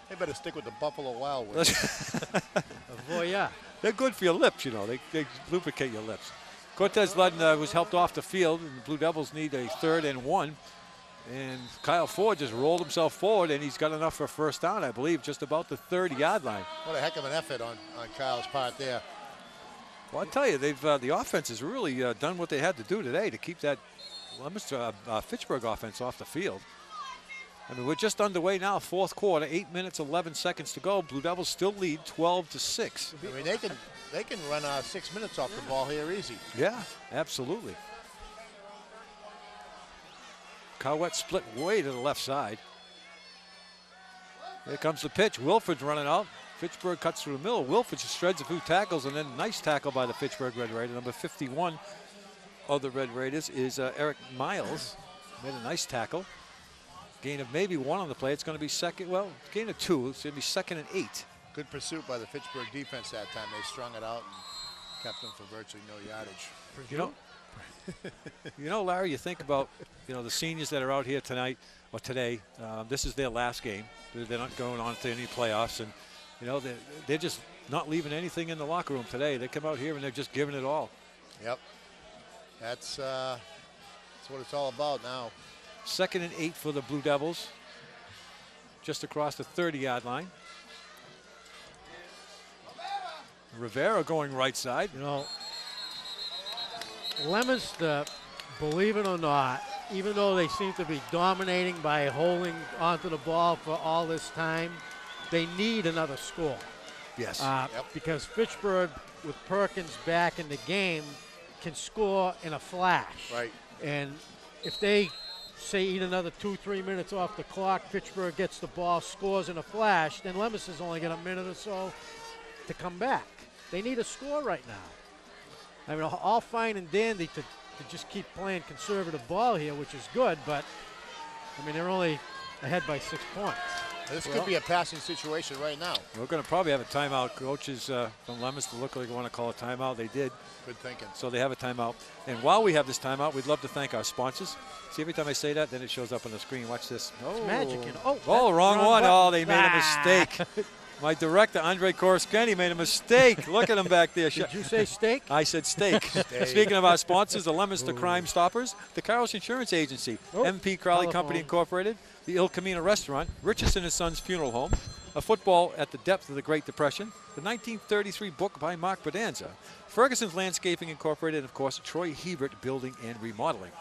[SPEAKER 5] They better stick with the Buffalo Wild Wings.
[SPEAKER 7] Yeah.
[SPEAKER 4] They're good for your lips, you know. They lubricate your lips. Cortez Ludden was helped off the field, and the Blue Devils need a 3rd and 1. And Kyle Ford just rolled himself forward, and he's got enough for a first down, I believe, just about the 30-yard line.
[SPEAKER 5] What a heck of an effort on Kyle's part there.
[SPEAKER 4] Well, I tell you, they've the offense has really done what they had to do today to keep that Leominster, Fitchburg offense off the field. I mean, we're just underway now, 4th quarter, 8 minutes, 11 seconds to go. Blue Devils still lead 12-6.
[SPEAKER 5] I mean, they can run 6 minutes off the ball here easy.
[SPEAKER 4] Yeah, absolutely. Cowett split way to the left side. Here comes the pitch. Wilford's running out. Fitchburg cuts through the middle. Wilford just shreds a few tackles, and then nice tackle by the Fitchburg Red Raider. Number 51 of the Red Raiders is Eric Miles. Made a nice tackle. Gain of maybe 1 on the play. It's going to be gain of 2. It's going to be 2nd and 8.
[SPEAKER 5] Good pursuit by the Fitchburg defense that time. They strung it out and kept them for virtually no yardage.
[SPEAKER 4] You know, Larry, you think about, the seniors that are out here tonight or today. This is their last game. They're not going on to any playoffs, and they're just not leaving anything in the locker room today. They come out here and they're just giving it all.
[SPEAKER 5] Yep. That's what it's all about now.
[SPEAKER 4] 2nd and 8 for the Blue Devils. Just across the 30-yard line. Rivera going right side.
[SPEAKER 7] Leominster, believe it or not, even though they seem to be dominating by holding onto the ball for all this time, they need another score.
[SPEAKER 4] Yes.
[SPEAKER 7] Because Fitchburg, with Perkins back in the game, can score in a flash.
[SPEAKER 5] Right.
[SPEAKER 7] And if they, say, eat another 2-3 minutes off the clock, Fitchburg gets the ball, scores in a flash, then Leominster's only got a minute or so to come back. They need a score right now. I mean, all fine and dandy to just keep playing conservative ball here, which is good, but, I mean, they're only ahead by 6 points.
[SPEAKER 5] This could be a passing situation right now.
[SPEAKER 4] We're going to probably have a timeout. Coaches from Leominster look like they want to call a timeout. They did.
[SPEAKER 5] Good thinking.
[SPEAKER 4] So they have a timeout. And while we have this timeout, we'd love to thank our sponsors. See, every time I say that, then it shows up on the screen. Watch this.
[SPEAKER 7] It's magic.
[SPEAKER 4] Wrong one. Oh, they made a mistake. My director, Andre Korskeni, made a mistake. Look at him back there.
[SPEAKER 7] Did you say steak?
[SPEAKER 4] I said steak. Speaking of our sponsors, the Leominster Crime Stoppers, the Carroll's Insurance Agency, MP Crowley Company Incorporated, the Il Camino Restaurant, Richardson & Sons Funeral Home, a football at the depth of the Great Depression, the 1933 book by Mark Bodanza, Ferguson's Landscaping Incorporated, and, of course, Troy Hebert Building and Remodeling.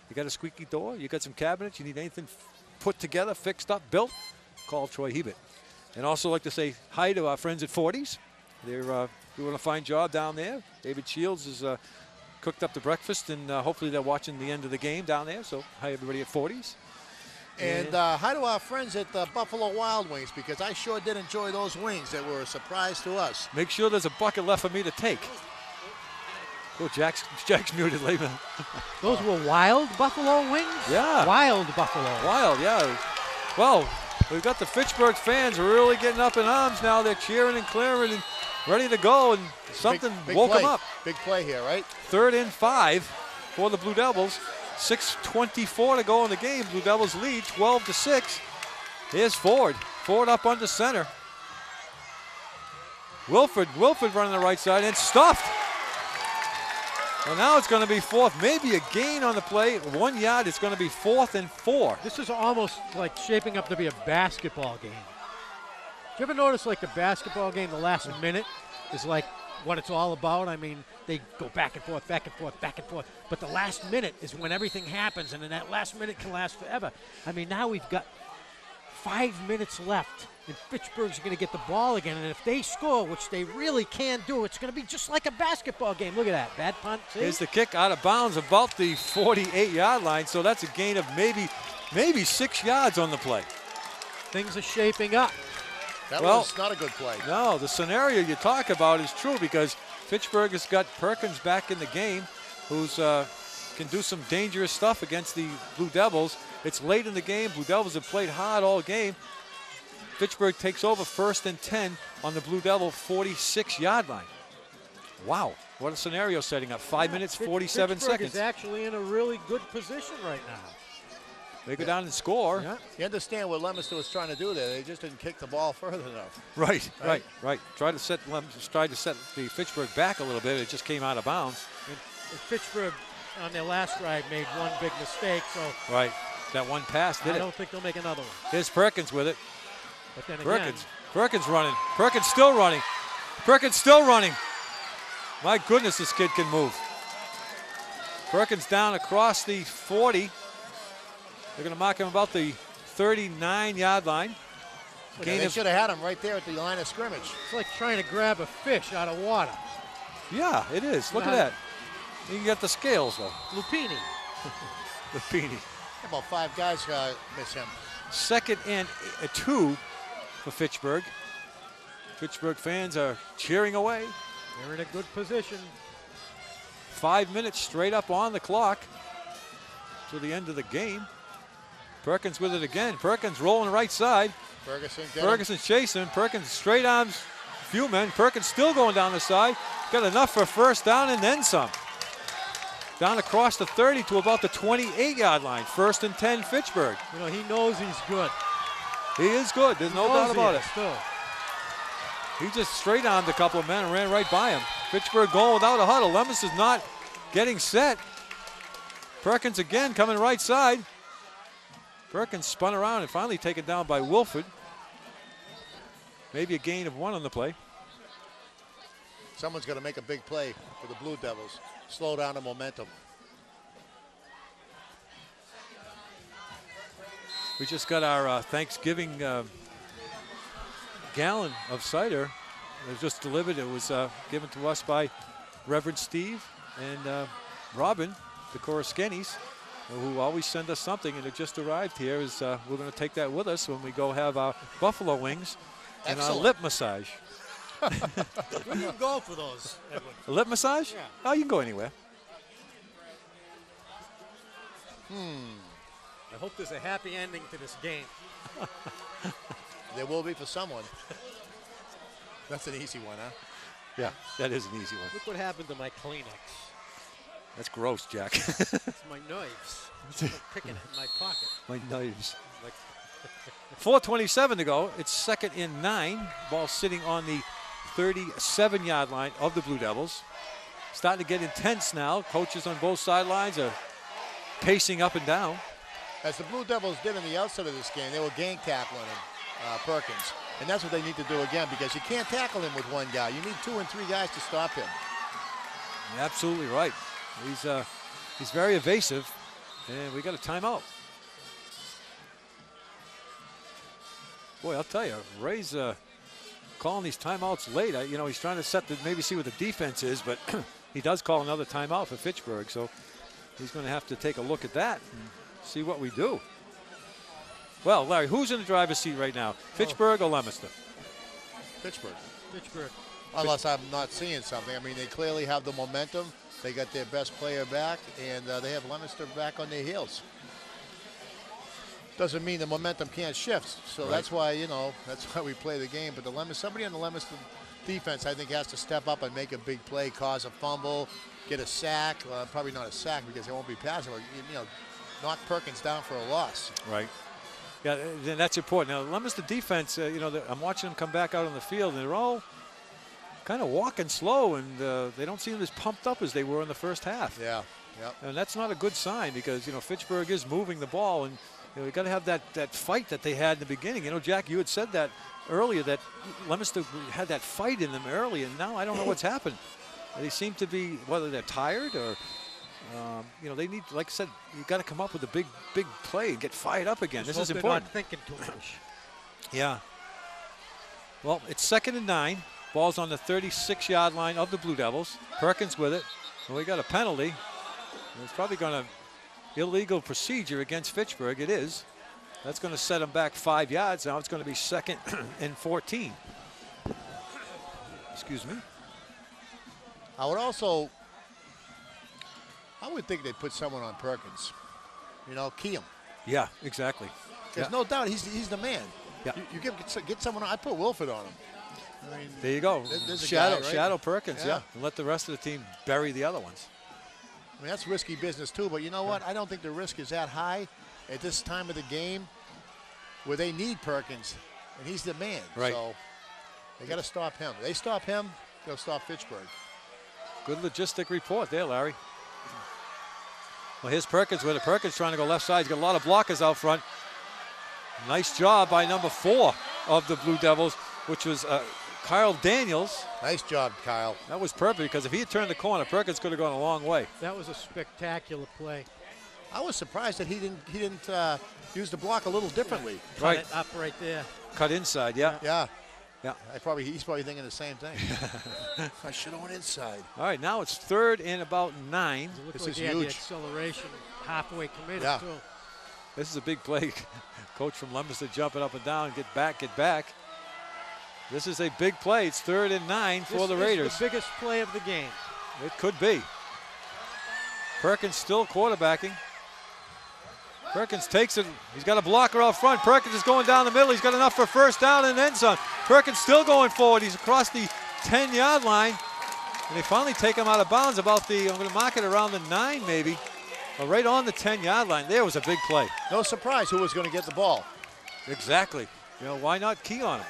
[SPEAKER 4] You got a squeaky door? You got some cabinets? You need anything put together, fixed up, built? Call Troy Hebert. And also like to say hi to our friends at 40s. They're doing a fine job down there. David Shields has cooked up the breakfast, and hopefully they're watching the end of the game down there. So hi, everybody at 40s.
[SPEAKER 5] And hi to our friends at the Buffalo Wild Wings, because I sure did enjoy those wings. That were a surprise to us.
[SPEAKER 4] Make sure there's a bucket left for me to take. Oh, Jack's muted, Laban.
[SPEAKER 7] Those were wild buffalo wings?
[SPEAKER 4] Yeah.
[SPEAKER 7] Wild buffalo.
[SPEAKER 4] Wild, yeah. Well, we've got the Fitchburg fans really getting up in arms now. They're cheering and clearing and ready to go, and something
[SPEAKER 5] big
[SPEAKER 4] woke
[SPEAKER 5] play.
[SPEAKER 4] them up.
[SPEAKER 5] Big play here, right?
[SPEAKER 4] 3rd and 5 for the Blue Devils. 6:24 to go in the game. Blue Devils lead 12-6. Here's Ford. Ford up under center. Wilford running the right side and stuffed. Well, now it's going to be fourth, maybe a gain on the play. 1 yard, it's going to be 4th and 4.
[SPEAKER 7] This is almost like shaping up to be a basketball game. Do you ever notice like the basketball game, the last minute is like what it's all about? I mean, they go back and forth, back and forth, back and forth. But the last minute is when everything happens, and then that last minute can last forever. I mean, now we've got 5 minutes left, and Fitchburg's going to get the ball again. And if they score, which they really can do, it's going to be just like a basketball game. Look at that. Bad punt. See?
[SPEAKER 4] Here's the kick out of bounds about the 48-yard line, so that's a gain of maybe 6 yards on the play.
[SPEAKER 7] Things are shaping up.
[SPEAKER 5] That was not a good play.
[SPEAKER 4] No, the scenario you talk about is true because Fitchburg has got Perkins back in the game, who's can do some dangerous stuff against the Blue Devils. It's late in the game. Blue Devils have played hard all game. Fitchburg takes over 1st and 10 on the Blue Devil 46-yard line. Wow, what a scenario setting up. 5 minutes, 47
[SPEAKER 7] Fitchburg
[SPEAKER 4] seconds.
[SPEAKER 7] is actually in a really good position right now.
[SPEAKER 4] They go down and score.
[SPEAKER 7] Yeah.
[SPEAKER 5] You understand what Leominster was trying to do there. They just didn't kick the ball further enough.
[SPEAKER 4] Right. Tried to set the Fitchburg back a little bit. It just came out of bounds.
[SPEAKER 7] And Fitchburg on their last drive made one big mistake. So
[SPEAKER 4] right, that one pass did
[SPEAKER 7] I
[SPEAKER 4] it.
[SPEAKER 7] don't think they'll make another one.
[SPEAKER 4] Here's Perkins with it.
[SPEAKER 7] But then
[SPEAKER 4] Perkins running. Perkins still running. Perkins still running. My goodness, this kid can move. Perkins down across the 40. They're going to mark him about the 39-yard line.
[SPEAKER 5] They should have had him right there at the line of scrimmage.
[SPEAKER 7] It's like trying to grab a fish out of water.
[SPEAKER 4] Yeah, it is. Look at that. You can get the scales, though.
[SPEAKER 7] Lupini.
[SPEAKER 4] Lupini.
[SPEAKER 5] About 5 guys miss him.
[SPEAKER 4] 2nd and 2 for Fitchburg. Fitchburg fans are cheering away.
[SPEAKER 7] They're in a good position.
[SPEAKER 4] 5 minutes straight up on the clock to the end of the game. Perkins with it again. Perkins rolling right side. Ferguson's chasing. Perkins straight arms. Few men. Perkins still going down the side. Got enough for 1st down and then some. Down across the 30 to about the 28-yard line. 1st and 10 Fitchburg.
[SPEAKER 7] You know, he knows he's good.
[SPEAKER 4] He is good. There's no doubt about it.
[SPEAKER 7] Still.
[SPEAKER 4] He just straight armed a couple of men and ran right by him. Fitchburg going without a huddle. Leominster's not getting set. Perkins again coming right side. Perkins spun around and finally taken down by Wilford. Maybe a gain of 1 on the play.
[SPEAKER 5] Someone's going to make a big play for the Blue Devils. Slow down the momentum.
[SPEAKER 4] We just got our Thanksgiving gallon of cider. It was just delivered. It was given to us by Reverend Steve and Robin, the Koroskenis, who always send us something, and it just arrived here. We're going to take that with us when we go have our buffalo wings and our lip massage.
[SPEAKER 7] Where do you go for those, Edwin?
[SPEAKER 4] A lip massage?
[SPEAKER 7] Yeah.
[SPEAKER 4] Oh, you can go anywhere.
[SPEAKER 7] I hope there's a happy ending to this game.
[SPEAKER 5] There will be for someone. That's an easy one, huh?
[SPEAKER 4] Yeah, that is an easy one.
[SPEAKER 7] Look what happened to my Kleenex.
[SPEAKER 4] That's gross, Jack.
[SPEAKER 7] It's my knives. I'm picking it in my pocket.
[SPEAKER 4] My knives.
[SPEAKER 7] Like
[SPEAKER 4] 4:27 to go. It's 2nd and 9. Ball sitting on the 37-yard line of the Blue Devils. Starting to get intense now. Coaches on both sidelines are pacing up and down.
[SPEAKER 5] As the Blue Devils did in the outset of this game, they were gang tackling him, Perkins. And that's what they need to do again, because you can't tackle him with 1 guy. You need 2 and 3 guys to stop him.
[SPEAKER 4] You're absolutely right. He's very evasive, and we got a timeout. Boy, I'll tell you, Ray's calling these timeouts late. He's trying to maybe see what the defense is, but he does call another timeout for Fitchburg, so he's going to have to take a look at that and see what we do. Well, Larry, who's in the driver's seat right now? Fitchburg or Leominster?
[SPEAKER 5] Fitchburg.
[SPEAKER 7] Fitchburg.
[SPEAKER 5] Unless I'm not seeing something. I mean, they clearly have the momentum. They got their best player back, and they have Leominster back on their heels. Doesn't mean the momentum can't shift. So
[SPEAKER 4] right.
[SPEAKER 5] That's why, that's why we play the game. But somebody on the Leominster defense, I think, has to step up and make a big play, cause a fumble, get a sack. Probably not a sack because they won't be passing. Knock Perkins down for a loss.
[SPEAKER 4] Right. Yeah, and that's important. Now, Leominster defense, I'm watching them come back out on the field, and kind of walking slow, and they don't seem as pumped up as they were in the first half.
[SPEAKER 5] Yeah, yeah.
[SPEAKER 4] And that's not a good sign because, you know, Fitchburg is moving the ball, and you know, you got to have that fight that they had in the beginning. You know, Jack, you had said that earlier, that Leominster had that fight in them early, and now I don't know what's happened. They seem to be, whether they're tired or, you know, they need, like I said, you got to come up with a big play and get fired up again. This is important.
[SPEAKER 7] Not thinking too much.
[SPEAKER 4] Yeah. Well, it's 2nd and 9. Ball's on the 36-yard line of the Blue Devils. Perkins with it. Well, we got a penalty. It's probably going to illegal procedure against Fitchburg. It is. That's going to set them back 5 yards. Now it's going to be 2nd and 14. Excuse me.
[SPEAKER 5] I would think they'd put someone on Perkins. You know, key him.
[SPEAKER 4] Yeah, exactly.
[SPEAKER 5] There's no doubt he's the man.
[SPEAKER 4] Yeah.
[SPEAKER 5] You get someone on. I put Wilford on him. I mean,
[SPEAKER 4] there you go.
[SPEAKER 5] There's a
[SPEAKER 4] Shadow,
[SPEAKER 5] guy, right?
[SPEAKER 4] Shadow Perkins, yeah. And let the rest of the team bury the other ones.
[SPEAKER 5] I mean, that's risky business too, but you know what? I don't think the risk is that high at this time of the game where they need Perkins, and he's the man.
[SPEAKER 4] Right.
[SPEAKER 5] So they got to stop him. They stop him, they'll stop Fitchburg.
[SPEAKER 4] Good logistic report there, Larry. Well, here's Perkins with it. Perkins trying to go left side. He's got a lot of blockers out front. Nice job by number 4 of the Blue Devils, which was Kyle Daniels.
[SPEAKER 5] Nice job, Kyle.
[SPEAKER 4] That was perfect because if he had turned the corner, Perkins could have gone a long way.
[SPEAKER 7] That was a spectacular play.
[SPEAKER 5] I was surprised that he didn't use the block a little differently.
[SPEAKER 7] Cut it up right there.
[SPEAKER 4] Cut inside, yeah.
[SPEAKER 5] Yeah.
[SPEAKER 4] Yeah.
[SPEAKER 5] He's probably thinking the same thing. I should have went inside.
[SPEAKER 4] All right, now it's 3rd and about 9.
[SPEAKER 5] This
[SPEAKER 7] like
[SPEAKER 5] is
[SPEAKER 7] he had the
[SPEAKER 5] huge.
[SPEAKER 7] acceleration halfway committed too.
[SPEAKER 4] This is a big play. Coach from Leominster jumping up and down, get back. This is a big play. It's 3rd and 9 for the Raiders.
[SPEAKER 7] This is the biggest play of the game.
[SPEAKER 4] It could be. Perkins still quarterbacking. Perkins takes it. He's got a blocker out front. Perkins is going down the middle. He's got enough for 1st down and then some. Perkins still going forward. He's across the 10-yard line. And they finally take him out of bounds about the, I'm going to mark it around the 9 maybe. Or right on the 10-yard line. There was a big play.
[SPEAKER 5] No surprise who was going to get the ball.
[SPEAKER 4] Exactly. You know, why not key on him?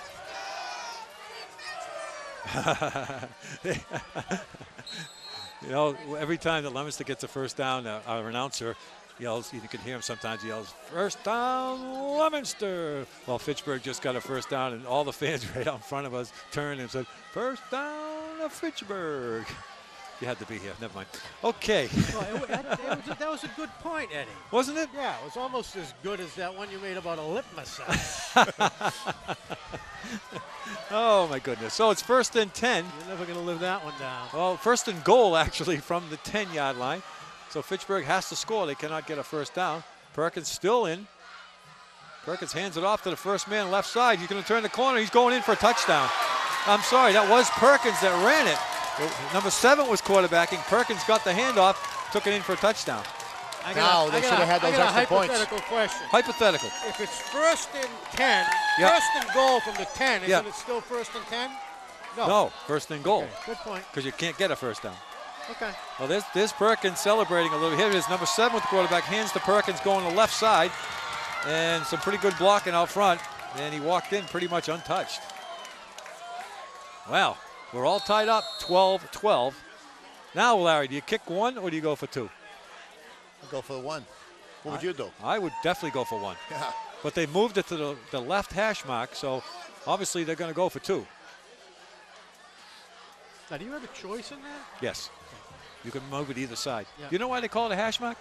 [SPEAKER 4] You know, every time that Leominster gets a 1st down, our announcer yells, you can hear him sometimes, he yells, "First down, Leominster." Well, Fitchburg just got a 1st down, and all the fans right out in front of us turned and said, "First down of Fitchburg." You had to be here. Never mind. Okay.
[SPEAKER 7] Well, that was a good point, Eddie.
[SPEAKER 4] Wasn't it?
[SPEAKER 7] Yeah, it was almost as good as that one you made about a lip massage.
[SPEAKER 4] Oh, my goodness. So it's 1st and 10.
[SPEAKER 7] You're never going to live that one down.
[SPEAKER 4] Well, 1st and goal, actually, from the 10-yard line. So Fitchburg has to score. They cannot get a 1st down. Perkins still in. Perkins hands it off to the 1st man left side. He's going to turn the corner. He's going in for a touchdown. I'm sorry, that was Perkins that ran it. Number 7 was quarterbacking. Perkins got the handoff, took it in for a touchdown.
[SPEAKER 5] Now they should have had those extra points.
[SPEAKER 7] Hypothetical question.
[SPEAKER 4] Hypothetical.
[SPEAKER 7] If it's 1st and 10,
[SPEAKER 4] Yep.
[SPEAKER 7] 1st and goal from the 10, isn't
[SPEAKER 4] Yep.
[SPEAKER 7] it still 1st and 10?
[SPEAKER 4] No, 1st and goal.
[SPEAKER 7] Okay, good point.
[SPEAKER 4] Because you can't get a 1st down.
[SPEAKER 7] Okay.
[SPEAKER 4] Well, there's Perkins celebrating a little. Here it is, number 7 with the quarterback, hands to Perkins going to the left side. And some pretty good blocking out front. And he walked in pretty much untouched. Wow, we're all tied up, 12-12. Now, Larry, do you kick 1 or do you go for 2?
[SPEAKER 5] I'll go for 1. What would you do?
[SPEAKER 4] I would definitely go for 1.
[SPEAKER 5] Yeah.
[SPEAKER 4] But they moved it to the left hash mark, so obviously they're going to go for 2.
[SPEAKER 7] Now, do you have a choice in that?
[SPEAKER 4] Yes. You can move it either side.
[SPEAKER 7] Yeah.
[SPEAKER 4] You know why they call it a hash mark?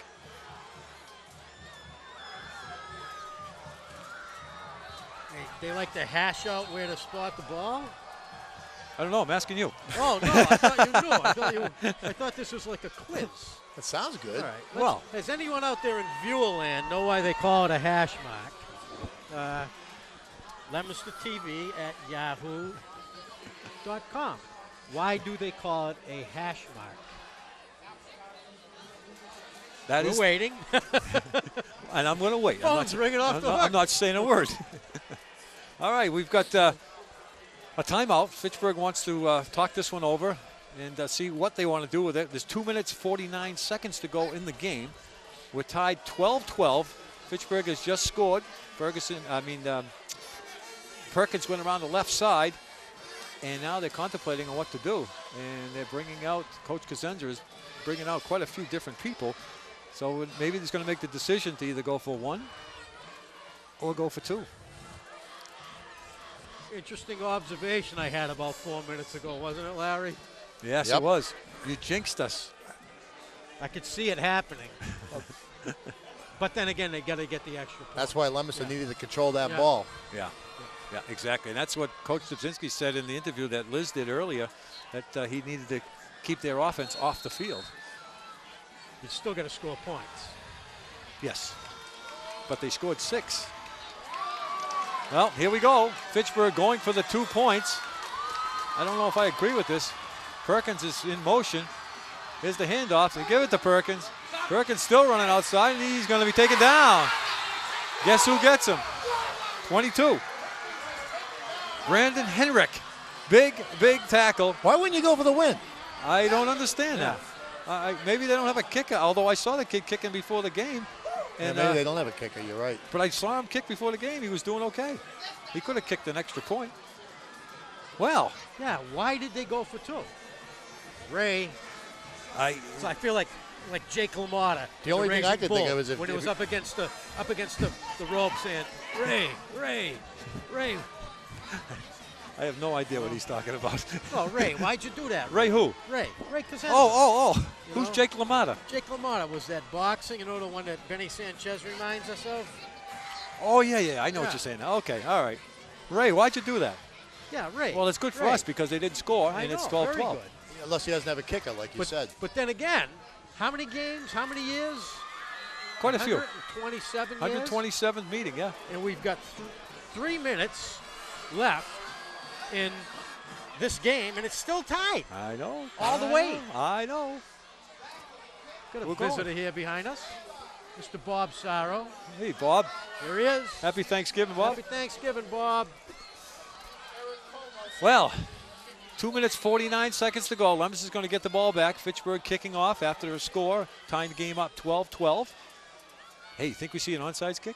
[SPEAKER 7] They like to hash out where to spot the ball?
[SPEAKER 4] I don't know. I'm asking you.
[SPEAKER 7] Oh, no, I thought you knew. I thought this was like a quiz.
[SPEAKER 5] That sounds good.
[SPEAKER 7] All right.
[SPEAKER 4] Well,
[SPEAKER 7] does anyone out there in Viewerland know why they call it a hash mark? Leominster TV at yahoo.com. Why do they call it a hash mark? We're waiting.
[SPEAKER 4] And I'm going to wait.
[SPEAKER 7] Phone's ringing off the hook.
[SPEAKER 4] I'm not saying a word. All right, we've got a timeout. Fitchburg wants to talk this one over and see what they want to do with it. There's 2 minutes, 49 seconds to go in the game. We're tied 12-12. Fitchburg has just scored. Perkins went around the left side. and now they're contemplating on what to do. And they're bringing out, Coach Kazenza is bringing out quite a few different people. So maybe he's going to make the decision to either go for 1 or go for 2.
[SPEAKER 7] Interesting observation I had about 4 minutes ago, wasn't it, Larry?
[SPEAKER 4] Yes, it was. You jinxed us.
[SPEAKER 7] I could see it happening. But then again, they got to get the extra point.
[SPEAKER 5] That's why Leominster needed to control that ball.
[SPEAKER 4] Yeah, exactly. And that's what Coach Stupczynski said in the interview that Liz did earlier, that he needed to keep their offense off the field.
[SPEAKER 7] You still got to score points.
[SPEAKER 4] Yes, but they scored 6. Well, here we go. Fitchburg going for the 2 points. I don't know if I agree with this. Perkins is in motion. Here's the handoff. They give it to Perkins. Perkins still running outside, and he's going to be taken down. Guess who gets him? 22. Brandon Henrik. Big tackle.
[SPEAKER 5] Why wouldn't you go for the win?
[SPEAKER 4] I don't understand that. Maybe they don't have a kicker, although I saw the kid kicking before the game. And
[SPEAKER 5] maybe they don't have a kicker, you're right.
[SPEAKER 4] But I saw him kick before the game. He was doing okay. He could have kicked an extra point. Well.
[SPEAKER 7] Yeah, why did they go for 2? Ray. So I feel like Jake LaMotta.
[SPEAKER 5] The only thing I could think of is
[SPEAKER 7] when he was up against the rope saying, Ray.
[SPEAKER 4] I have no idea what he's talking about.
[SPEAKER 7] Oh, Ray, why'd you do that?
[SPEAKER 4] Ray who?
[SPEAKER 7] Ray Kazenza.
[SPEAKER 4] Oh. Who's Jake LaMotta?
[SPEAKER 7] Jake LaMotta was that boxing, the one that Benny Sanchez reminds us of?
[SPEAKER 4] Oh, yeah, I know what you're saying. Okay, all right. Ray, why'd you do that?
[SPEAKER 7] Yeah, Ray.
[SPEAKER 4] Well, it's good for us because they didn't score, and it's 12-12.
[SPEAKER 5] Unless he doesn't have a kicker, like you said.
[SPEAKER 7] But then again, how many games, how many years?
[SPEAKER 4] Quite a few.
[SPEAKER 7] 127 years?
[SPEAKER 4] 127th meeting, yeah.
[SPEAKER 7] And we've got 3 minutes left in this game, and it's still tied.
[SPEAKER 4] I know.
[SPEAKER 7] All the way.
[SPEAKER 4] I know.
[SPEAKER 7] Got a visitor here behind us, Mr. Bob Sarro.
[SPEAKER 4] Hey, Bob.
[SPEAKER 7] Here he is.
[SPEAKER 4] Happy Thanksgiving, Bob.
[SPEAKER 7] Happy Thanksgiving, Bob.
[SPEAKER 4] Well, 2 minutes, 49 seconds to go. Leominster is going to get the ball back. Fitchburg kicking off after a score, tying the game up 12-12. Hey, you think we see an onside kick?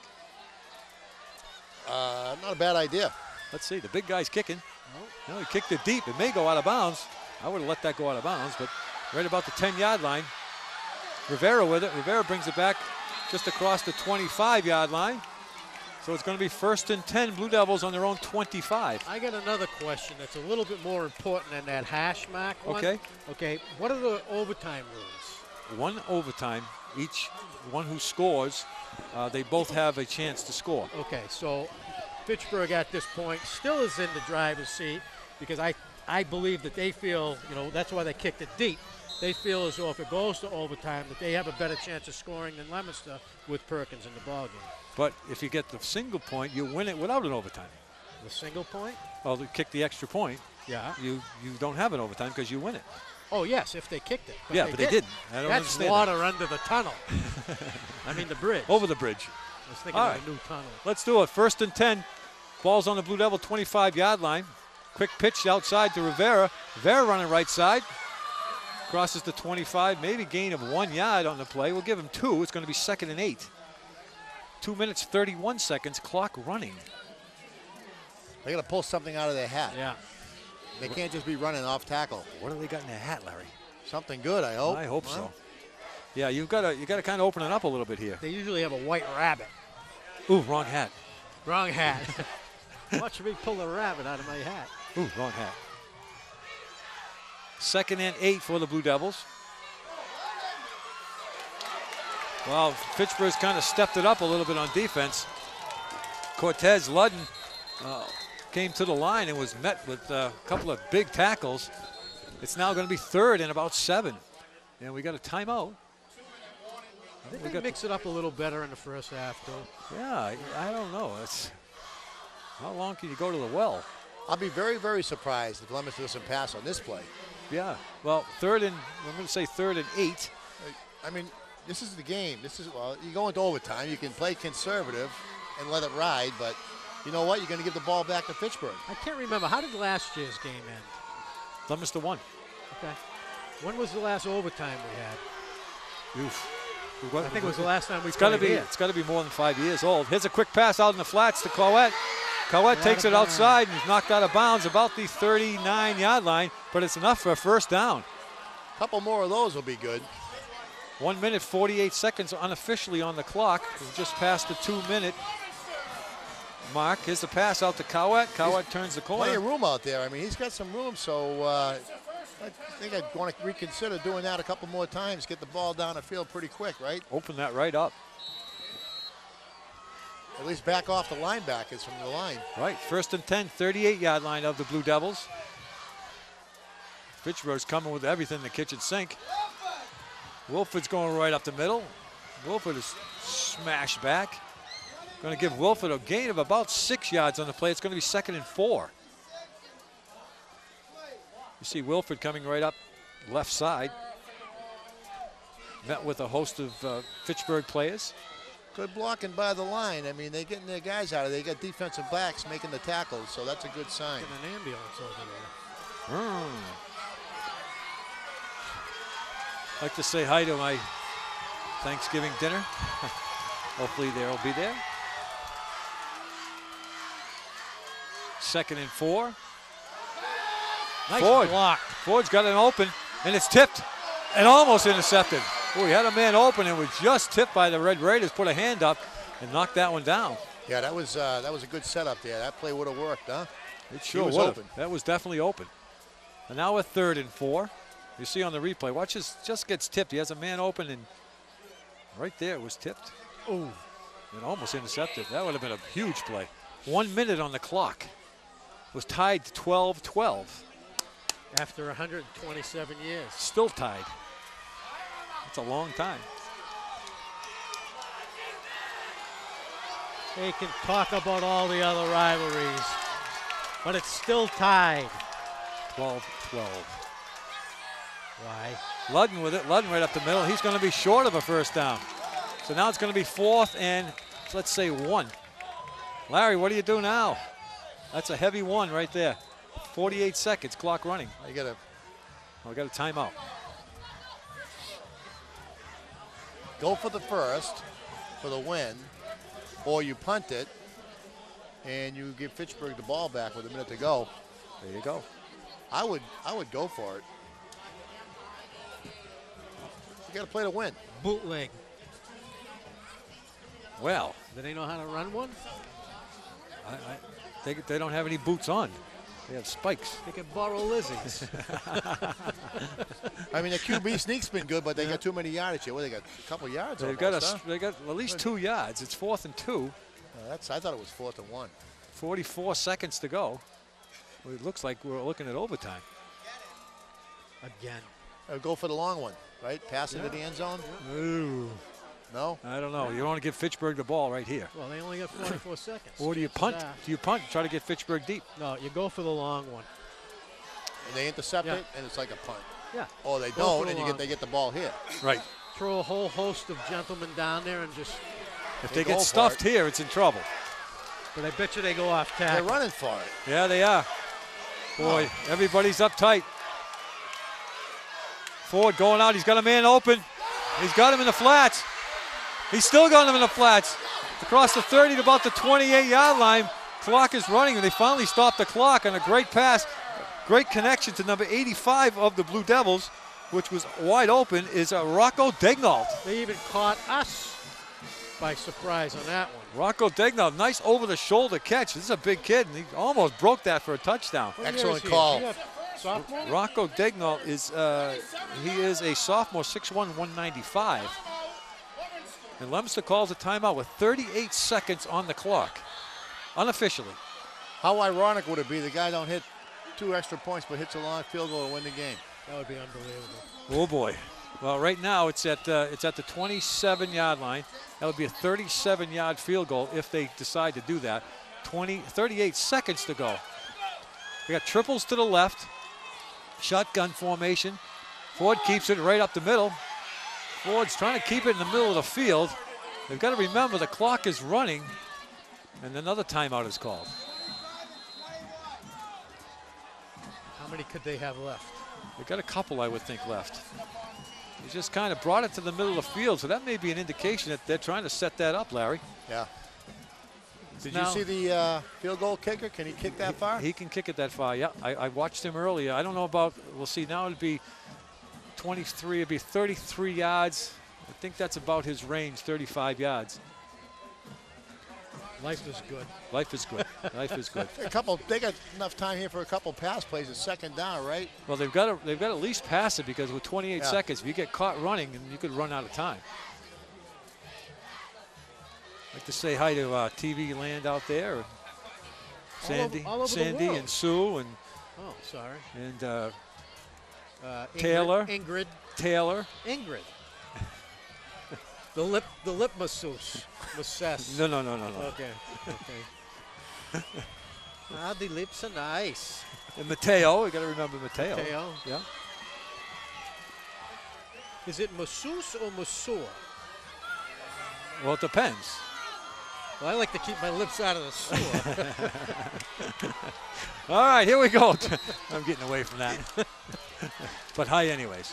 [SPEAKER 5] Not a bad idea.
[SPEAKER 4] Let's see. The big guy's kicking. No, he kicked it deep. It may go out of bounds. I would have let that go out of bounds, but right about the 10-yard line. Rivera with it. Rivera brings it back just across the 25-yard line. So it's going to be 1st and 10, Blue Devils on their own 25.
[SPEAKER 7] I got another question that's a little bit more important than that hash mark one.
[SPEAKER 4] Okay.
[SPEAKER 7] What are the overtime rules?
[SPEAKER 4] 1 overtime. Each one who scores, they both have a chance to score.
[SPEAKER 7] Okay, so Fitchburg at this point still is in the driver's seat because I believe that they feel, that's why they kicked it deep. They feel as though if it goes to overtime that they have a better chance of scoring than Leominster with Perkins in the ballgame.
[SPEAKER 4] But if you get the single point, you win it without an overtime.
[SPEAKER 7] The single point?
[SPEAKER 4] Well, they kick the extra point.
[SPEAKER 7] Yeah.
[SPEAKER 4] You don't have an overtime because you win it.
[SPEAKER 7] Oh, yes, if they kicked it.
[SPEAKER 4] But they didn't. I don't
[SPEAKER 7] That's
[SPEAKER 4] understand
[SPEAKER 7] water under the tunnel. I mean the bridge.
[SPEAKER 4] Over the bridge.
[SPEAKER 7] I was thinking of a new tunnel.
[SPEAKER 4] Let's do it. 1st and 10. Ball's on the Blue Devil 25-yard line. Quick pitch outside to Rivera. Rivera running right side. Crosses the 25, maybe gain of 1 yard on the play. We'll give him 2. It's going to be 2nd and 8. 2 minutes, 31 seconds, clock running.
[SPEAKER 5] They got to pull something out of their hat.
[SPEAKER 7] Yeah.
[SPEAKER 5] They can't just be running off tackle.
[SPEAKER 4] What have they got in their hat, Larry?
[SPEAKER 5] Something good, I hope.
[SPEAKER 4] I hope so. Yeah, you got to kind of open it up a little bit here.
[SPEAKER 7] They usually have a white rabbit.
[SPEAKER 4] Ooh, wrong hat.
[SPEAKER 7] Wrong hat. Watch me pull a rabbit out of my hat.
[SPEAKER 4] Ooh, wrong hat. 2nd and 8 for the Blue Devils. Well, Fitchburg's kind of stepped it up a little bit on defense. Cortez Ludden came to the line and was met with a couple of big tackles. It's now going to be 3rd and about 7. And we got a timeout.
[SPEAKER 7] Did they mix it up a little better in the first half, though?
[SPEAKER 4] Yeah, I don't know. How long can you go to the well?
[SPEAKER 5] I'll be very, very surprised if Leominster doesn't pass on this play.
[SPEAKER 4] Yeah, well, I'm going to say 3rd and 8.
[SPEAKER 5] I mean, this is the game. You go into overtime. You can play conservative and let it ride, but you know what? You're going to give the ball back to Fitchburg.
[SPEAKER 7] I can't remember. How did last year's game end?
[SPEAKER 4] Leominster won.
[SPEAKER 7] Okay. When was the last overtime we had?
[SPEAKER 4] Oof.
[SPEAKER 7] I think it was the last time we played here.
[SPEAKER 4] It's got to be more than 5 years old. Here's a quick pass out in the flats to Clowette. Collette takes it outside and he's knocked out of bounds about the 39-yard line, but it's enough for a first down.
[SPEAKER 5] A couple more of those will be good.
[SPEAKER 4] 1 minute, 48 seconds unofficially on the clock. We've just passed the 2-minute mark. Here's the pass out to Cowett. Cowett turns the corner.
[SPEAKER 5] Plenty of room out there. I mean, he's got some room, so I think I'd want to reconsider doing that a couple more times, get the ball down the field pretty quick, right?
[SPEAKER 4] Open that right up.
[SPEAKER 5] At least back off the linebackers from the line.
[SPEAKER 4] Right, 1st and 10, 38-yard line of the Blue Devils. Fitchburg's coming with everything in the kitchen sink. Wilford's going right up the middle. Wilford is smashed back. Going to give Wilford a gain of about 6 yards on the play. It's going to be 2nd and 4. You see Wilford coming right up left side. Met with a host of Fitchburg players.
[SPEAKER 5] Good blocking by the line. I mean, they're getting their guys out of there. They got defensive backs making the tackles, so that's a good sign.
[SPEAKER 7] And an ambulance over there.
[SPEAKER 4] Like to say hi to my Thanksgiving dinner. Hopefully they'll be there. 2nd and 4.
[SPEAKER 7] Nice
[SPEAKER 4] Ford.
[SPEAKER 7] block.
[SPEAKER 4] Ford's got it open, and it's tipped and almost intercepted. Oh, he had a man open and was just tipped by the Red Raiders. Put a hand up and knocked that one down.
[SPEAKER 5] Yeah, that was a good setup there. That play would have worked, huh?
[SPEAKER 4] It sure would have. That was definitely open. And now a 3rd and 4. You see on the replay, watch this, just gets tipped. He has a man open, and right there it was tipped.
[SPEAKER 7] Oh,
[SPEAKER 4] and almost intercepted. That would have been a huge play. 1 minute on the clock. It was tied to 12-12.
[SPEAKER 7] After 127 years.
[SPEAKER 4] Still tied. That's a long time.
[SPEAKER 7] They can talk about all the other rivalries, but it's still tied.
[SPEAKER 4] 12-12.
[SPEAKER 7] Why?
[SPEAKER 4] Ludden with it. Ludden right up the middle. He's going to be short of a first down. So now it's going to be 4th and, let's say, 1. Larry, what do you do now? That's a heavy 1 right there. 48 seconds, clock running.
[SPEAKER 5] You got
[SPEAKER 4] a timeout.
[SPEAKER 5] Go for the first for the win, or you punt it and you give Fitchburg the ball back with a minute to go.
[SPEAKER 4] There you go.
[SPEAKER 5] I would go for it. You got to play to win.
[SPEAKER 7] Bootleg.
[SPEAKER 4] Well,
[SPEAKER 7] do they know how to run one?
[SPEAKER 4] They don't have any boots on. They have spikes.
[SPEAKER 7] They can borrow Lizzie's.
[SPEAKER 5] I mean, the QB sneak's been good, but they got too many yardage here. Well, they got a couple yards.
[SPEAKER 4] They got at least 2 yards. It's 4th and 2.
[SPEAKER 5] I thought it was 4th and 1.
[SPEAKER 4] 44 seconds to go. Well, it looks like we're looking at overtime.
[SPEAKER 7] Again.
[SPEAKER 5] Go for the long one, right? Pass into the end zone.
[SPEAKER 4] Ooh.
[SPEAKER 5] No?
[SPEAKER 4] I don't know. You don't want to give Fitchburg the ball right here.
[SPEAKER 7] Well, they only got 44 seconds.
[SPEAKER 4] Or do you punt? Do you punt? Try to get Fitchburg deep.
[SPEAKER 7] No, you go for the long one.
[SPEAKER 5] And they intercept it, and it's like a punt.
[SPEAKER 7] Yeah.
[SPEAKER 5] Or they don't, and they get the ball here.
[SPEAKER 4] Right.
[SPEAKER 7] Throw a whole host of gentlemen down there and just.
[SPEAKER 4] If they get stuffed here, it's in trouble.
[SPEAKER 7] But I bet you they go off tackle.
[SPEAKER 5] They're running for it.
[SPEAKER 4] Yeah, they are. Boy, everybody's uptight. Ford going out. He's got a man open. He's got him in the flats. He's still got him in the flats. Across the 30 to about the 28-yard line. Clock is running, and they finally stopped the clock on a great pass. Great connection to number 85 of the Blue Devils, which was wide open, is Rocco Degnault.
[SPEAKER 7] They even caught us by surprise on that one.
[SPEAKER 4] Rocco Degnault, nice over-the-shoulder catch. This is a big kid, and he almost broke that for a touchdown.
[SPEAKER 5] Excellent call.
[SPEAKER 7] Sophomore?
[SPEAKER 4] Rocco Degnault is he is a sophomore, 6'1", 195. And Leominster calls a timeout with 38 seconds on the clock, unofficially.
[SPEAKER 5] How ironic would it be the guy don't hit 2 extra points but hits a long field goal to win the game?
[SPEAKER 7] That would be unbelievable.
[SPEAKER 4] Oh boy. Well, right now it's at the 27-yard line. That would be a 37-yard field goal if they decide to do that. 38 seconds to go. We got triples to the left. Shotgun formation. Ford keeps it right up the middle. Ford's trying to keep it in the middle of the field. They've got to remember the clock is running, and another timeout is called.
[SPEAKER 7] How many could they have left?
[SPEAKER 4] They've got a couple, I would think, left. He just kind of brought it to the middle of the field, so that may be an indication that they're trying to set that up, Larry.
[SPEAKER 5] Yeah. Did you see the field goal kicker? Can he kick that far?
[SPEAKER 4] He can kick it that far, yeah. I watched him earlier. I don't know about, we'll see. Now it'd be 23, it'd be 33 yards. I think that's about his range, 35 yards.
[SPEAKER 7] Life is good.
[SPEAKER 4] Life is good. Life is good.
[SPEAKER 5] They got enough time here for a couple pass plays. It's second down, right?
[SPEAKER 4] Well, they've got to at least pass it, because with 28 seconds, if you get caught running, and you could run out of time. I'd like to say hi to TV Land out there, Sandy,
[SPEAKER 7] all over
[SPEAKER 4] Sandy
[SPEAKER 7] the
[SPEAKER 4] and Sue and and Taylor,
[SPEAKER 7] Ingrid,
[SPEAKER 4] Taylor,
[SPEAKER 7] Ingrid. The lip masseuse.
[SPEAKER 4] No.
[SPEAKER 7] Okay. The lips are nice.
[SPEAKER 4] And Mateo, we got to remember Mateo.
[SPEAKER 7] Mateo.
[SPEAKER 4] Yeah.
[SPEAKER 7] Is it masseuse or masseur?
[SPEAKER 4] Well, it depends.
[SPEAKER 7] Well, I like to keep my lips out of the sewer.
[SPEAKER 4] All right, here we go. I'm getting away from that. But hi anyways.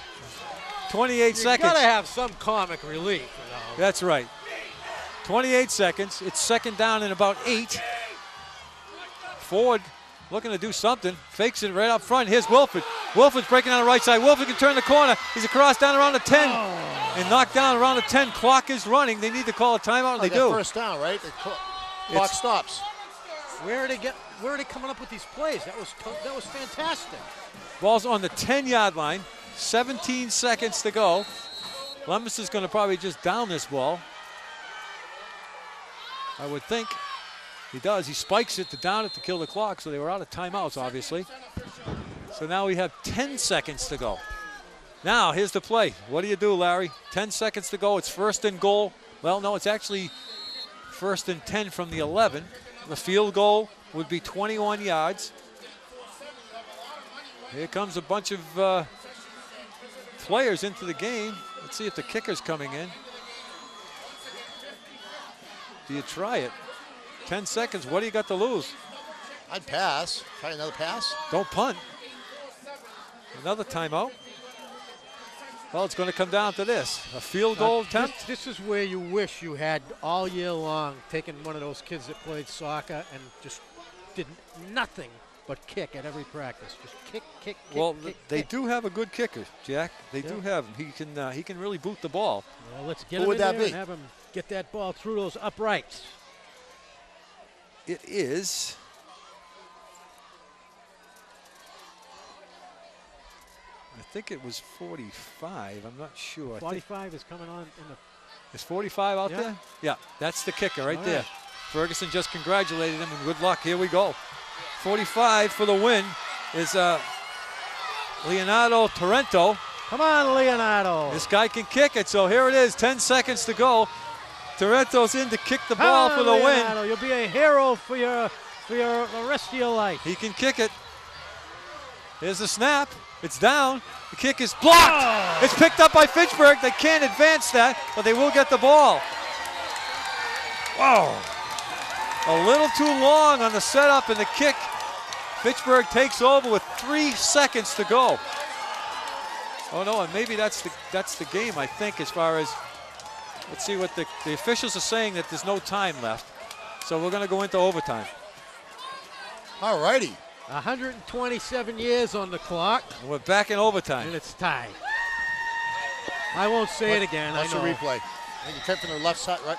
[SPEAKER 4] 28 seconds.
[SPEAKER 7] You gotta have some comic relief. You know.
[SPEAKER 4] That's right. 28 seconds. It's second down and about 8. Ford looking to do something. Fakes it right up front. Here's Wilford. Wilford's breaking on the right side. Wilford can turn the corner. He's across down around the 10. And knocked down around the 10. Clock is running. They need to call a timeout, and they do.
[SPEAKER 5] First down, right? The clock stops.
[SPEAKER 7] Where are they coming up with these plays? That was fantastic.
[SPEAKER 4] Ball's on the 10-yard line. 17 seconds to go. Leominster's going to probably just down this ball. I would think. He does. He spikes it to down it to kill the clock, so they were out of timeouts, obviously. So now we have 10 seconds to go. Now, here's the play. What do you do, Larry? 10 seconds to go. It's first and goal. Well, no, it's actually first and 10 from the 11. The field goal would be 21 yards. Here comes a bunch of players into the game. Let's see if the kicker's coming in. Do you try it? 10 seconds. What do you got to lose?
[SPEAKER 5] I'd pass. Try another pass.
[SPEAKER 4] Don't punt. Another timeout. Well, it's going to come down to this. A field goal attempt.
[SPEAKER 7] This is where you wish you had all year long taken one of those kids that played soccer and just did nothing but kick at every practice. Just kick.
[SPEAKER 4] Well,
[SPEAKER 7] kick,
[SPEAKER 4] they
[SPEAKER 7] kick.
[SPEAKER 4] do have a good kicker, Jack. They do have him. He can really boot the ball.
[SPEAKER 7] Well, let's get him in there and have him get that ball through those uprights.
[SPEAKER 4] It is. I think it was 45. I'm not sure.
[SPEAKER 7] 45 is coming on in the.
[SPEAKER 4] Is 45 out there? Yeah, that's the kicker right there. Ferguson just congratulated him, and good luck. Here we go. 45 for the win is Leonardo Torrento.
[SPEAKER 7] Come on, Leonardo.
[SPEAKER 4] This guy can kick it, so here it is. 10 seconds to go. Torrento's in to kick the ball for the
[SPEAKER 7] Leonardo.
[SPEAKER 4] win.
[SPEAKER 7] You'll be a hero for the rest of your life.
[SPEAKER 4] He can kick it. Here's the snap. It's down. The kick is blocked. Oh. It's picked up by Fitchburg. They can't advance that, but they will get the ball. Whoa. A little too long on the setup and the kick. Fitchburg takes over with 3 seconds to go. Oh no, and maybe that's the game, I think, as far as, let's see what the officials are saying, that there's no time left. So we're gonna go into overtime.
[SPEAKER 5] All righty.
[SPEAKER 7] 127 years on the clock.
[SPEAKER 4] And we're back in overtime.
[SPEAKER 7] And it's tied. I won't say it again.
[SPEAKER 5] What's the replay? I think it's on the left side, right?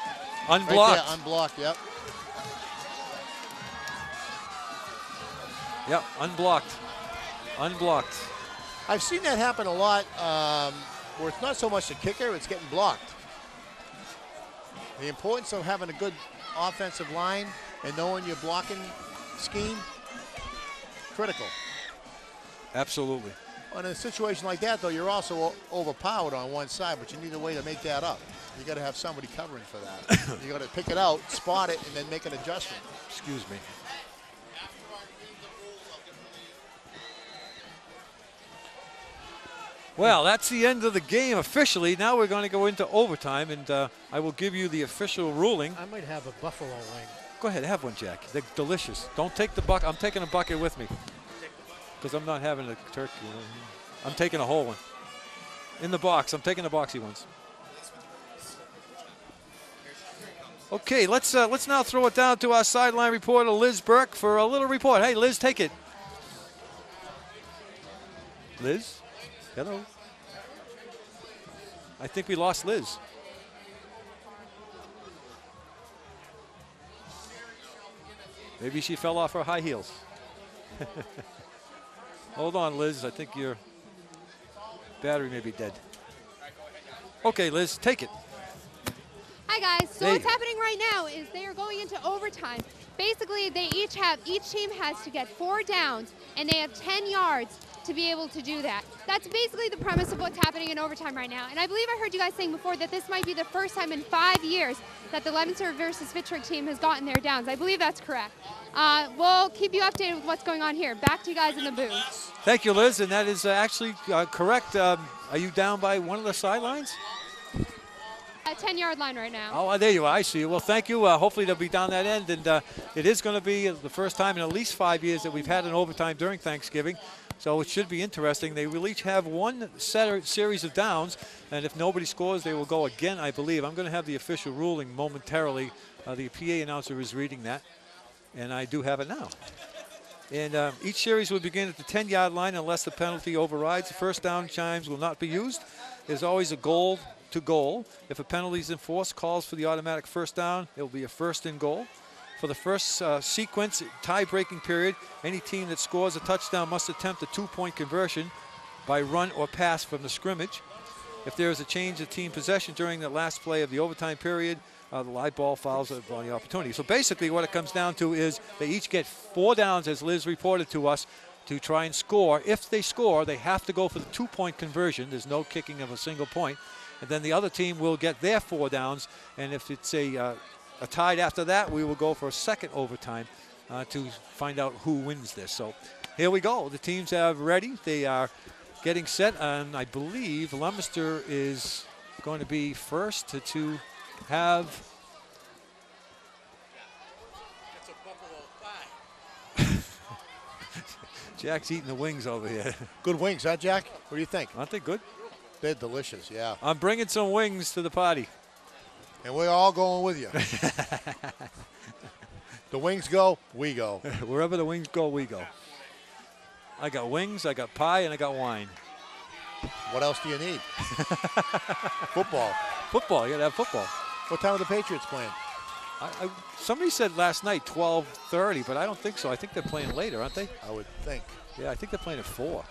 [SPEAKER 4] Unblocked.
[SPEAKER 5] Right there, unblocked, yep.
[SPEAKER 4] Yep, unblocked. Unblocked.
[SPEAKER 5] I've seen that happen a lot where it's not so much the kicker, it's getting blocked. The importance of having a good offensive line and knowing your blocking scheme, critical.
[SPEAKER 4] Absolutely.
[SPEAKER 5] In a situation like that, though, you're also overpowered on one side, but you need a way to make that up. You got to have somebody covering for that. You got to pick it out, spot it, and then make an adjustment.
[SPEAKER 4] Excuse me. Well, that's the end of the game officially. Now we're going to go into overtime, and I will give you the official ruling.
[SPEAKER 7] I might have a buffalo wing.
[SPEAKER 4] Go ahead, have one, Jack. They're delicious. Don't take the bucket. I'm taking a bucket with me because I'm not having a turkey. I'm taking a whole one. In the box. I'm taking the boxy ones. Okay, let's now throw it down to our sideline reporter, Liz Burke, for a little report. Hey, Liz, take it. Liz? Hello. I think we lost Liz. Maybe she fell off her high heels. Hold on, Liz. I think your battery may be dead. Okay, Liz, take it.
[SPEAKER 8] Hi guys, so what's happening right now is they are going into overtime. Basically, each team has to get 4 downs, and they have 10 yards to be able to do that. That's basically the premise of what's happening in overtime right now. And I believe I heard you guys saying before that this might be the first time in 5 years that the Leominster versus Fitchburg team has gotten their downs. I believe that's correct. We'll keep you updated with what's going on here. Back to you guys in the booth.
[SPEAKER 4] Thank you, Liz, and that is actually correct. Are you down by one of the sidelines?
[SPEAKER 8] 10-yard line right now.
[SPEAKER 4] Oh, there you are. I see you. Well, thank you. Hopefully they'll be down that end. And it is going to be the first time in at least 5 years that we've had an overtime during Thanksgiving. So it should be interesting. They will each have one series of downs. And if nobody scores, they will go again, I believe. I'm going to have the official ruling momentarily. The PA announcer is reading that. And I do have it now. And each series will begin at the 10-yard line unless the penalty overrides. The first down chimes will not be used. There's always a goal to goal. If a penalty is enforced, calls for the automatic first down. It will be a first and goal. For the first sequence tie-breaking period, any team that scores a touchdown must attempt a 2-point conversion by run or pass from the scrimmage. If there is a change of team possession during the last play of the overtime period, the live ball fouls on the opportunity. So basically what it comes down to is they each get 4 downs, as Liz reported to us, to try and score. If they score, they have to go for the 2-point conversion. There's no kicking of a single point. And then the other team will get their 4 downs. And if it's a tied after that, we will go for a second overtime to find out who wins this. So here we go. The teams are ready. They are getting set. And I believe Leominster is going to be first to have.
[SPEAKER 5] That's a buffalo thigh.
[SPEAKER 4] Jack's eating the wings over here.
[SPEAKER 5] Good wings, huh, Jack? What do you think?
[SPEAKER 4] Aren't they good?
[SPEAKER 5] They're delicious, yeah.
[SPEAKER 4] I'm bringing some wings to the party.
[SPEAKER 5] And we're all going with you. The wings go, we go.
[SPEAKER 4] Wherever the wings go, we go. I got wings, I got pie, and I got wine.
[SPEAKER 5] What else do you need? Football.
[SPEAKER 4] Football, you gotta have football.
[SPEAKER 5] What time are the Patriots playing?
[SPEAKER 4] Somebody said last night 12:30, but I don't think so. I think they're playing later, aren't they?
[SPEAKER 5] I would think.
[SPEAKER 4] Yeah, I think they're playing at 4.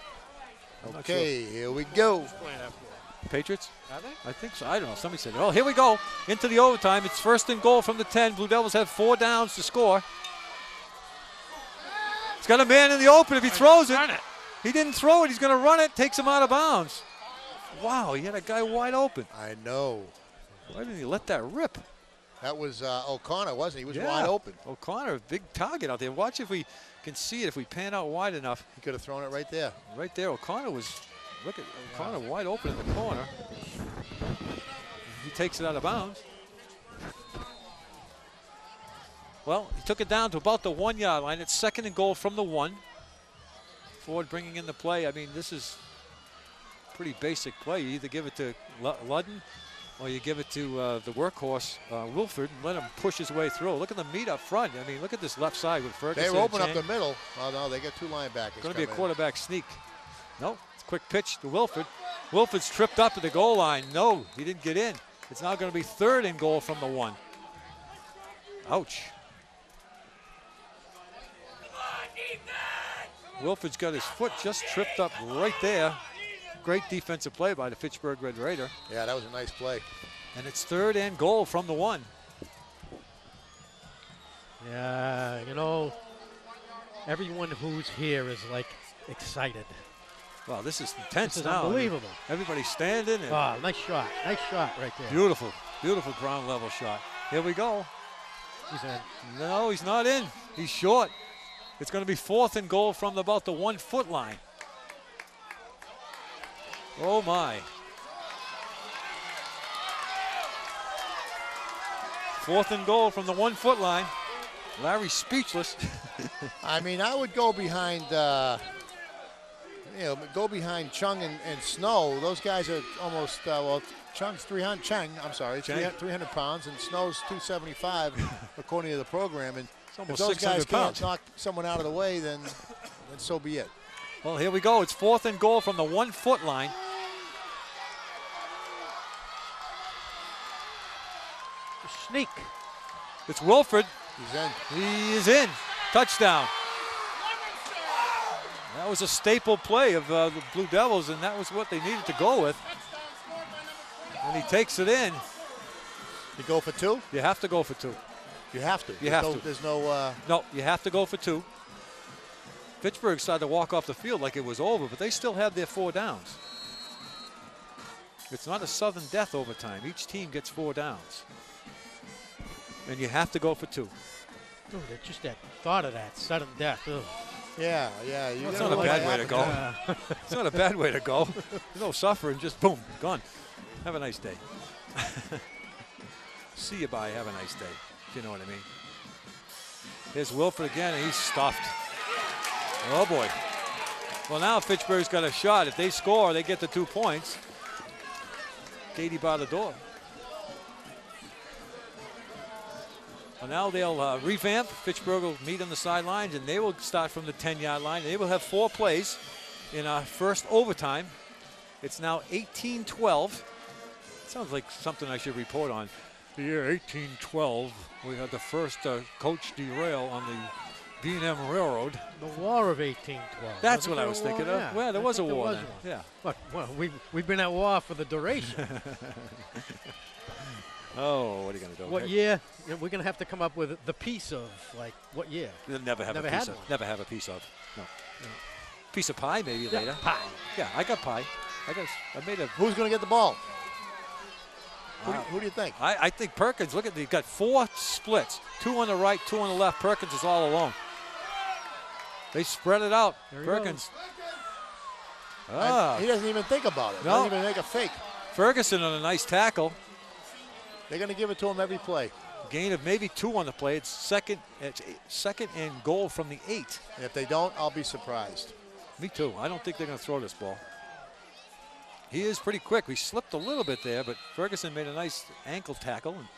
[SPEAKER 5] Okay, here we go.
[SPEAKER 4] Patriots?
[SPEAKER 7] Are they?
[SPEAKER 4] I think so. I don't know. Somebody said, oh, here we go. Into the overtime. It's first and goal from the 10. Blue Devils have 4 downs to score. He's got a man in the open if he throws it. He didn't throw it. He's going to run it. Takes him out of bounds. Wow, he had a guy wide open.
[SPEAKER 5] I know.
[SPEAKER 4] Why didn't he let that rip?
[SPEAKER 5] That was O'Connor, wasn't he? He was wide open.
[SPEAKER 4] O'Connor, big target out there. Watch if we can see it, if we pan out wide enough.
[SPEAKER 5] He could have thrown it right there.
[SPEAKER 4] Right there. O'Connor was, look at O'Connor wide open in the corner. He takes it out of bounds. Well, he took it down to about the 1-yard line. It's second and goal from the 1. Ford bringing in the play. I mean, this is pretty basic play. You either give it to Ludden or you give it to the workhorse, Wilford, and let him push his way through. Look at the meat up front. I mean, look at this left side with Ferguson.
[SPEAKER 5] They open up the middle. Oh, no, they got 2 linebackers.
[SPEAKER 4] Going to be a quarterback sneak. No, it's a quick pitch to Wilford. Wilford's tripped up to the goal line. No, he didn't get in. It's now going to be third and goal from the 1. Ouch. Wilford's got his foot just tripped up right there. Great defensive play by the Fitchburg Red Raider.
[SPEAKER 5] Yeah, that was a nice play.
[SPEAKER 4] And it's third and goal from the 1.
[SPEAKER 7] Yeah, you know, everyone who's here is like excited.
[SPEAKER 4] Well, this is intense
[SPEAKER 7] This is
[SPEAKER 4] now.
[SPEAKER 7] unbelievable.
[SPEAKER 4] Everybody's standing. And
[SPEAKER 7] Nice shot right there.
[SPEAKER 4] beautiful, beautiful ground level shot. Here we go.
[SPEAKER 7] He's in.
[SPEAKER 4] No, he's not in. He's short. It's going to be fourth and goal from about the 1-foot line. Oh, my. Fourth and goal from the 1-foot line. Larry's speechless.
[SPEAKER 5] I mean, I would go behind, go behind Chung and Snow. Those guys are almost, well, Chung's 300, I'm sorry, 300 pounds, and Snow's 275, according to the program. And if those guys can't knock someone out of the way, then so be it.
[SPEAKER 4] Well, here we go. It's 4th and goal from the 1-foot line.
[SPEAKER 7] Sneak.
[SPEAKER 4] It's Wilford.
[SPEAKER 5] He's in.
[SPEAKER 4] He is in. Touchdown. That was a staple play of the Blue Devils, and that was what they needed to go with. And he takes it in.
[SPEAKER 5] You go for 2?
[SPEAKER 4] You have to go for 2.
[SPEAKER 5] You have to.
[SPEAKER 4] You have to.
[SPEAKER 5] There's no...
[SPEAKER 4] No, you have to go for 2. Fitchburg started to walk off the field like it was over, but they still have their 4 downs. It's not a sudden death overtime. Each team gets 4 downs. And you have to go for 2.
[SPEAKER 7] Dude, just that thought of that sudden death. Ugh.
[SPEAKER 5] Yeah.
[SPEAKER 4] It's not a bad way to go. It's not a bad way to go. No suffering, just boom, gone. Have a nice day. See you, bye, have a nice day. If you know what I mean. Here's Wilford again, and he's stuffed. Oh, boy. Well, now Fitchburg's got a shot. If they score, they get the 2 points. Katie by the door. Well, now they'll revamp. Fitchburg will meet on the sidelines, and they will start from the 10-yard line. They will have 4 plays in our first overtime. It's now 18-12. Sounds like something I should report on. The year 1812, we had the first coach derail on the B&M Railroad.
[SPEAKER 7] The War of 1812.
[SPEAKER 4] That's what I was thinking of. Well, there was a war then. Yeah.
[SPEAKER 7] But, well, we've been at war for the duration.
[SPEAKER 4] Oh, what are you going to do?
[SPEAKER 7] What year? We're going to have to come up with the piece of, like, what year?
[SPEAKER 4] You'll never have a piece of. Never have a piece of. No. Piece of pie maybe later.
[SPEAKER 7] Pie.
[SPEAKER 4] Yeah, I got pie. I made a.
[SPEAKER 5] Who's going to get the ball? Who do you think?
[SPEAKER 4] I think Perkins. Look at, they've got 4 splits. 2 on the right, 2 on the left. Perkins is all alone. They spread it out. Perkins.
[SPEAKER 5] He doesn't even think about it.
[SPEAKER 4] No.
[SPEAKER 5] Doesn't even make a fake.
[SPEAKER 4] Ferguson on a nice tackle.
[SPEAKER 5] They're going to give it to him every play.
[SPEAKER 4] Gain of maybe 2 on the play. It's second and goal from the 8.
[SPEAKER 5] And if they don't, I'll be surprised.
[SPEAKER 4] Me too. I don't think they're going to throw this ball. He is pretty quick. We slipped a little bit there, but Ferguson made a nice ankle tackle. And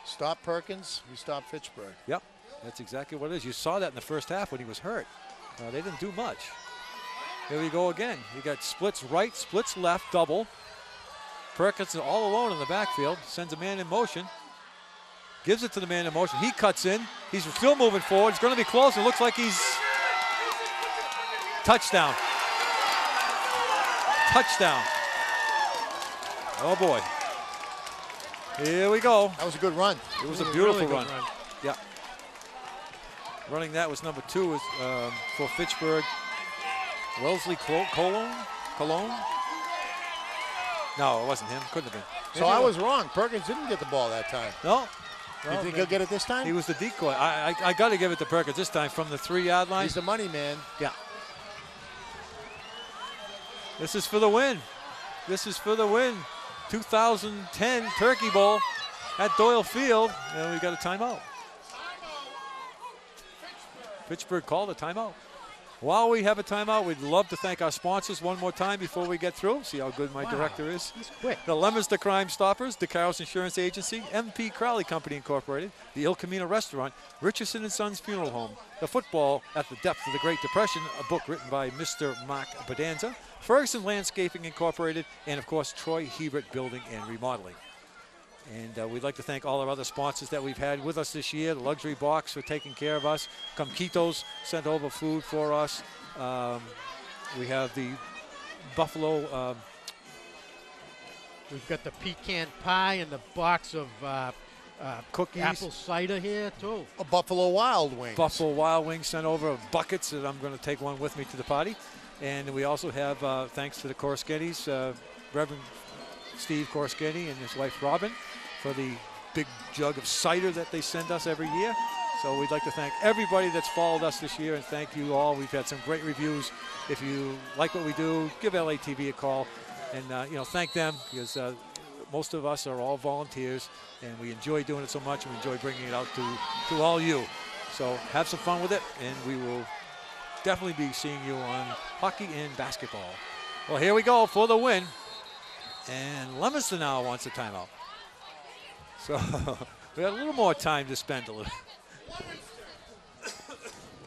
[SPEAKER 5] stop Perkins, you stop Fitchburg.
[SPEAKER 4] Yep, that's exactly what it is. You saw that in the first half when he was hurt. They didn't do much. Here we go again. You got splits right, splits left, double. Perkins is all alone in the backfield, sends a man in motion. Gives it to the man in motion. He cuts in. He's still moving forward. It's going to be close. It looks like he's... Touchdown. Touchdown. Oh, boy. Here we go.
[SPEAKER 5] That was a good run.
[SPEAKER 4] It was a beautiful run. Yeah. Running that was number 2 for Fitchburg. Wellesley Cologne? No, it wasn't him. Couldn't have been.
[SPEAKER 5] So I was wrong. Perkins didn't get the ball that time.
[SPEAKER 4] No.
[SPEAKER 5] You think he'll get it this time?
[SPEAKER 4] He was the decoy. I got to give it to Perkins this time from the 3-yard line.
[SPEAKER 5] He's the money man.
[SPEAKER 4] Yeah. This is for the win. This is for the win. 2010 Turkey Bowl at Doyle Field. And we got a timeout. Fitchburg called a timeout. While we have a timeout, we'd love to thank our sponsors one more time before we get through. See how good my director is.
[SPEAKER 7] He's quick.
[SPEAKER 4] The Leominster Crime Stoppers, the Carroll's Insurance Agency, MP Crowley Company Incorporated, the Il Camino Restaurant, Richardson & Sons Funeral Home, the Football at the Depth of the Great Depression, a book written by Mr. Mark Bedanza, Ferguson Landscaping Incorporated, and of course, Troy Hebert Building and Remodeling. And we'd like to thank all our other sponsors that we've had with us this year. The Luxury Box for taking care of us. Comquitos sent over food for us. We have the Buffalo.
[SPEAKER 7] We've got the pecan pie and the box of
[SPEAKER 4] cookies.
[SPEAKER 7] Apple cider here, too.
[SPEAKER 5] A Buffalo Wild Wings.
[SPEAKER 4] Buffalo Wild Wings sent over buckets that I'm going to take one with me to the party. And we also have, thanks to the Korskennys, Reverend Steve Korskeny and his wife Robin for the big jug of cider that they send us every year. So we'd like to thank everybody that's followed us this year, and thank you all. We've had some great reviews. If you like what we do, give LATV a call, and thank them, because most of us are all volunteers, and we enjoy doing it so much, and we enjoy bringing it out to all you. So have some fun with it, and we will definitely be seeing you on hockey and basketball. Well, here we go for the win. And Leominster now wants a timeout. So we have a little more time to spend a little.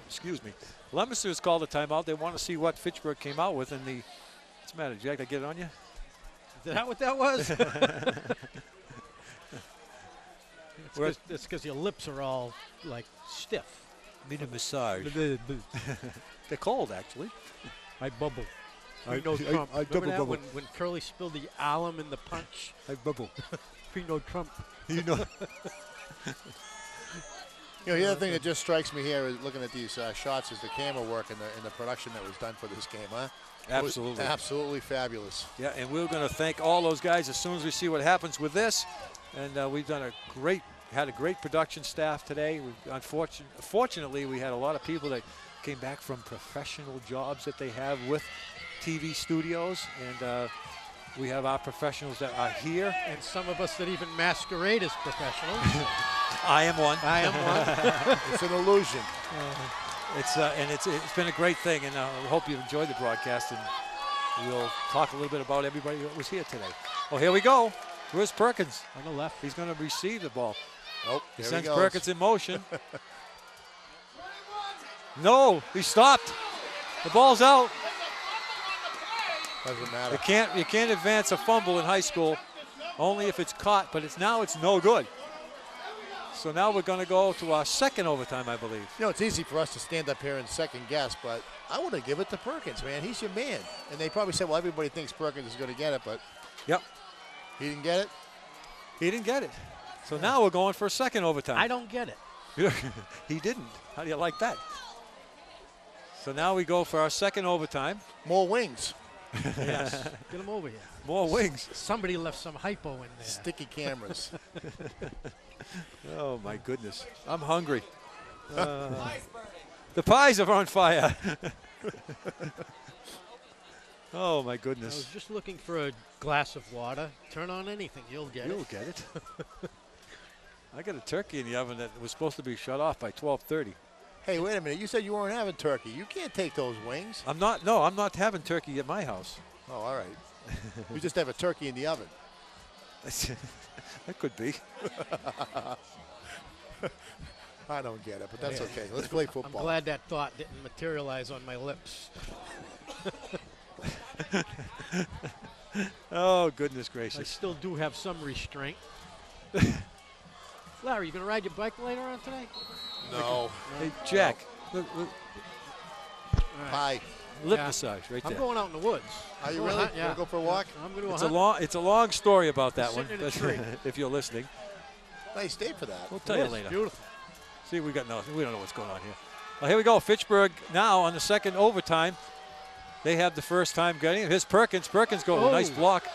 [SPEAKER 4] Excuse me. Leominster has called a timeout. They want to see what Fitchburg came out with in the. What's the matter, Jack? Did I get it on you?
[SPEAKER 7] Is that what that was? It's because your lips are all like stiff.
[SPEAKER 4] Need a massage. They're cold, actually.
[SPEAKER 7] I bubble.
[SPEAKER 4] I
[SPEAKER 7] Trump.
[SPEAKER 4] I
[SPEAKER 7] Remember
[SPEAKER 4] double
[SPEAKER 7] that
[SPEAKER 4] bubble.
[SPEAKER 7] when Curly spilled the alum in the punch?
[SPEAKER 4] I bubble.
[SPEAKER 7] Pre-no Trump.
[SPEAKER 4] You know.
[SPEAKER 5] You know, the other thing that just strikes me here is looking at these shots is the camera work and the production that was done for this game, huh?
[SPEAKER 4] Absolutely.
[SPEAKER 5] Absolutely fabulous.
[SPEAKER 4] Yeah, and we're going to thank all those guys as soon as we see what happens with this. And we've done had a great production staff today. Fortunately, we had a lot of people that came back from professional jobs that they have with TV studios. And we have our professionals that are here.
[SPEAKER 7] And some of us that even masquerade as professionals.
[SPEAKER 4] I am one.
[SPEAKER 7] I am one.
[SPEAKER 5] It's an illusion.
[SPEAKER 4] It's been a great thing, and I hope you enjoyed the broadcast. And we'll talk a little bit about everybody that was here today. Well, here we go. Where's Perkins?
[SPEAKER 7] On the left.
[SPEAKER 4] He's going to receive the ball.
[SPEAKER 5] Nope.
[SPEAKER 4] He sends Perkins in motion. No, he stopped. The ball's out.
[SPEAKER 5] Doesn't matter.
[SPEAKER 4] You can't advance a fumble in high school, only if it's caught. But it's no good. So now we're going to go to our second overtime, I believe.
[SPEAKER 5] You know, it's easy for us to stand up here and second guess, but I want to give it to Perkins, man. He's your man. And they probably said, well, everybody thinks Perkins is going to get it, but
[SPEAKER 4] yep,
[SPEAKER 5] he didn't get it.
[SPEAKER 4] He didn't get it. So now we're going for a second overtime.
[SPEAKER 7] I don't get it.
[SPEAKER 4] He didn't. How do you like that? So now we go for our second overtime.
[SPEAKER 5] More wings.
[SPEAKER 7] Yes. Get them over here.
[SPEAKER 4] More wings.
[SPEAKER 7] Somebody left some hypo in there.
[SPEAKER 5] Sticky cameras.
[SPEAKER 4] Oh, my goodness. I'm hungry. The pies are on fire. Oh, my
[SPEAKER 7] I
[SPEAKER 4] goodness.
[SPEAKER 7] was just looking for a glass of water. Turn on anything. You'll get it.
[SPEAKER 4] You'll get it. I got a turkey in the oven that was supposed to be shut off by 12:30.
[SPEAKER 5] Hey, wait a minute. You said you weren't having turkey. You can't take those wings.
[SPEAKER 4] I'm not having turkey at my house.
[SPEAKER 5] Oh, all right. You just have a turkey in the oven.
[SPEAKER 4] That could be.
[SPEAKER 5] I don't get it, but that's okay. Let's play football.
[SPEAKER 7] I'm glad that thought didn't materialize on my lips.
[SPEAKER 4] Oh, goodness gracious.
[SPEAKER 7] I still do have some restraint. Larry, you going to ride your bike later on today?
[SPEAKER 5] No.
[SPEAKER 4] Hey, Jack.
[SPEAKER 5] Pie.
[SPEAKER 4] Lip massage right there.
[SPEAKER 7] I'm going out in the woods.
[SPEAKER 5] Are you really?
[SPEAKER 7] Yeah.
[SPEAKER 5] You go for a walk?
[SPEAKER 7] I'm going to
[SPEAKER 4] It's a long story about that one,
[SPEAKER 7] in a tree.
[SPEAKER 4] if you're listening.
[SPEAKER 5] Nice day for that.
[SPEAKER 4] We'll tell you later.
[SPEAKER 7] Beautiful.
[SPEAKER 4] See, we don't know what's going on here. Well, here we go. Fitchburg now on the second overtime. They have the first time getting it. Here's Perkins. Perkins goes.
[SPEAKER 7] Oh.
[SPEAKER 4] Nice block.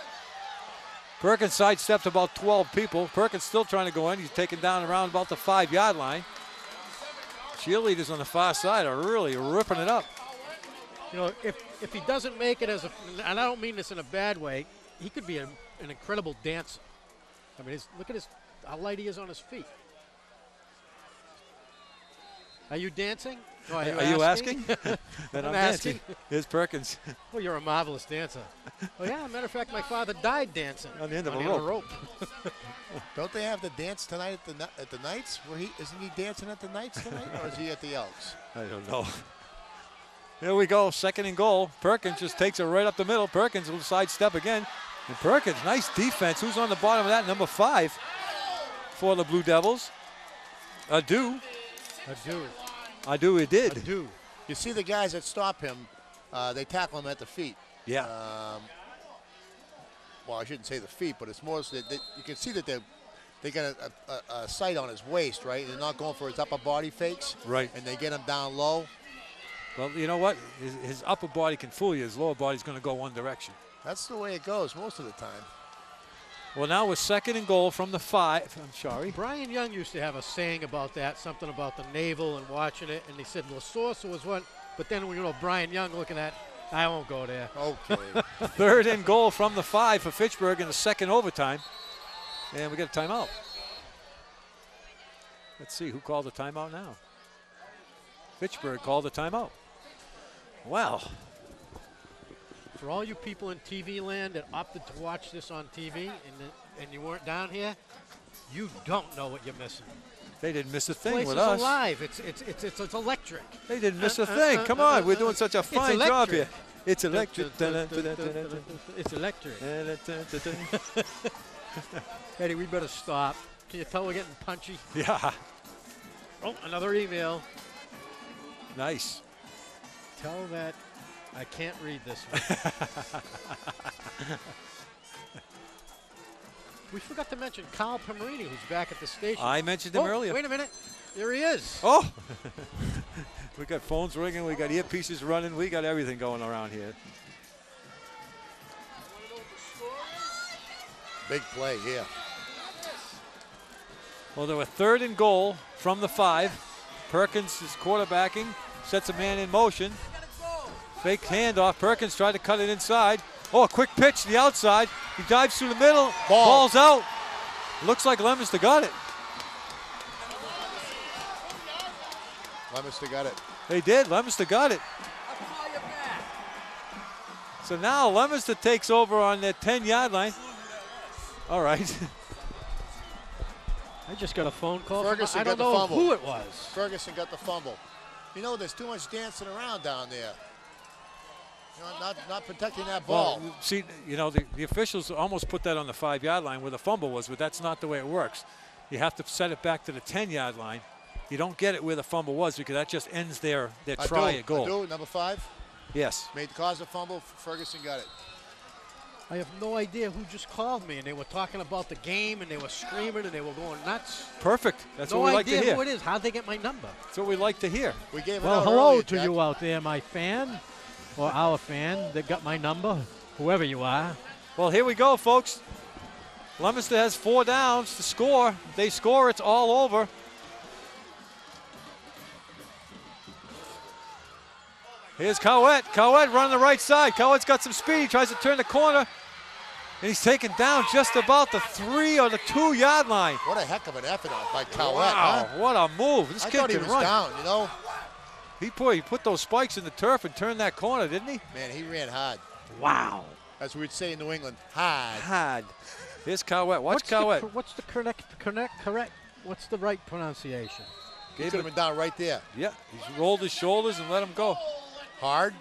[SPEAKER 4] Perkins sidestepped about 12 people. Perkins still trying to go in. He's taken down around about the 5-yard line. Cheerleaders on the far side are really ripping it up.
[SPEAKER 7] You know, if he doesn't make it and I don't mean this in a bad way, he could be an incredible dancer. I mean, look at how light he is on his feet. Are you dancing? Oh,
[SPEAKER 4] are you asking? Then
[SPEAKER 7] I'm
[SPEAKER 4] dancing.
[SPEAKER 7] asking.
[SPEAKER 4] Here's Perkins.
[SPEAKER 7] Well, you're a marvelous dancer. Oh, yeah, matter of fact, my father died dancing.
[SPEAKER 4] On the end of a
[SPEAKER 7] rope.
[SPEAKER 5] Don't they have the dance tonight at the Knights? Isn't he dancing at the Knights tonight, or is he at the Elks?
[SPEAKER 4] I don't know. Here we go, second and goal. Perkins just takes it right up the middle. Perkins will sidestep again. And Perkins, nice defense. Who's on the bottom of that? Number 5 for the Blue Devils. Adu. Adu, it did.
[SPEAKER 7] Adu.
[SPEAKER 5] You see the guys that stop him, they tackle him at the feet.
[SPEAKER 4] Yeah.
[SPEAKER 5] Well, I shouldn't say the feet, but it's more so that you can see that they got a sight on his waist, right? They're not going for his upper body fakes.
[SPEAKER 4] Right.
[SPEAKER 5] And they get him down low.
[SPEAKER 4] Well, you know what? His upper body can fool you. His lower body's going to go one direction.
[SPEAKER 5] That's the way it goes most of the time.
[SPEAKER 4] Well, now we're second and goal from the 5. I'm sorry.
[SPEAKER 7] Brian Young used to have a saying about that, something about the navel and watching it, and he said Lasource was one, but then when Brian Young looking at, I won't go there.
[SPEAKER 5] Okay.
[SPEAKER 4] Third and goal from the 5 for Fitchburg in the second overtime. And we got a timeout. Let's see, who called the timeout now? Fitchburg called the timeout.
[SPEAKER 7] Well, for all you people in TV land that opted to watch this on TV and you weren't down here, you don't know what you're missing.
[SPEAKER 4] They didn't miss a thing
[SPEAKER 7] Place
[SPEAKER 4] with
[SPEAKER 7] is
[SPEAKER 4] us.
[SPEAKER 7] alive. It's electric.
[SPEAKER 4] They didn't miss a thing. Come on, we're doing such a fine job here. It's electric.
[SPEAKER 7] It's electric. Eddie, we better stop. Can you tell we're getting punchy?
[SPEAKER 4] Yeah.
[SPEAKER 7] Oh, another email.
[SPEAKER 4] Nice.
[SPEAKER 7] Tell that I can't read this one. We forgot to mention Kyle Pomerini, who's back at the station.
[SPEAKER 4] I mentioned him earlier.
[SPEAKER 7] Wait a minute. There he is.
[SPEAKER 4] Oh! We got phones ringing. We got earpieces running. We got everything going around here.
[SPEAKER 5] Big play here.
[SPEAKER 4] Well, they were 3rd and goal from the 5. Perkins is quarterbacking, sets a man in motion. Fake handoff. Perkins tried to cut it inside. Oh, a quick pitch to the outside. He dives through the middle. Ball's out. Looks like Leominster got it.
[SPEAKER 5] Leominster got it.
[SPEAKER 4] They did. Leominster got it. So now Leominster takes over on the 10-yard line. All right.
[SPEAKER 7] I just got a phone call.
[SPEAKER 5] Ferguson
[SPEAKER 7] I don't
[SPEAKER 5] got the
[SPEAKER 7] know
[SPEAKER 5] fumble.
[SPEAKER 7] who it was.
[SPEAKER 5] Ferguson got the fumble. You know, there's too much dancing around down there. You know, not protecting that ball.
[SPEAKER 4] Well, see, you know, the officials almost put that on the 5-yard line where the fumble was, but that's not the way it works. You have to set it back to the 10-yard line. You don't get it where the fumble was because that just ends their try at goal.
[SPEAKER 5] I do, number 5.
[SPEAKER 4] Yes.
[SPEAKER 5] Made the cause of fumble. Ferguson got it.
[SPEAKER 7] I have no idea who just called me, and they were talking about the game, and they were screaming, and they were going nuts.
[SPEAKER 4] Perfect. That's
[SPEAKER 7] no
[SPEAKER 4] what we like to hear.
[SPEAKER 7] idea who it is. How'd they get my number?
[SPEAKER 4] That's what we like to hear.
[SPEAKER 5] We gave it
[SPEAKER 7] Well,
[SPEAKER 5] out
[SPEAKER 7] hello
[SPEAKER 5] earlier,
[SPEAKER 7] to
[SPEAKER 5] Jack.
[SPEAKER 7] you out there, my fan, or our fan that got my number, whoever you are.
[SPEAKER 4] Well, here we go, folks. Leominster has 4 downs to score. They score, it's all over. Here's Cowett. Cowett running the right side. Cowett's got some speed. He tries to turn the corner. And he's taken down just about the 3 or the 2-yard line.
[SPEAKER 5] What a heck of an effort by Cowett.
[SPEAKER 4] Wow,
[SPEAKER 5] huh?
[SPEAKER 4] what a move. This
[SPEAKER 5] I
[SPEAKER 4] kid
[SPEAKER 5] thought he
[SPEAKER 4] can
[SPEAKER 5] was
[SPEAKER 4] run.
[SPEAKER 5] down, you know.
[SPEAKER 4] He put those spikes in the turf and turned that corner, didn't he?
[SPEAKER 5] Man, he ran hard.
[SPEAKER 7] Wow.
[SPEAKER 5] As we'd say in New England, hard.
[SPEAKER 4] Hard. Here's Cowett. Watch Cowett.
[SPEAKER 7] What's the correct? What's the right pronunciation?
[SPEAKER 5] He could have been down right there.
[SPEAKER 4] Yeah, he rolled his shoulders and let him go.
[SPEAKER 5] Hard.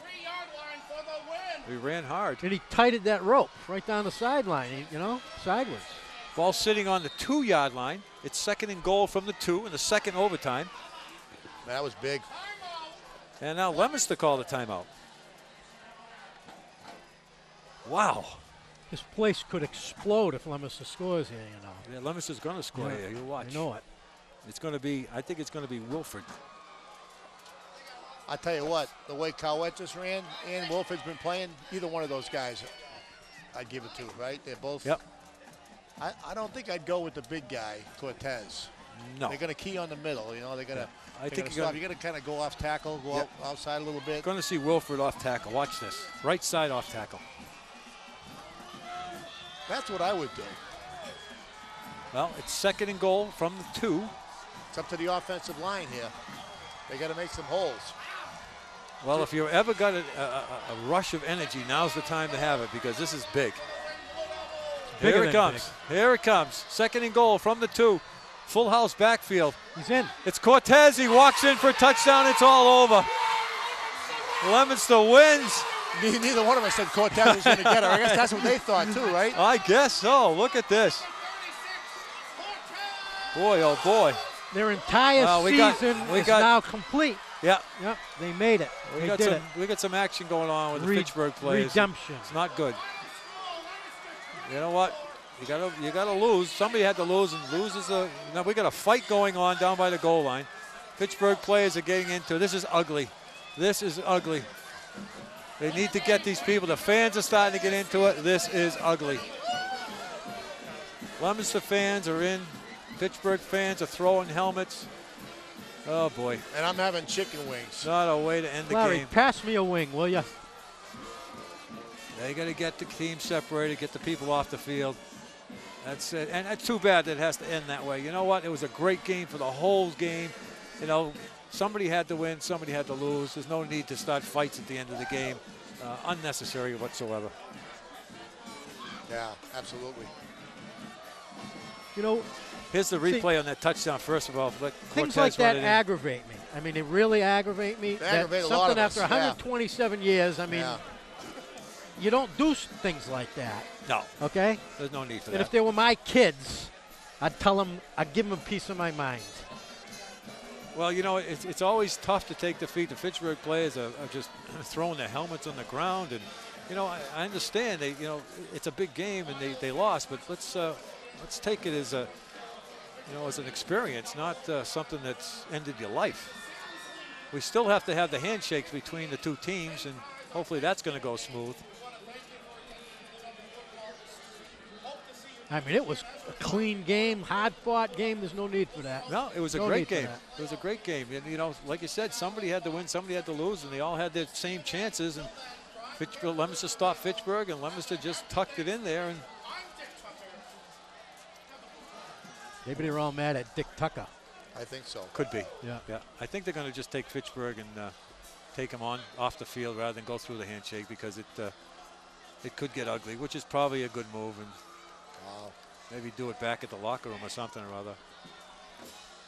[SPEAKER 4] He ran hard.
[SPEAKER 7] And he tighted that rope right down the sideline, you know, sideways.
[SPEAKER 4] Ball sitting on the 2-yard line. It's 2nd and goal from the 2 in the 2nd overtime.
[SPEAKER 5] Man, that was big.
[SPEAKER 4] And now Leominster called a timeout. Wow.
[SPEAKER 7] This place could explode if Leominster scores here, you know.
[SPEAKER 4] Yeah, Leominster's going to score here. You'll watch.
[SPEAKER 7] I know it.
[SPEAKER 4] It's going to be, I think it's going to be Wilford.
[SPEAKER 5] I tell you what, the way Cowett just ran and Wilford's been playing, either one of those guys, I'd give it to, right? They're both.
[SPEAKER 4] Yep.
[SPEAKER 5] I don't think I'd go with the big guy, Cortez.
[SPEAKER 4] No.
[SPEAKER 5] They're going to key on the middle. You know, they're going to.
[SPEAKER 4] I think
[SPEAKER 5] you're going to kind of go off tackle, go outside a little bit.
[SPEAKER 4] Going to see Wilford off tackle. Watch this. Right side off tackle.
[SPEAKER 5] That's what I would do.
[SPEAKER 4] Well, it's 2nd and goal from the 2.
[SPEAKER 5] It's up to the offensive line here. They got to make some holes.
[SPEAKER 4] Well, if you ever got a rush of energy, now's the time to have it because this is big. Here it comes. Here it comes. 2nd and goal from the 2. Full house backfield.
[SPEAKER 7] He's in.
[SPEAKER 4] It's Cortez. He walks in for a touchdown. It's all over. Leominster wins.
[SPEAKER 5] Neither one of us said Cortez was going to get her. I guess that's what they thought too, right?
[SPEAKER 4] I guess so. Look at this. Boy, oh boy.
[SPEAKER 7] Their entire season is now complete.
[SPEAKER 4] Yeah.
[SPEAKER 7] Yep, they made it.
[SPEAKER 4] We got some action going on with the Fitchburg players.
[SPEAKER 7] Redemption.
[SPEAKER 4] It's not good. You know what? You gotta lose. Somebody had to lose, and lose is we got a fight going on down by the goal line. Fitchburg players are getting into this is ugly. This is ugly. They need to get these people. The fans are starting to get into it. This is ugly. Leominster fans are in. Fitchburg fans are throwing helmets. Oh boy.
[SPEAKER 5] And I'm having chicken wings.
[SPEAKER 4] Not a way to end the
[SPEAKER 7] Larry,
[SPEAKER 4] game.
[SPEAKER 7] pass me a wing, will you?
[SPEAKER 4] They got to get the team separated, get the people off the field. That's it. And it's too bad that it has to end that way. You know what? It was a great game for the whole game. You know, somebody had to win, somebody had to lose. There's no need to start fights at the end of the game. Unnecessary whatsoever.
[SPEAKER 5] Yeah, absolutely.
[SPEAKER 7] You know,
[SPEAKER 4] here's the replay on that touchdown. First of all,
[SPEAKER 7] things like that aggravate me. I mean, they really aggravate me.
[SPEAKER 5] They aggravate a lot of
[SPEAKER 7] after
[SPEAKER 5] us,
[SPEAKER 7] 127 years, I mean, you don't do things like that.
[SPEAKER 4] No.
[SPEAKER 7] Okay?
[SPEAKER 4] There's no need for
[SPEAKER 7] and
[SPEAKER 4] that.
[SPEAKER 7] if they were my kids, I'd tell them, I'd give them a piece of my mind.
[SPEAKER 4] Well, you know, it's always tough to take defeat. The Fitchburg players are just throwing their helmets on the ground, and you know, I understand it's a big game and they lost, but let's take it as as an experience, not something that's ended your life. We still have to have the handshakes between the two teams, and hopefully that's going to go smooth.
[SPEAKER 7] I mean, it was a clean game, hard-fought game. There's no need for that.
[SPEAKER 4] No, it was a great game. It was a great game. And, you know, like you said, somebody had to win, somebody had to lose, and they all had their same chances. And Leominster stopped Fitchburg, and Leominster just tucked it in there. And
[SPEAKER 7] maybe they were all mad at Dick Tucker.
[SPEAKER 5] I think so.
[SPEAKER 4] Could be.
[SPEAKER 7] Yeah.
[SPEAKER 4] I think they're going to just take Fitchburg and take him off the field rather than go through the handshake, because it could get ugly, which is probably a good move. And maybe do it back at the locker room or something or other.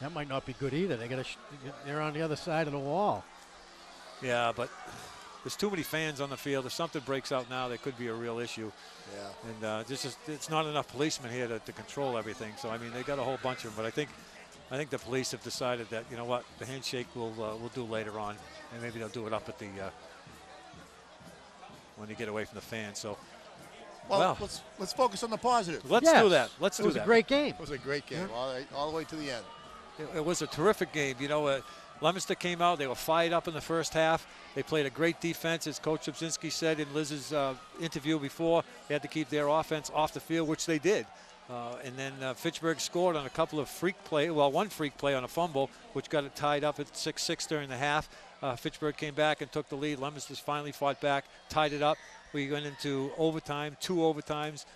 [SPEAKER 7] That might not be good either. They're on the other side of the wall.
[SPEAKER 4] Yeah, but there's too many fans on the field. If something breaks out now, there could be a real issue.
[SPEAKER 5] Yeah.
[SPEAKER 4] And it's not enough policemen here to control everything. So I mean, they got a whole bunch of them. But I think the police have decided that, you know what, the handshake we'll do later on, and maybe they'll do it up at the when you get away from the fans. So.
[SPEAKER 5] Well, let's focus on the positive.
[SPEAKER 4] Let's do that. Let's do that.
[SPEAKER 7] It was a great game.
[SPEAKER 5] It was a great game, all the way to the end.
[SPEAKER 4] It was a terrific game. You know, Leominster came out. They were fired up in the first half. They played a great defense, as Coach Subzinski said in Liz's interview before. They had to keep their offense off the field, which they did. And then Fitchburg scored on a couple of one freak play on a fumble, which got it tied up at 6-6 during the half. Fitchburg came back and took the lead. Leominster finally fought back, tied it up. We went into overtime, 2 overtimes.